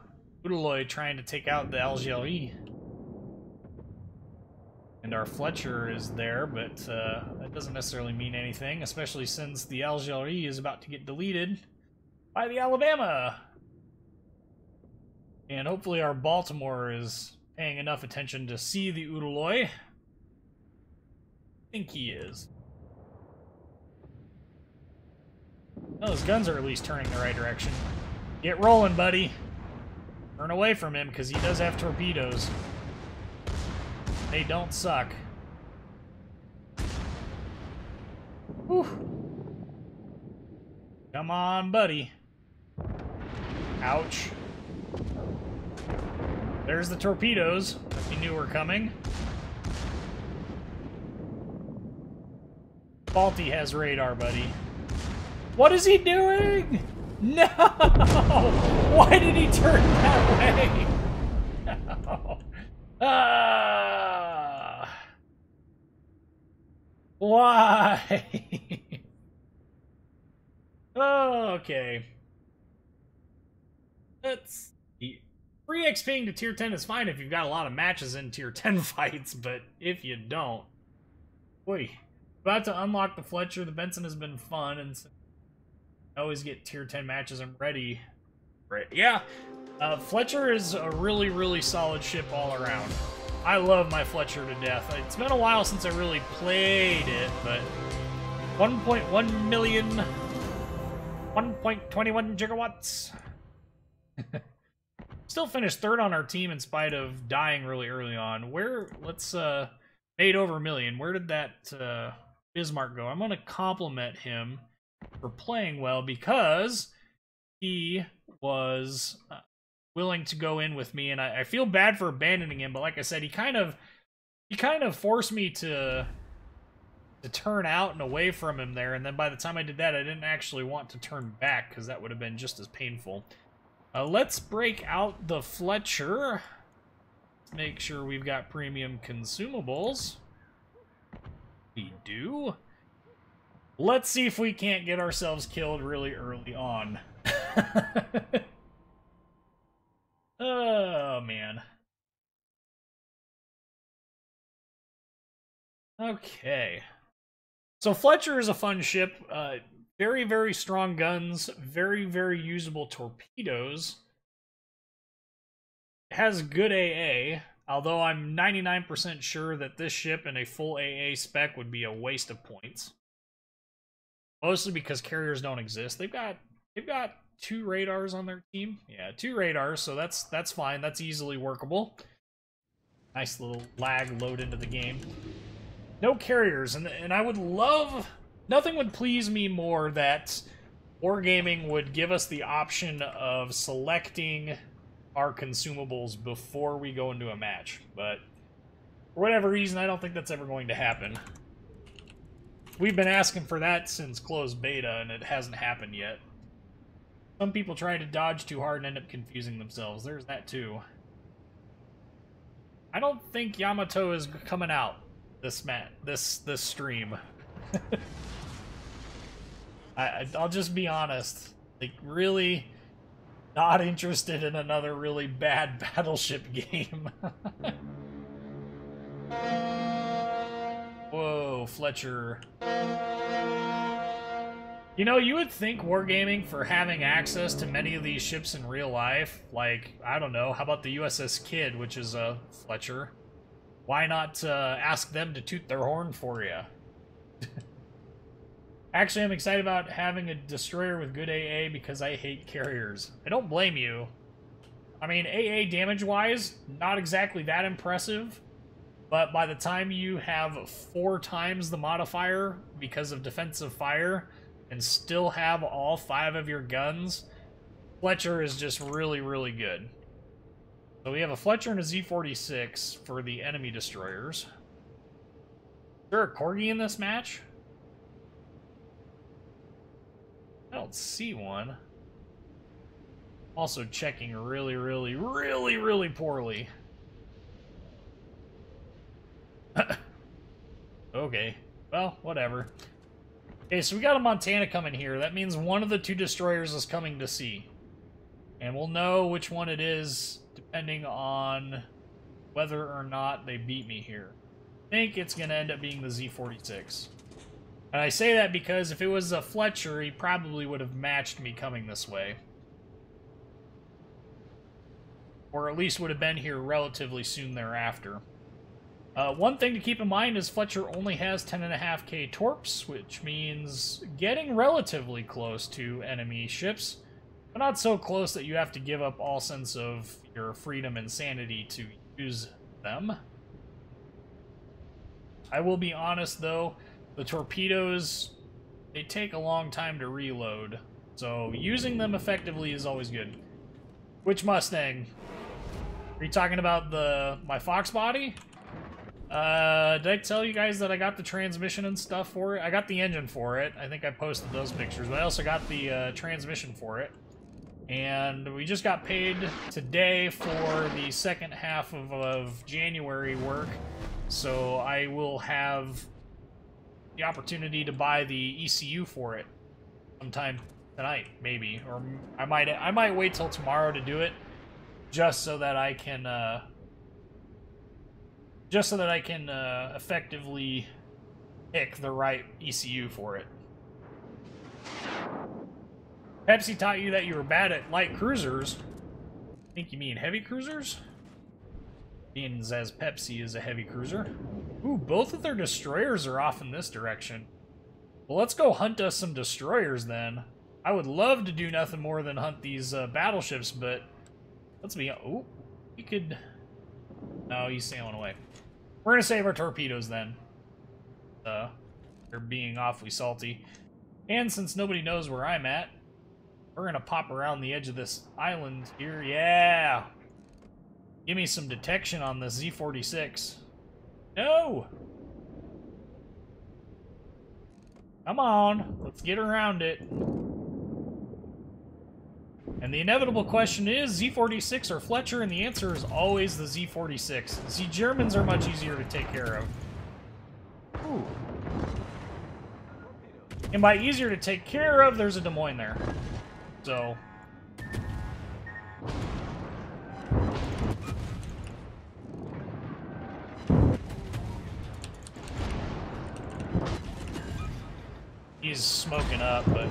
Udeloy trying to take out the Algérie. And our Fletcher is there, but that doesn't necessarily mean anything, especially since the Algérie is about to get deleted by the Alabama. And hopefully our Baltimore is paying enough attention to see the Udeloy. I think he is. Well, his guns are at least turning the right direction. Get rolling, buddy. Turn away from him, because he does have torpedoes. They don't suck. Whew. Come on, buddy. Ouch. There's the torpedoes. He knew were coming. Balti has radar, buddy. What is he doing? No! Why did he turn that way? No. Why? Okay. That's... Free XPing to Tier 10 is fine if you've got a lot of matches in Tier 10 fights, but if you don't... Boy. About to unlock the Fletcher. The Benson has been fun, and I always get Tier 10 matches. I'm ready. Right. Yeah. Fletcher is a really, really solid ship all around. I love my Fletcher to death. It's been a while since I really played it, but 1.1 million, 1.21 gigawatts. Still finished third on our team in spite of dying really early on. Let's made over a million. Where did that Bismarck go? I'm going to compliment him for playing well, because he was willing to go in with me, and I feel bad for abandoning him, but like I said, he kind of forced me to turn out and away from him there, and then by the time I did that, I didn't actually want to turn back, because that would have been just as painful. Let's break out the Fletcher. Let's make sure we've got premium consumables. We do. Let's see if we can't get ourselves killed really early on. Oh, man. Okay. So Fletcher is a fun ship. Very, very strong guns. Very, very usable torpedoes. It has good AA, although I'm 99% sure that this ship in a full AA spec would be a waste of points. Mostly because carriers don't exist. They've got 2 radars on their team. Yeah, 2 radars, so that's fine. That's easily workable. Nice little lag load into the game. No carriers, and I would love... Nothing would please me more that Wargaming would give us the option of selecting our consumables before we go into a match. But for whatever reason, I don't think that's ever going to happen. We've been asking for that since closed beta, and it hasn't happened yet. Some people try to dodge too hard and end up confusing themselves. There's that too. I don't think Yamato is coming out this stream. I'll just be honest. Like, really not interested in another really bad Battleship game. Whoa, Fletcher. You know, you would think Wargaming, for having access to many of these ships in real life, like, I don't know, how about the USS Kidd, which is a Fletcher? Why not ask them to toot their horn for you? Actually, I'm excited about having a destroyer with good AA because I hate carriers. I don't blame you. I mean, AA damage-wise, not exactly that impressive, but by the time you have 4 times the modifier because of defensive fire, and still have all 5 of your guns, Fletcher is just really, really good. So we have a Fletcher and a Z-46 for the enemy destroyers. Is there a Corgi in this match? I don't see one. Also checking really, really, really, really poorly. Okay. Well, whatever. Okay, so we got a Montana coming here. That means one of the 2 destroyers is coming to sea. And we'll know which one it is depending on whether or not they beat me here. I think it's going to end up being the Z-46. And I say that because if it was a Fletcher, he probably would have matched me coming this way. Or at least would have been here relatively soon thereafter. One thing to keep in mind is Fletcher only has 10.5k torps, which means getting relatively close to enemy ships, but not so close that you have to give up all sense of your freedom and sanity to use them. I will be honest, though, the torpedoes, they take a long time to reload, so using them effectively is always good. Which Mustang? Are you talking about my Fox body? Did I tell you guys that I got the transmission and stuff for it? I got the engine for it. I think I posted those pictures, but I also got the transmission for it. And we just got paid today for the second half of January work, so I will have the opportunity to buy the ECU for it sometime tonight, maybe. Or I might wait till tomorrow to do it, just so that I can effectively pick the right ECU for it. Pepsi taught you that you were bad at light cruisers. I think you mean heavy cruisers? Means as Pepsi is a heavy cruiser. Ooh, both of their destroyers are off in this direction. Well, let's go hunt us some destroyers then. I would love to do nothing more than hunt these battleships, but let's be... Ooh, we could... No, he's sailing away. We're gonna save our torpedoes then. They're being awfully salty. And since nobody knows where I'm at, we're gonna pop around the edge of this island here. Yeah! Give me some detection on this Z-46. No! Come on, let's get around it. And the inevitable question is, Z-46 or Fletcher? And the answer is always the Z-46. See, Germans are much easier to take care of. Ooh. And by easier to take care of, there's a Des Moines there. So... he's smoking up, but...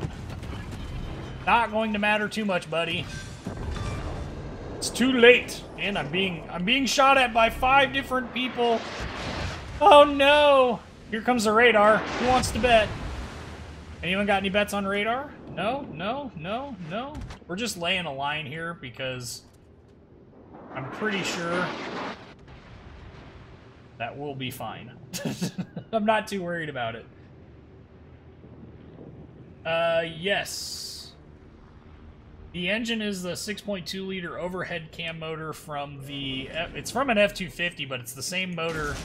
not going to matter too much, buddy. It's too late, and I'm being shot at by 5 different people. Oh no! Here comes the radar. Who wants to bet? Anyone got any bets on radar? No, no, no, no. We're just laying a line here because I'm pretty sure that we'll be fine. I'm not too worried about it. Yes. The engine is the 6.2 liter overhead cam motor from the... It's from an F-250, but it's the same motor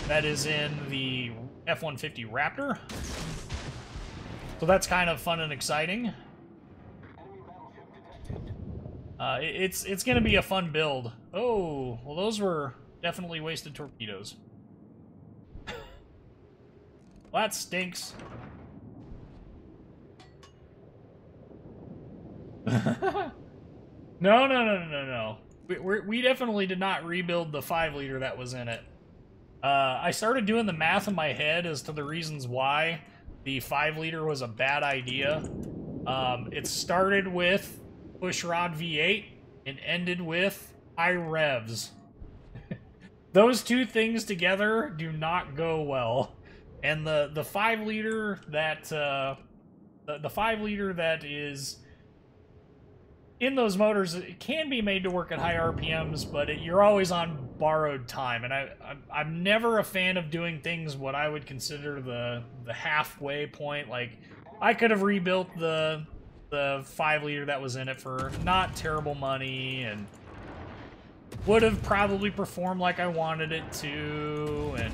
that is in the F-150 Raptor. So that's kind of fun and exciting. It's going to be a fun build. Oh, well those were definitely wasted torpedoes. Well, that stinks. No. We definitely did not rebuild the 5 liter that was in it. I started doing the math in my head as to the reasons why. the 5-liter was a bad idea. It started with pushrod V8 and ended with high revs. Those two things together do not go well. And the 5-liter that the 5-liter that is in those motors, it can be made to work at high RPMs, but you're always on borrowed time. And I'm never a fan of doing things what I would consider the halfway point. Like, I could have rebuilt the 5-liter that was in it for not terrible money, and would have probably performed like I wanted it to, and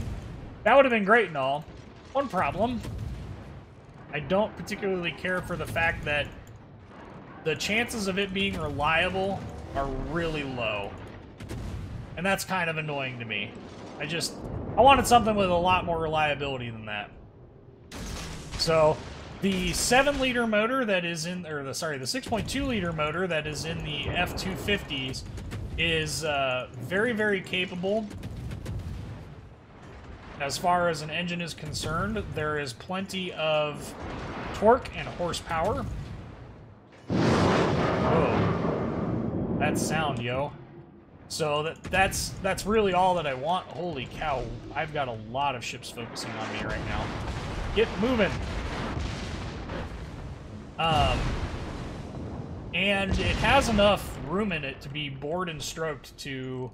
that would have been great and all. One problem, I don't particularly care for the fact that the chances of it being reliable are really low. And that's kind of annoying to me. I wanted something with a lot more reliability than that. So, the 7-liter motor that is in, or the 6.2-liter motor that is in the F250s is very, very capable. As far as an engine is concerned, there is plenty of torque and horsepower. Whoa. That's sound, yo. So that's really all that I want. Holy cow, I've got a lot of ships focusing on me right now. Get moving. And it has enough room in it to be bored and stroked to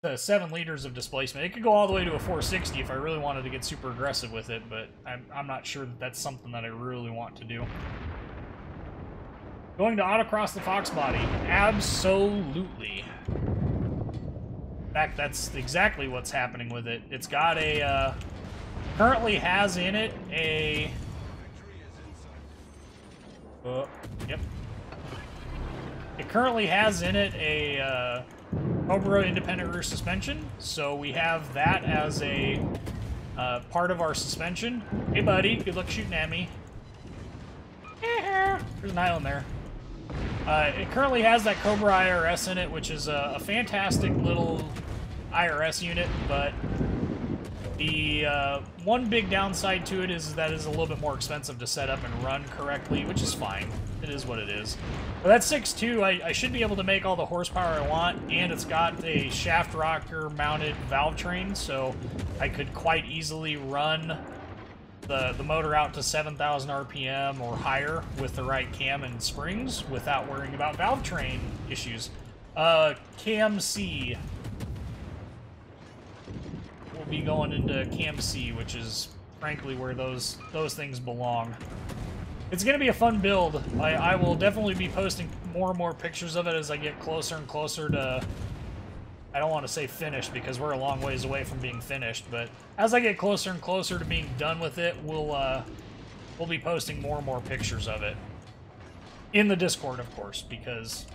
the 7 liters of displacement. It could go all the way to a 460 if I really wanted to get super aggressive with it, but I'm not sure that that's something that I really want to do. Going to autocross the Fox body? Absolutely. In fact, that's exactly what's happening with it. It's got a, currently has in it a... yep. It currently has in it a Cobra independent rear suspension, so we have that as a part of our suspension. Hey buddy, good luck shooting at me. There's an island there. It currently has that Cobra IRS in it, which is a fantastic little IRS unit, but the one big downside to it is that it's a little bit more expensive to set up and run correctly, which is fine. It is what it is. But that 6.2, I should be able to make all the horsepower I want, and it's got a shaft rocker mounted valve train, so I could quite easily run the motor out to 7,000 RPM or higher with the right cam and springs without worrying about valve train issues. Cam C. We'll be going into Cam C, which is frankly where those things belong. It's going to be a fun build. I will definitely be posting more and more pictures of it as I get closer and closer to... I don't want to say finished because we're a long ways away from being finished, but as I get closer and closer to being done with it, we'll be posting more and more pictures of it. In the Discord, of course, because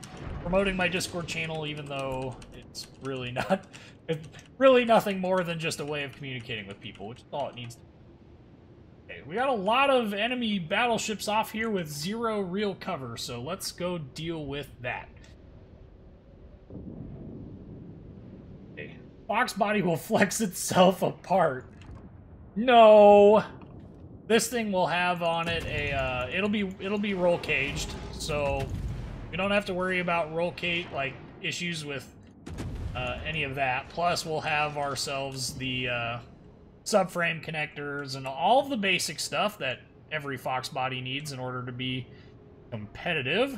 promoting my Discord channel, even though it's really not... It's really nothing more than just a way of communicating with people, which is all it needs to be. Okay, we got a lot of enemy battleships off here with 0 real cover, so let's go deal with that. Okay. Fox body will flex itself apart. No! This thing will have on it a, it'll be roll caged, so we don't have to worry about roll cage, like, issues with any of that. Plus, we'll have ourselves the subframe connectors and all of the basic stuff that every Fox body needs in order to be competitive.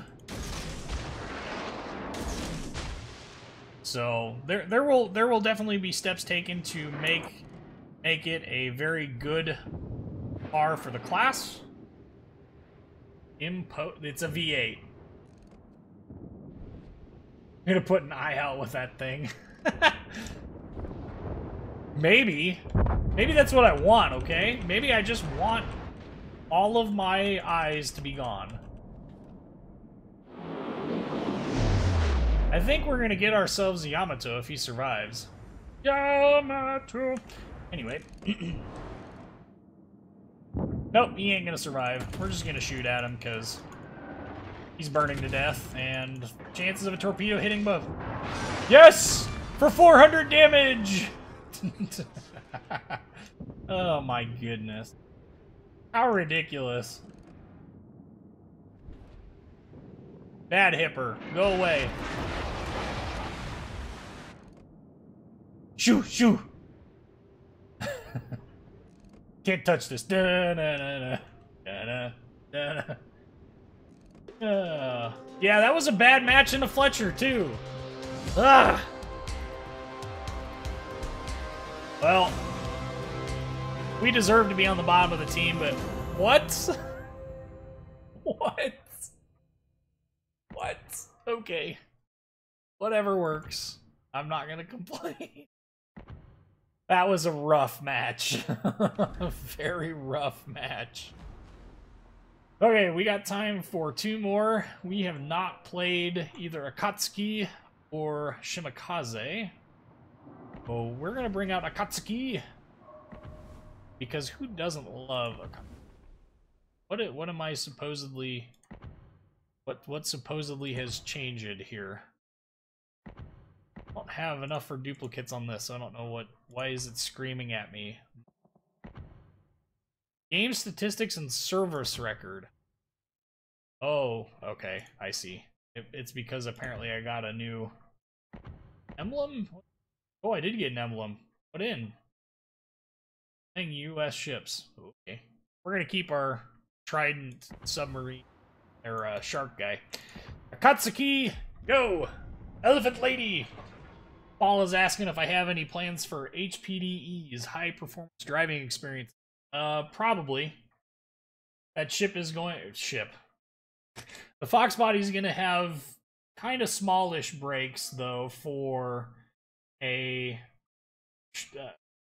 So there will definitely be steps taken to make it a very good car for the class. It's a V8. I'm gonna put an eye out with that thing. Maybe that's what I want, okay? Maybe I just want all of my eyes to be gone. I think we're gonna get ourselves a Yamato if he survives. Yamato! Anyway. Nope, he ain't gonna survive. We're just gonna shoot at him, because he's burning to death, and chances of a torpedo hitting both. Yes! For 400 damage! Oh my goodness. How ridiculous. Bad hipper. Go away. Shoo, shoo. Can't touch this. Da, da, da, da. Da, da, da. Yeah, that was a bad match in the Fletcher, too. Ugh. Well, we deserve to be on the bottom of the team, but what? What? What? Okay. Whatever works. I'm not gonna complain. That was a rough match. A very rough match. Okay, we got time for 2 more. We have not played either Akatsuki or Shimakaze. So we're gonna bring out Akatsuki. Because who doesn't love Akatsuki? What am I supposedly... What supposedly has changed here? I don't have enough for duplicates on this, so I don't know what... Why is it screaming at me? Game statistics and service record. Oh, okay, I see. It's because apparently I got a new... emblem? Oh, I did get an emblem. What in? Playing U.S. ships. Okay. We're gonna keep our Trident submarine, or shark guy. Akatsuki, go! Elephant Lady! Paul is asking if I have any plans for HPDEs, high performance driving experience. Probably. That ship is going... Ship. The Fox body is gonna have kind of smallish brakes, though, for a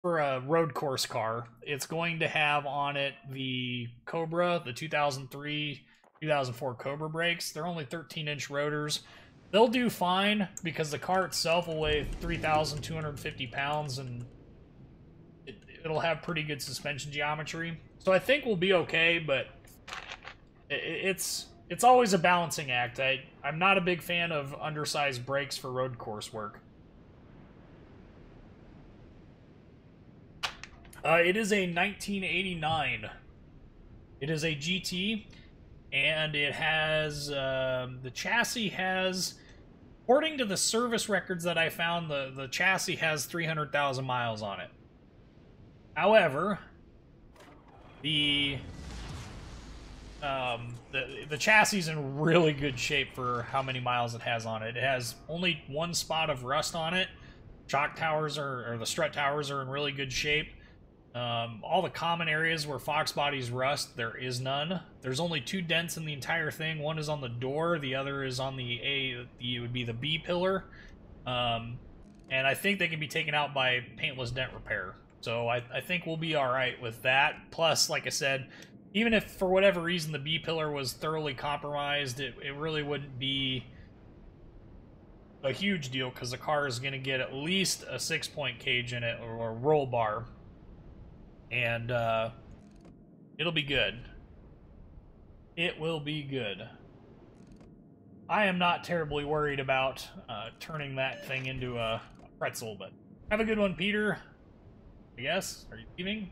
road course car. It's going to have on it the Cobra, the 2003, 2004 Cobra brakes. They're only 13-inch rotors. They'll do fine because the car itself will weigh 3,250 pounds and it'll have pretty good suspension geometry. So I think we'll be okay, but it's always a balancing act. I'm not a big fan of undersized brakes for road course work. It is a 1989. It is a GT, and it has, the chassis has, according to the service records that I found, the chassis has 300,000 miles on it. However, the chassis is in really good shape for how many miles it has on it. It has only 1 spot of rust on it. Shock towers or the strut towers are in really good shape. All the common areas where Fox bodies rust, there is none. There's only 2 dents in the entire thing. One is on the door, the other is on it would be the B pillar. And I think they can be taken out by paintless dent repair. So I think we'll be alright with that. Plus, like I said, even if for whatever reason the B pillar was thoroughly compromised, it really wouldn't be a huge deal because the car is going to get at least a 6-point cage in it or a roll bar. And it'll be good. It will be good. I am not terribly worried about turning that thing into a pretzel, but have a good one, Peter. I guess. Are you leaving?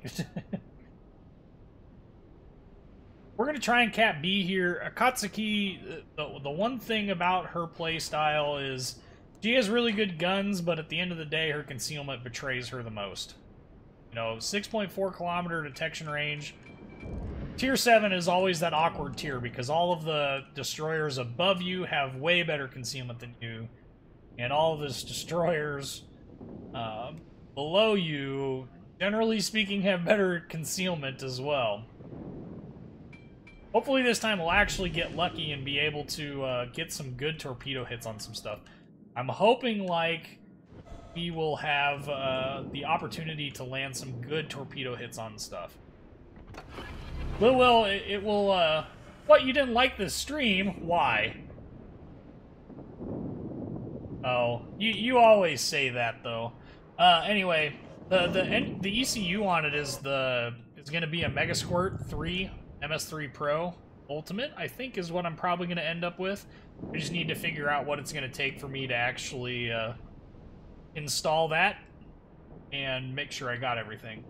We're going to try and cap B here. Akatsuki, the one thing about her play style is she has really good guns, but at the end of the day, her concealment betrays her the most. You know, 6.4 kilometer detection range. Tier 7 is always that awkward tier because all of the destroyers above you have way better concealment than you. And all of the destroyers below you, generally speaking, have better concealment as well. Hopefully this time we'll actually get lucky and be able to get some good torpedo hits on some stuff. I'm hoping, like, we will have the opportunity to land some good torpedo hits on stuff. Well, it will, what, you didn't like this stream? Why? Oh, you always say that, though. Anyway, the ECU on it is going to be a Mega Squirt 3 MS3 Pro Ultimate, I think is what I'm probably going to end up with. I just need to figure out what it's going to take for me to actually install that and make sure I got everything.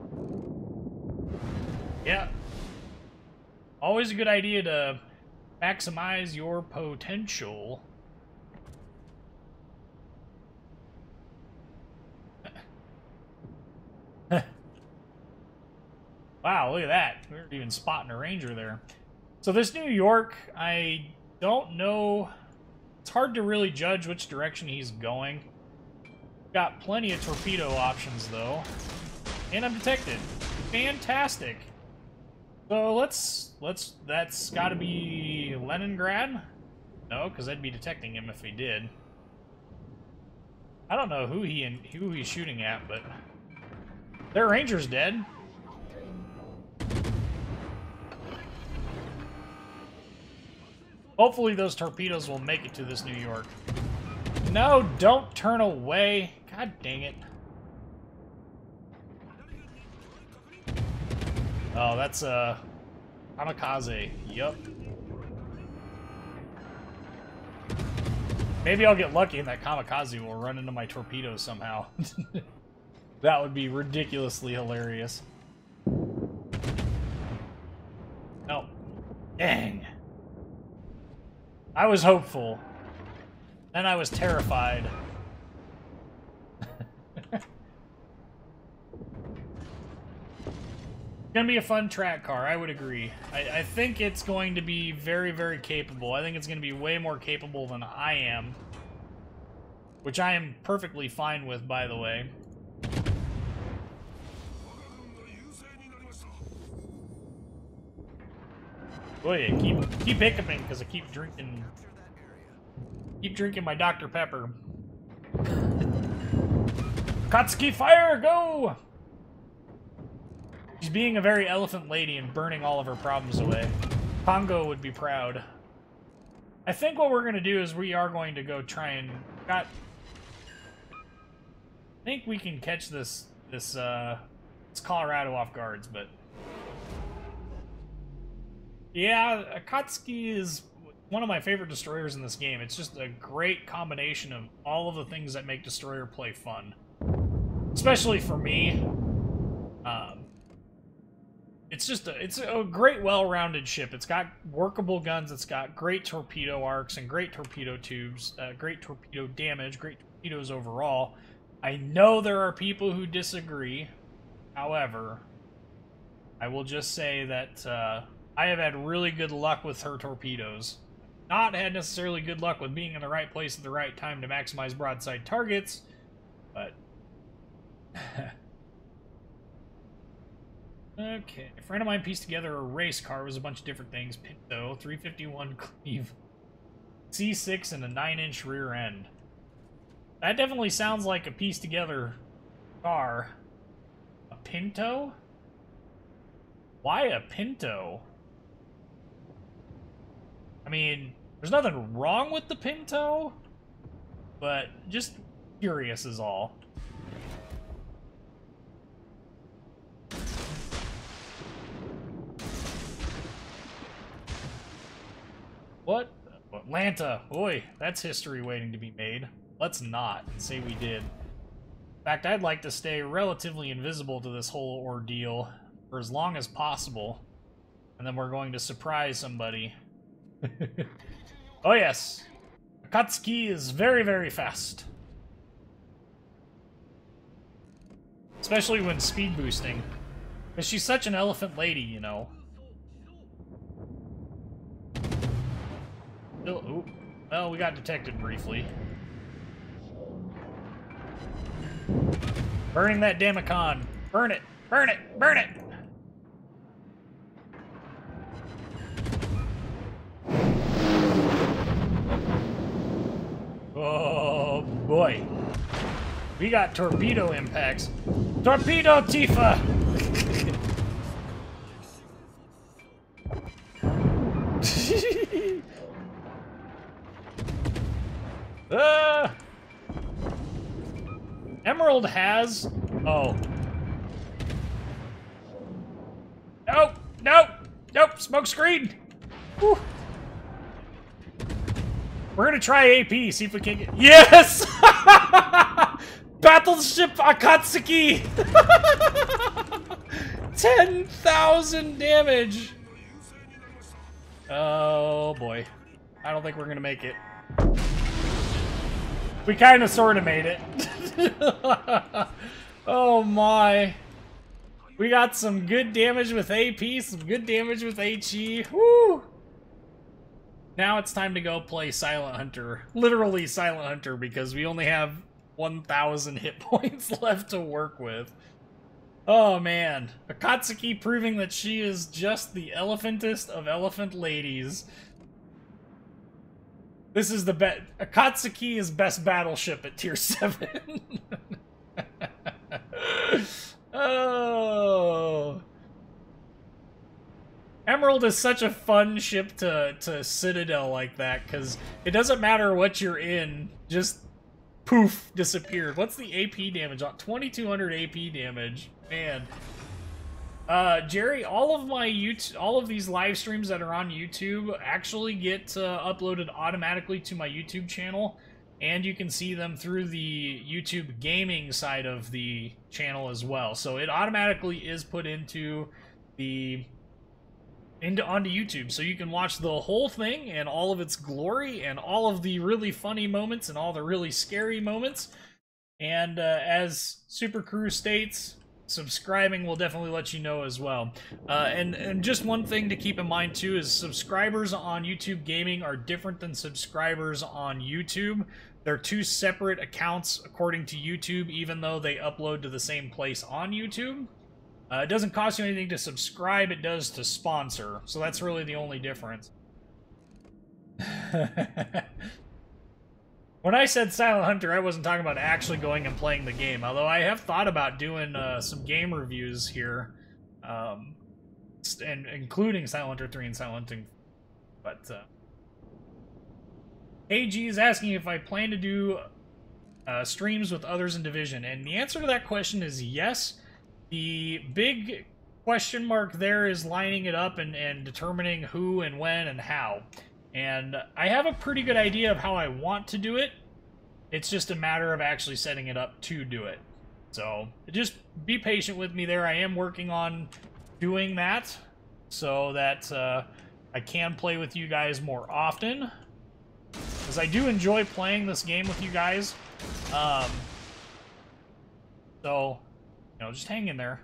Yeah. Always a good idea to maximize your potential. Wow, look at that. We weren't even spotting a ranger there. So this New York, I don't know. It's hard to really judge which direction he's going. Got plenty of torpedo options, though. And I'm detected. Fantastic. So that's gotta be Leningrad? No, because I'd be detecting him if he did. I don't know who he's shooting at, but their ranger's dead. Hopefully those torpedoes will make it to this New York. No, don't turn away. God dang it. Oh, that's kamikaze. Yup. Maybe I'll get lucky and that kamikaze will run into my torpedoes somehow. That would be ridiculously hilarious. No. Dang. I was hopeful. Then I was terrified. Gonna be a fun track car, I would agree. I think it's going to be very, very capable. I think it's gonna be way more capable than I am. Which I am perfectly fine with, by the way. Boy, keep hiccuping because I keep drinking my Dr. Pepper. Akatsuki, fire, go! She's being a very elephant lady and burning all of her problems away. Congo would be proud. I think what we're gonna do is we are going to go try and I think we can catch this Colorado off guards, but yeah, Akatsuki is one of my favorite destroyers in this game. It's just a great combination of all of the things that make destroyer play fun. Especially for me. It's a great, well-rounded ship. It's got workable guns, it's got great torpedo arcs and great torpedo tubes, great torpedo damage, great torpedoes overall. I know there are people who disagree. However, I will just say that I have had really good luck with her torpedoes. Not had necessarily good luck with being in the right place at the right time to maximize broadside targets, but... Okay, a friend of mine pieced together a race car with a bunch of different things. Pinto, 351 cleave, C6, and a 9-inch rear end. That definitely sounds like a pieced together car. A Pinto? Why a Pinto? I mean, there's nothing wrong with the Pinto, but just curious is all. What? Atlanta. Boy, that's history waiting to be made. Let's not say we did. In fact, I'd like to stay relatively invisible to this whole ordeal for as long as possible. And then we're going to surprise somebody. Oh yes. Akatsuki is very, very fast. Especially when speed boosting. Because she's such an elephant lady, you know. Oh, well, we got detected briefly. Burning that Damacon. Burn it! Burn it! Burn it! Oh, boy. We got torpedo impacts. Torpedo Tifa! Emerald has... Oh. Nope! Nope! Nope! Smoke screen! Whew. We're gonna try AP, see if we can get... Yes! Battleship Akatsuki! 10,000 damage! Oh boy. I don't think we're gonna make it. We kind of sort of made it. Oh my. We got some good damage with AP, some good damage with HE. Woo! Now it's time to go play Silent Hunter. Literally Silent Hunter, because we only have 1,000 hit points left to work with. Oh man. Akatsuki proving that she is just the elephantest of elephant ladies. This is the best. Akatsuki is best battleship at tier 7. Oh. Emerald is such a fun ship to Citadel like that, because it doesn't matter what you're in, just poof, disappeared. What's the AP damage on? 2,200 AP damage. Man. Jerry, all of these live streams that are on YouTube actually get uploaded automatically to my YouTube channel, and you can see them through the YouTube gaming side of the channel as well. So it automatically is put onto YouTube, so you can watch the whole thing and all of its glory and all of the really funny moments and all the really scary moments. And as Super Crew states, subscribing will definitely let you know as well. And just one thing to keep in mind too is subscribers on YouTube Gaming are different than subscribers on YouTube. They're two separate accounts according to YouTube, even though they upload to the same place on YouTube. It doesn't cost you anything to subscribe, it does to sponsor. So that's really the only difference. When I said Silent Hunter, I wasn't talking about actually going and playing the game, although I have thought about doing some game reviews here, and including Silent Hunter 3 and Silent Hunter. But AG is asking if I plan to do streams with others in Division, and the answer to that question is yes. The big question mark there is lining it up and determining who and when and how. And I have a pretty good idea of how I want to do it. It's just a matter of actually setting it up to do it. So just be patient with me there. I am working on doing that so that I can play with you guys more often, because I do enjoy playing this game with you guys. So, you know, just hang in there.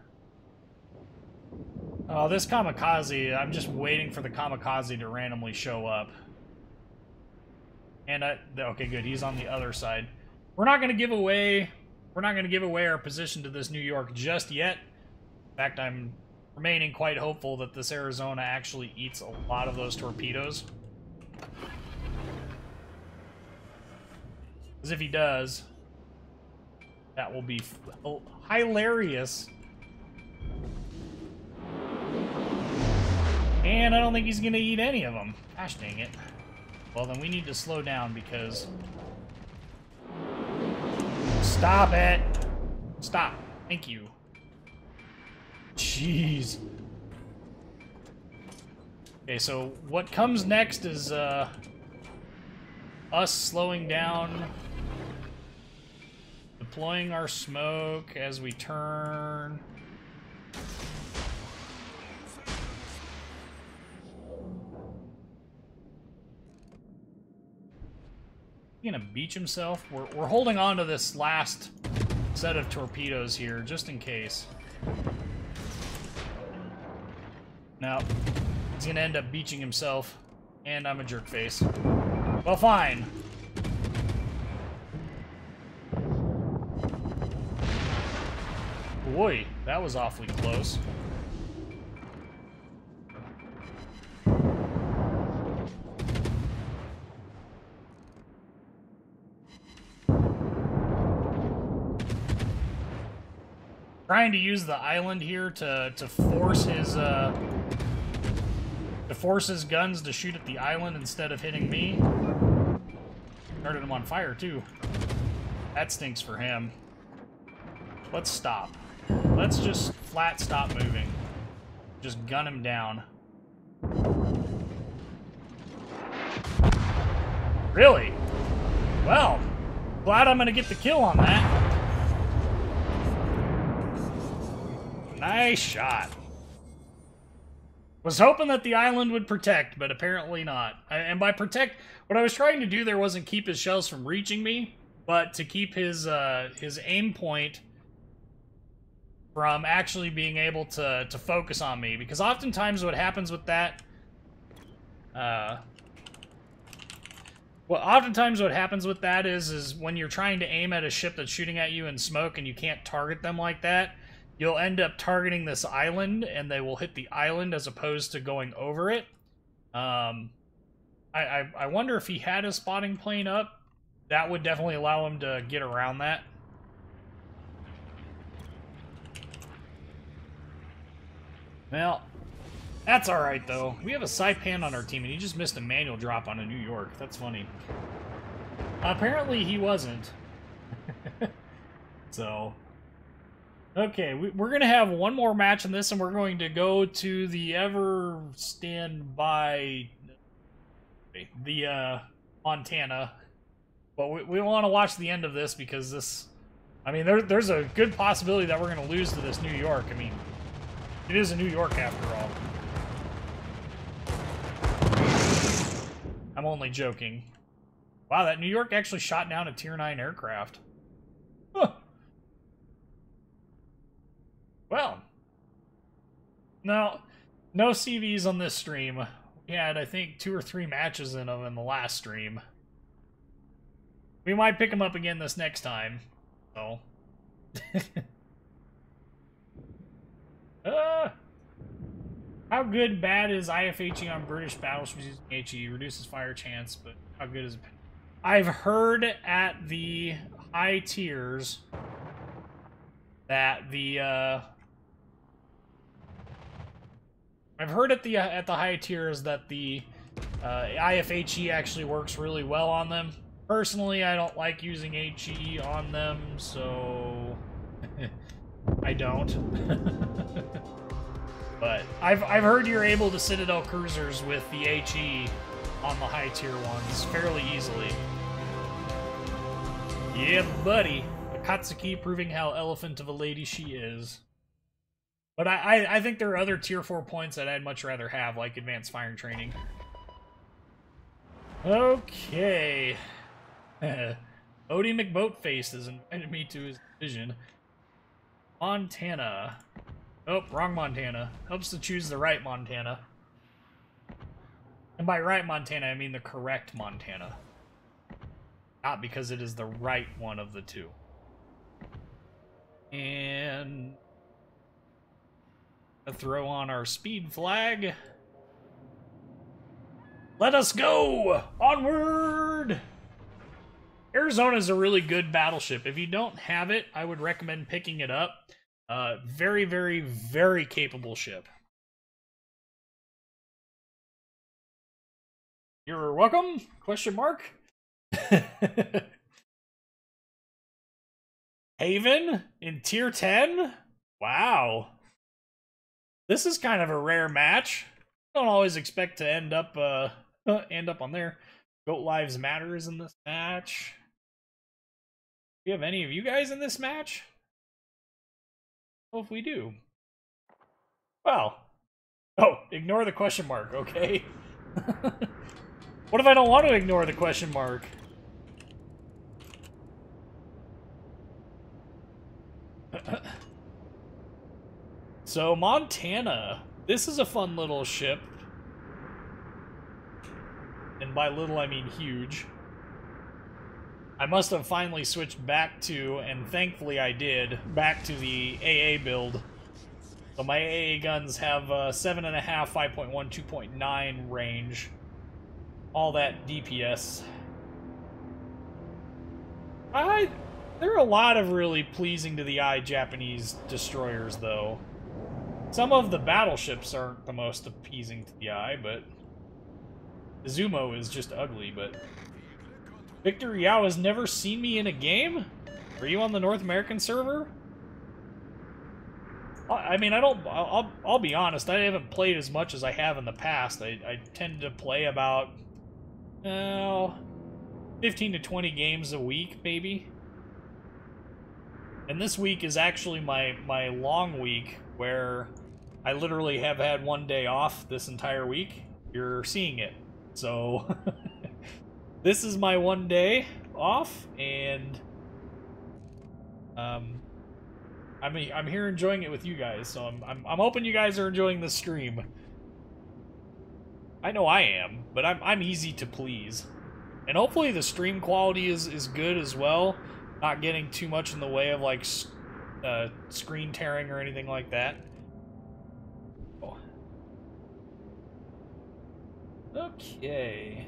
Oh, this kamikaze, I'm just waiting for the kamikaze to randomly show up. And okay, good, he's on the other side. We're not going to give away our position to this New York just yet. In fact, I'm remaining quite hopeful that this Arizona actually eats a lot of those torpedoes. Because if he does, that will be hilarious. And I don't think he's going to eat any of them. Gosh dang it. Well, then we need to slow down because... Stop it! Stop. Thank you. Jeez. Okay, so what comes next is us slowing down, deploying our smoke as we turn. Gonna beach himself. We're holding on to this last set of torpedoes here just in case. No, he's gonna end up beaching himself, and I'm a jerk face. Well, fine. Boy, that was awfully close. Trying to use the island here to force his guns to shoot at the island instead of hitting me. Started him on fire too. That stinks for him. Let's stop. Let's just flat stop moving. Just gun him down. Really? Well, glad I'm gonna get the kill on that. Nice shot. Was hoping that the island would protect, but apparently not. And by protect, what I was trying to do there wasn't keep his shells from reaching me, but to keep his aim point from actually being able to focus on me. Because oftentimes what happens with that... oftentimes what happens with that is when you're trying to aim at a ship that's shooting at you in smoke and you can't target them like that, you'll end up targeting this island, and they will hit the island as opposed to going over it. I wonder if he had a spotting plane up. That would definitely allow him to get around that. Well, that's alright, though. We have a Saipan on our team, and he just missed a manual drop on a New York. That's funny. Apparently, he wasn't. So... Okay, we're going to have one more match in this, and we're going to go to the ever standby, the Montana. But we want to watch the end of this because this, I mean, there's a good possibility that we're going to lose to this New York. I mean, it is a New York after all. I'm only joking. Wow, that New York actually shot down a Tier 9 aircraft. Huh. Well, no CVs on this stream. We had, I think, 2 or 3 matches in them in the last stream. We might pick them up again this next time. So, how good, bad is IFHE on British battleships using HE? Reduces fire chance, but how good is it? I've heard at the high tiers that the I've heard at the high tiers that the IFHE actually works really well on them. Personally, I don't like using HE on them, so I don't. But I've heard you're able to Citadel cruisers with the HE on the high tier ones fairly easily. Yeah, buddy. Akatsuki proving how elephant of a lady she is. But I think there are other tier 4 points that I'd much rather have, like advanced firing training. Okay. Odie McBoatface has invited me to his division. Montana. Oh, wrong Montana. Helps to choose the right Montana. And by right Montana, I mean the correct Montana. Not because it is the right one of the two. And... throw on our speed flag. Let us go! Onward! Arizona's a really good battleship. If you don't have it, I would recommend picking it up. Very, very, very capable ship. You're welcome? Question mark? Haven in tier 10? Wow. This is kind of a rare match. Don't always expect to end up on there. Goat Lives Matters in this match. Do you have any of you guys in this match? Well, if we do. Well. Oh, ignore the question mark, okay? What if I don't want to ignore the question mark? So, Montana. This is a fun little ship. And by little, I mean huge. I must have finally switched back to, and thankfully I did, back to the AA build. So my AA guns have 7.5, 5.1, 2.9 range. All that DPS. There are a lot of really pleasing to the eye Japanese destroyers, though. Some of the battleships aren't the most appeasing to the eye, but... Izumo is just ugly, but... Victor Yao has never seen me in a game? Are you on the North American server? I mean, I'll be honest, I haven't played as much as I have in the past. I tend to play about... 15 to 20 games a week, maybe. And this week is actually my long week, where I literally have had one day off this entire week. You're seeing it. So, this is my one day off, and I'm here enjoying it with you guys. So I'm hoping you guys are enjoying the stream. I know I am, but I'm easy to please, and hopefully the stream quality is good as well. Not getting too much in the way of like screen tearing or anything like that. Oh. Okay.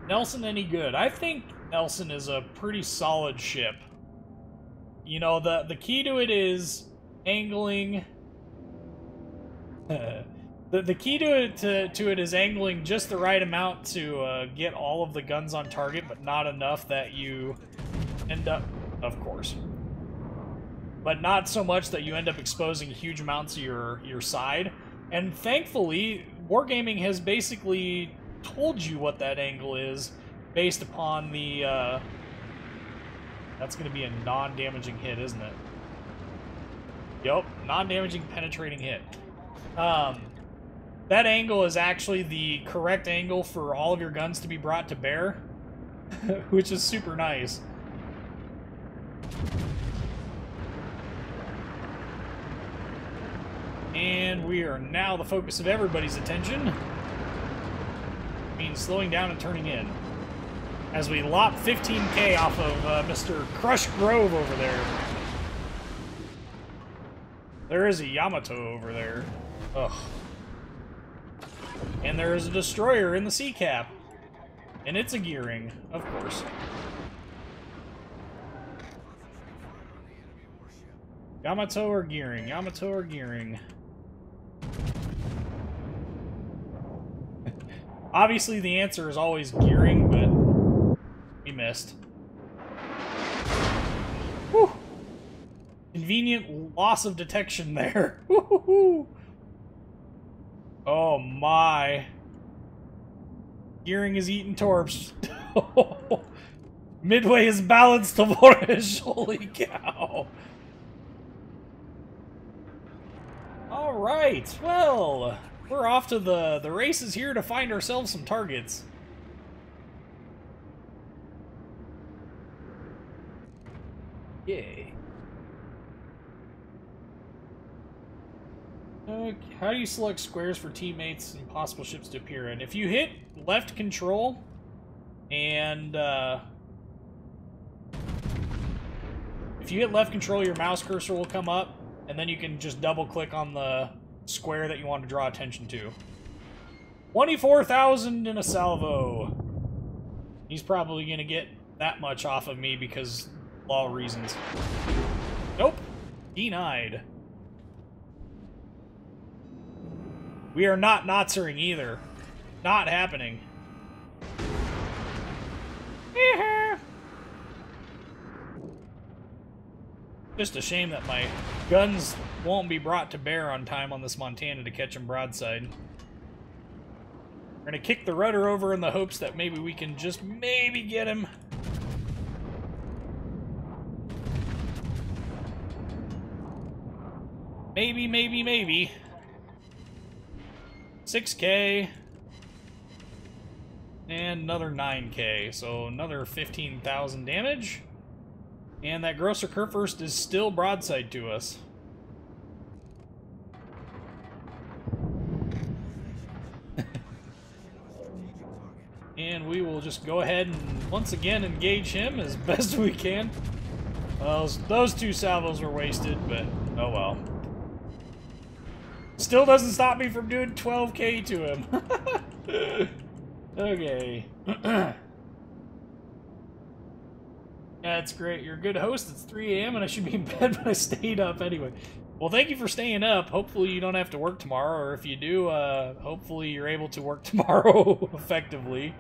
Nelson any good? I think Nelson is a pretty solid ship. You know, the key to it is angling. The key to it is angling just the right amount to get all of the guns on target, but not enough that you end up, of course, but not so much that you end up exposing huge amounts of your side. And thankfully, Wargaming has basically told you what that angle is based upon the that's going to be a non-damaging hit, isn't it? Yep, non-damaging penetrating hit. That angle is actually the correct angle for all of your guns to be brought to bear, which is super nice. And we are now the focus of everybody's attention. It means slowing down and turning in. As we lop 15k off of Mr. Crush Grove over there. There is a Yamato over there. Ugh. And there is a destroyer in the sea cap. And it's a gearing, of course. Yamato or gearing? Yamato or gearing? Obviously the answer is always gearing, but we missed. Whew. Convenient loss of detection there. Woo-hoo-hoo. Oh my. Gearing is eating torps. Midway is balanced to Vorish. Holy cow. Alright, well, we're off to the races here to find ourselves some targets. Yay. Okay, how do you select squares for teammates and possible ships to appear in? If you hit left control and if you hit left control, your mouse cursor will come up, and then you can just double click on the square that you want to draw attention to. 24,000 in a salvo. He's probably gonna get that much off of me because law reasons. Nope. Denied. We are not Nazering either. Not happening. Just a shame that my guns won't be brought to bear on time on this Montana to catch him broadside. We're gonna kick the rudder over in the hopes that maybe we can just maybe get him. Maybe, maybe, maybe. 6k. And another 9k, so another 15,000 damage. And that Grosser Kurfürst is still broadside to us. And we will just go ahead and once again engage him as best we can. Well, those two salvos were wasted, but oh well. Still doesn't stop me from doing 12k to him. Okay. That's great. You're a good host. It's 3 a.m. and I should be in bed, but I stayed up anyway. Well, thank you for staying up. Hopefully you don't have to work tomorrow, or if you do, hopefully you're able to work tomorrow effectively.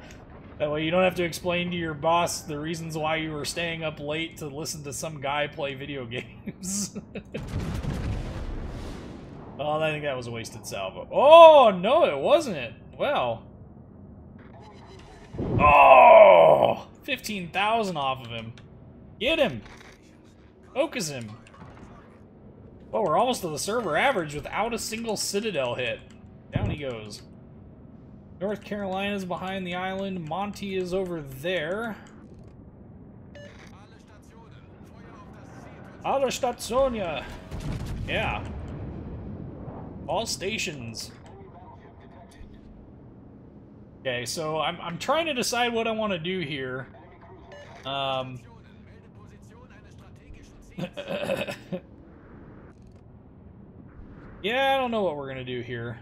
That way you don't have to explain to your boss the reasons why you were staying up late to listen to some guy play video games. Oh, I think that was a wasted salvo. Oh, no, it wasn't. Well. Oh! 15,000 off of him. Get him! Focus him. Oh, we're almost to the server average without a single Citadel hit. Down he goes. North Carolina's behind the island. Monty is over there. Alle Stationen. Yeah. All stations. Okay, so I'm trying to decide what I want to do here. Yeah, I don't know what we're gonna do here.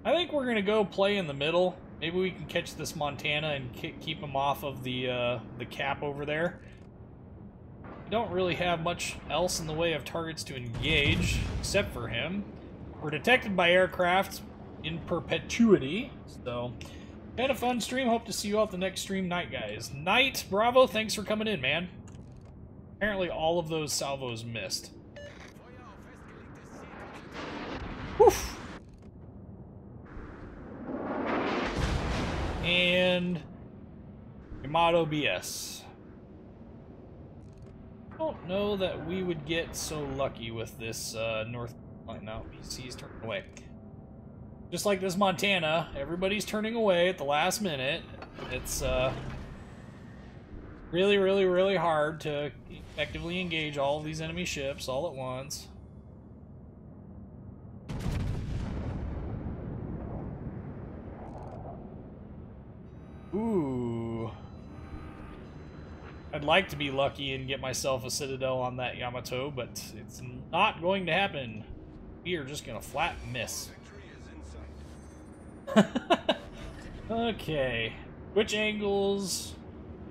I think we're gonna go play in the middle. Maybe we can catch this Montana and keep him off of the cap over there. We don't really have much else in the way of targets to engage, except for him. We're detected by aircraft in perpetuity, so had a fun stream. Hope to see you all at the next stream night, guys. Night, Bravo, thanks for coming in, man. Apparently all of those salvos missed. Woof. And Yamato BS. I don't know that we would get so lucky with this North. No, PC's turning away. Just like this Montana, everybody's turning away at the last minute. It's really, really, really hard to effectively engage all of these enemy ships all at once. Ooh. I'd like to be lucky and get myself a Citadel on that Yamato, but it's not going to happen. We are just gonna flat miss. Okay. Which angles?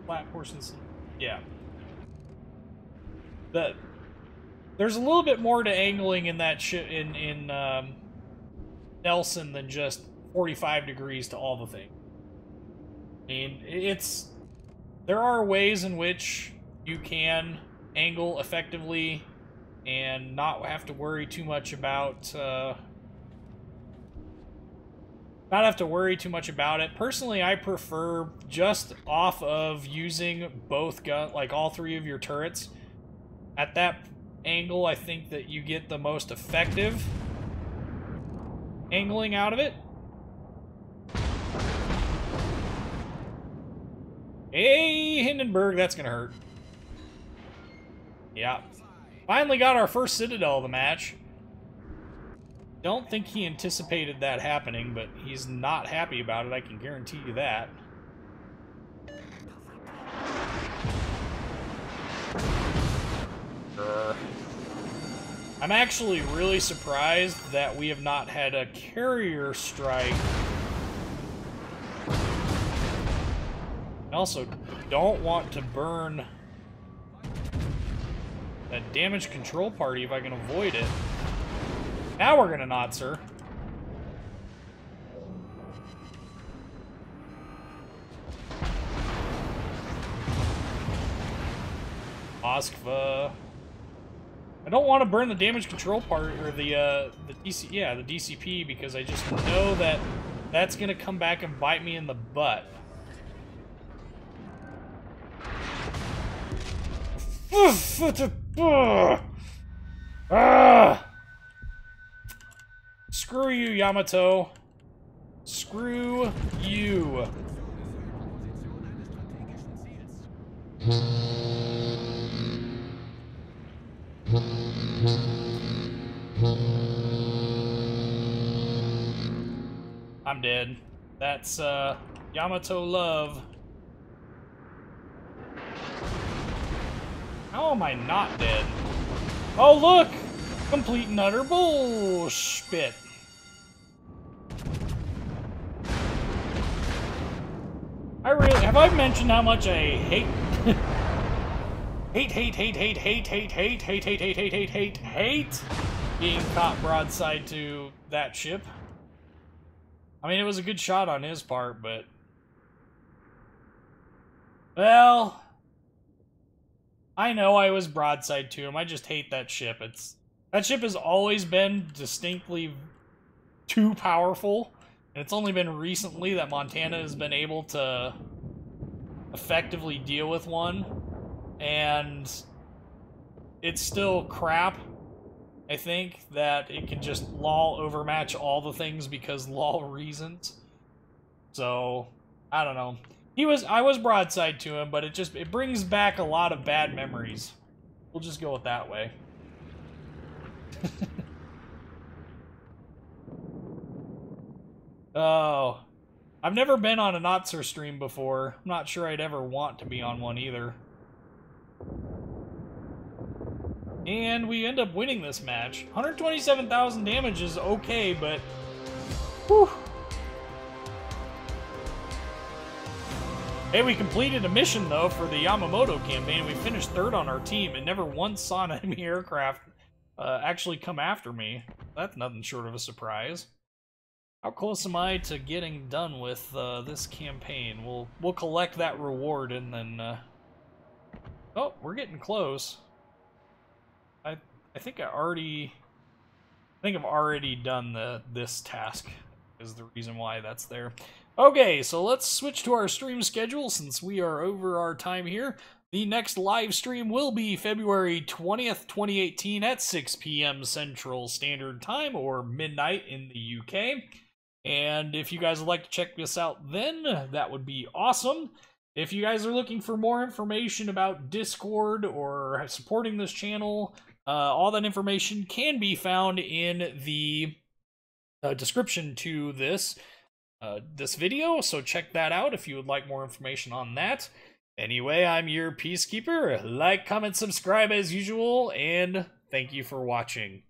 Flat portions. Yeah. There's a little bit more to angling in that in Nelson than just 45 degrees to all the things. I mean, there are ways in which you can angle effectively and not have to worry too much about it. Personally, I prefer just off of using both like all three of your turrets. At that angle, I think that you get the most effective angling out of it. Hey, Hindenburg, that's gonna hurt. Yeah. Finally got our first Citadel of the match. Don't think he anticipated that happening, but he's not happy about it, I can guarantee you that. I'm actually really surprised that we have not had a carrier strike. I also don't want to burn that damage control party if I can avoid it. Now we're gonna not, sir. Moskva. I don't want to burn the damage control part or the DCP because I just know that that's gonna come back and bite me in the butt. Screw you, Yamato. Screw you. I'm dead. That's Yamato love. How am I not dead? Oh, look! Complete and utter bullshit. Have I mentioned how much I hate hate being caught broadside to that ship? I mean, it was a good shot on his part, but... Well... I know I was broadside to him. I just hate that ship. That ship has always been distinctly too powerful, and it's only been recently that Montana has been able to effectively deal with one, and it's still crap. I think that it can just lol overmatch all the things because lol reasons. So, I don't know. I was broadside to him, but it brings back a lot of bad memories. We'll just go with that way. Oh. I've never been on a Notzer stream before. I'm not sure I'd ever want to be on one either. And we end up winning this match. 127,000 damage is okay, but... Whew. Hey, we completed a mission, though, for the Yamamoto campaign. We finished third on our team and never once saw an enemy aircraft actually come after me. That's nothing short of a surprise. How close am I to getting done with this campaign? We'll collect that reward and then... Oh, we're getting close. I think I've already done this task, is the reason why that's there. Okay, so let's switch to our stream schedule since we are over our time here. The next live stream will be February 20th, 2018 at 6 p.m. Central Standard Time, or midnight in the UK. And if you guys would like to check this out then, that would be awesome. If you guys are looking for more information about Discord or supporting this channel, all that information can be found in the description to this video, so check that out if you would like more information on that. Anyway, I'm your Peacekeeper. Like, comment, subscribe as usual, and thank you for watching.